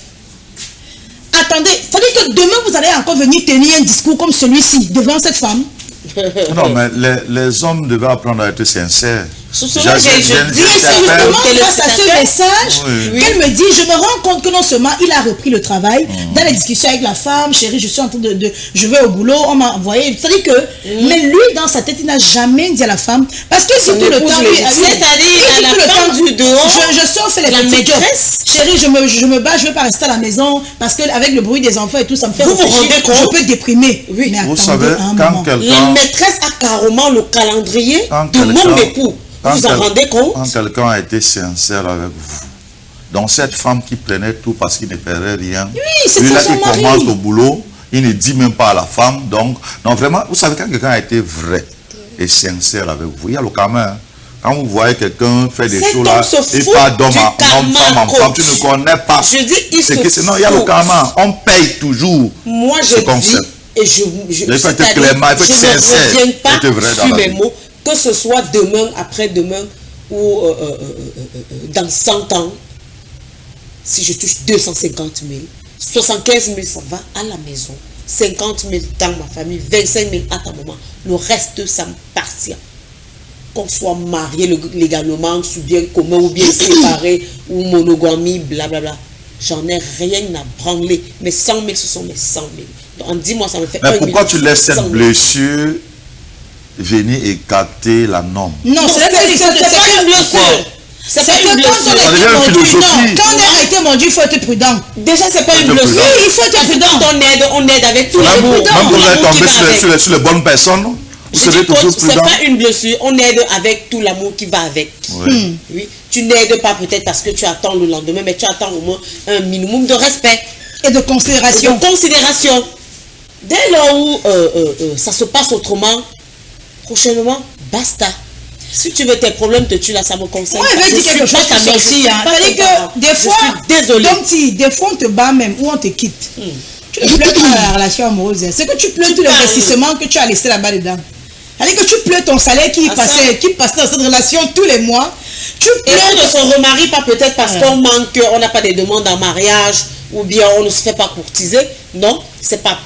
Speaker 1: Attendez, ça veut dire que demain vous allez encore venir tenir un discours comme celui-ci devant cette femme.
Speaker 6: Non, mais les hommes devaient apprendre à être sincères.
Speaker 1: J'ai dit justement grâce à ce message qu'elle me dit, je me rends compte que non seulement il a repris le travail, dans les discussions avec la femme, chérie, je suis en train je vais au boulot, on m'a envoyé. C'est-à-dire que, mais lui, dans sa tête, il n'a jamais dit à la femme, parce que surtout le temps, c'est-à-dire à la fin du dehors, je sors faire les petits jobs. Chérie, je me bats, je ne veux pas rester à la maison, parce qu'avec le bruit des enfants et tout, ça me fait réfléchir, je peux déprimer. Oui, mais
Speaker 6: vous savez, quand quelqu'un...
Speaker 7: La maîtresse a carrément le calendrier de mon époux. Vous vous en rendez compte?
Speaker 6: Quand quelqu'un a été sincère avec vous, Donc cette femme qui prenait tout parce qu'il ne ferait rien,
Speaker 1: oui, c'est
Speaker 6: lui là
Speaker 1: son
Speaker 6: qui
Speaker 1: mari.
Speaker 6: commence au boulot, il ne dit même pas à la femme. Donc, non, vraiment, vous savez, quand quelqu'un a été vrai et sincère avec vous, il y a le karma. Hein. Quand vous voyez quelqu'un faire des choses là, et pas d'homme à homme, femme en femme, tu ne connais pas.
Speaker 7: Je dis, il se fout.
Speaker 6: Non, il y a le karma. On paye toujours.
Speaker 7: Moi, je dis, et je
Speaker 6: il faut être clairement, il faut être sincère.
Speaker 7: Je ne reviens pas sur mes mots, que ce soit demain, après-demain, ou dans 100 ans, si je touche 250 000, 75 000, ça va à la maison. 50 000 dans ma famille, 25 000 à ta maman. Le reste, ça me partient. Qu'on soit marié légalement, ou bien commun, ou bien séparé, ou monogamie, blablabla. J'en ai rien à branler. Mais 100 000, ce sont mes 100 000. Donc, dis-moi, ça me fait.
Speaker 6: Mais pourquoi tu laisses cette blessure venir écarter la norme?
Speaker 1: Non, c'est pas une blessure. C'est pas une blessure. Quand on a été mordu, il faut être prudent.
Speaker 7: Déjà, c'est pas une blessure.
Speaker 1: Oui, il faut être prudent.
Speaker 7: On aide avec tout le monde.
Speaker 6: Même pour tomber sur les bonnes personnes.
Speaker 7: C'est pas une blessure, on aide avec tout l'amour qui va avec.
Speaker 6: Oui.
Speaker 7: Oui. Tu n'aides pas peut-être parce que tu attends le lendemain, mais tu attends au moins un minimum de respect
Speaker 1: et de considération.
Speaker 7: Dès lors où ça se passe autrement, prochainement, basta. Si tu veux tes problèmes te tuent là, ça me conseille.
Speaker 1: Moi, je vais dire quelque chose aussi. C'est-à-dire que des fois, des fois on te bat même ou on te quitte. Tu ne pleures pas la relation amoureuse. C'est que tu pleures tout l'investissement que tu as laissé là-bas dedans. C'est-à-dire que tu pleures ton salaire qui passait dans cette relation tous les mois. Tu pleures.
Speaker 7: Et on ne se remarie pas peut-être parce qu'on manque, on n'a pas de demandes en mariage ou bien on ne se fait pas courtiser. Non, c'est pas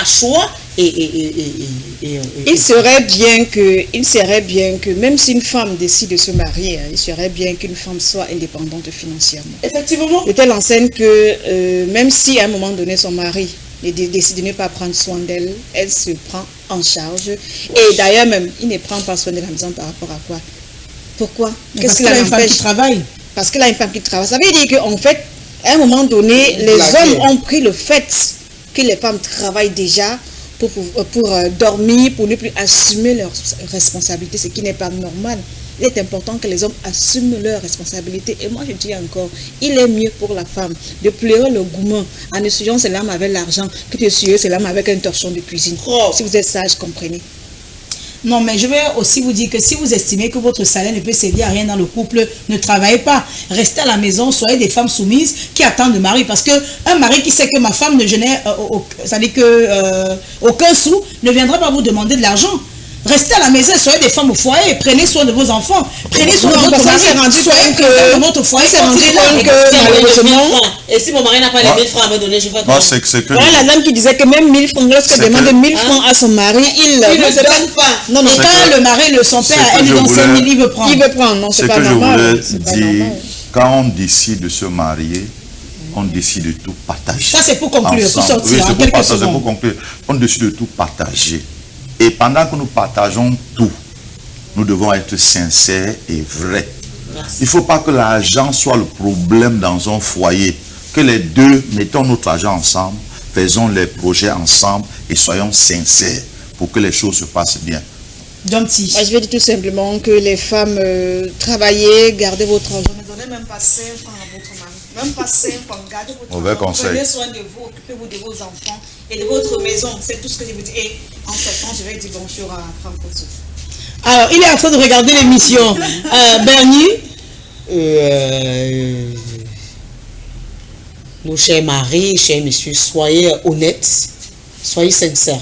Speaker 7: choix.
Speaker 4: Il serait bien que même si une femme décide de se marier, il serait bien qu'une femme soit indépendante financièrement.
Speaker 7: Effectivement.
Speaker 4: De telle enseigne que même si à un moment donné son mari décide de ne pas prendre soin d'elle, elle se prend en charge. Et d'ailleurs même, il ne prend pas soin de la maison par rapport à quoi? Pourquoi?
Speaker 1: Parce qu'elle a une femme qui travaille.
Speaker 4: Parce qu'elle a une femme qui travaille. Ça veut dire qu'en fait, à un moment donné, les hommes ont pris le fait que les femmes travaillent déjà pour dormir, pour ne plus assumer leurs responsabilités, ce qui n'est pas normal. Il est important que les hommes assument leurs responsabilités. Et moi, je dis encore, il est mieux pour la femme de pleurer le gourmand en essuyant ses larmes avec l'argent que de essuyer ses larmes avec un torchon de cuisine. Si vous êtes sage, comprenez.
Speaker 1: Non, mais je vais aussi vous dire que si vous estimez que votre salaire ne peut servir à rien dans le couple, ne travaillez pas. Restez à la maison, soyez des femmes soumises qui attendent le mari. Parce qu'un mari qui sait que ma femme ne génère aucun sou, ne viendra pas vous demander de l'argent. Restez à la maison, soyez des femmes au foyer, prenez soin de vos enfants, prenez soin de votre mari, soyez présents dans votre foyer.
Speaker 7: Et si mon mari n'a pas les 1000 francs à me donner, je vais
Speaker 6: quoi? C'est que
Speaker 4: la dame qui disait que même 1000 francs, lorsqu'elle demande 1000 francs à son mari, il
Speaker 7: ne donne pas.
Speaker 1: Non, et quand le mari, son père, elle lui donne 5000, il veut prendre.
Speaker 4: Il veut prendre, non, c'est pas normal.
Speaker 6: Ce que je voulais dire, quand on décide de se marier, on décide de tout partager.
Speaker 1: Ça, c'est pour conclure, pour sortir en quelques secondes.
Speaker 6: C'est pour conclure. On décide de tout partager. Et pendant que nous partageons tout, nous devons être sincères et vrais. Merci. Il ne faut pas que l'argent soit le problème dans un foyer. Que les deux mettons notre argent ensemble, faisons les projets ensemble et soyons sincères pour que les choses se passent bien.
Speaker 1: Gentil.
Speaker 4: Je vais dire tout simplement que les femmes, travaillez, gardez votre argent. Ne donnez même pas 5 francs à votre mari. Même pas 5 francs, gardez votre
Speaker 6: mauvais
Speaker 4: argent.
Speaker 6: Conseil.
Speaker 4: Prenez soin de vous, occupez-vous de vos enfants et de votre maison. C'est tout ce que je vous dis. Et en ce temps, je vais dire bonjour à Franck Kotsou.
Speaker 1: Alors, il est en train de regarder l'émission. Bernie.
Speaker 7: Mon cher mari, cher monsieur, soyez honnêtes, soyez sincères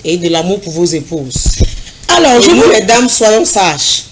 Speaker 7: et de l'amour pour vos épouses.
Speaker 1: Alors,
Speaker 7: les dames, soyons sages.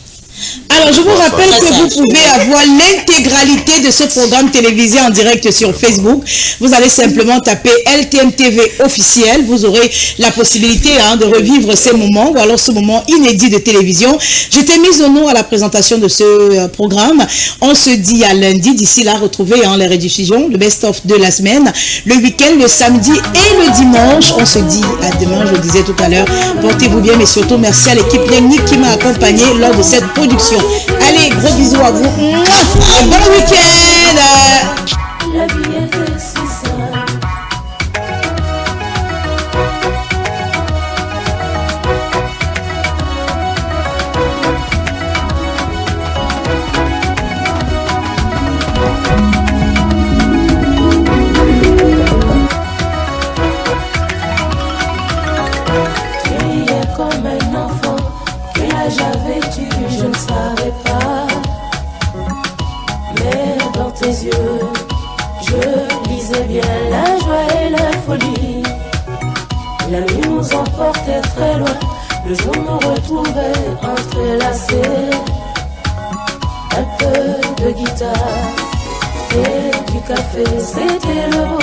Speaker 1: Alors, je vous rappelle que vous pouvez avoir l'intégralité de ce programme télévisé en direct sur Facebook. Vous allez simplement taper LTM TV officiel. Vous aurez la possibilité de revivre ces moments ou alors ce moment inédit de télévision. Je t'ai mis au nom à la présentation de ce programme. On se dit à lundi. D'ici là, retrouvez les rediffusions, le best-of de la semaine, le week-end, le samedi et le dimanche. On se dit à demain, je le disais tout à l'heure. Portez-vous bien, mais surtout merci à l'équipe technique qui m'a accompagné lors de cette production. Allez, gros bisous à vous. Bon week-end.
Speaker 2: La vie est si simple. comme un enfant. Quel âge avais-tu? Je ne savais pas. Mais dans tes yeux, je lisais bien la joie et la folie. La nuit nous emportait très loin, le jour nous retrouvait entrelacés. Un peu de guitare et du café, c'était le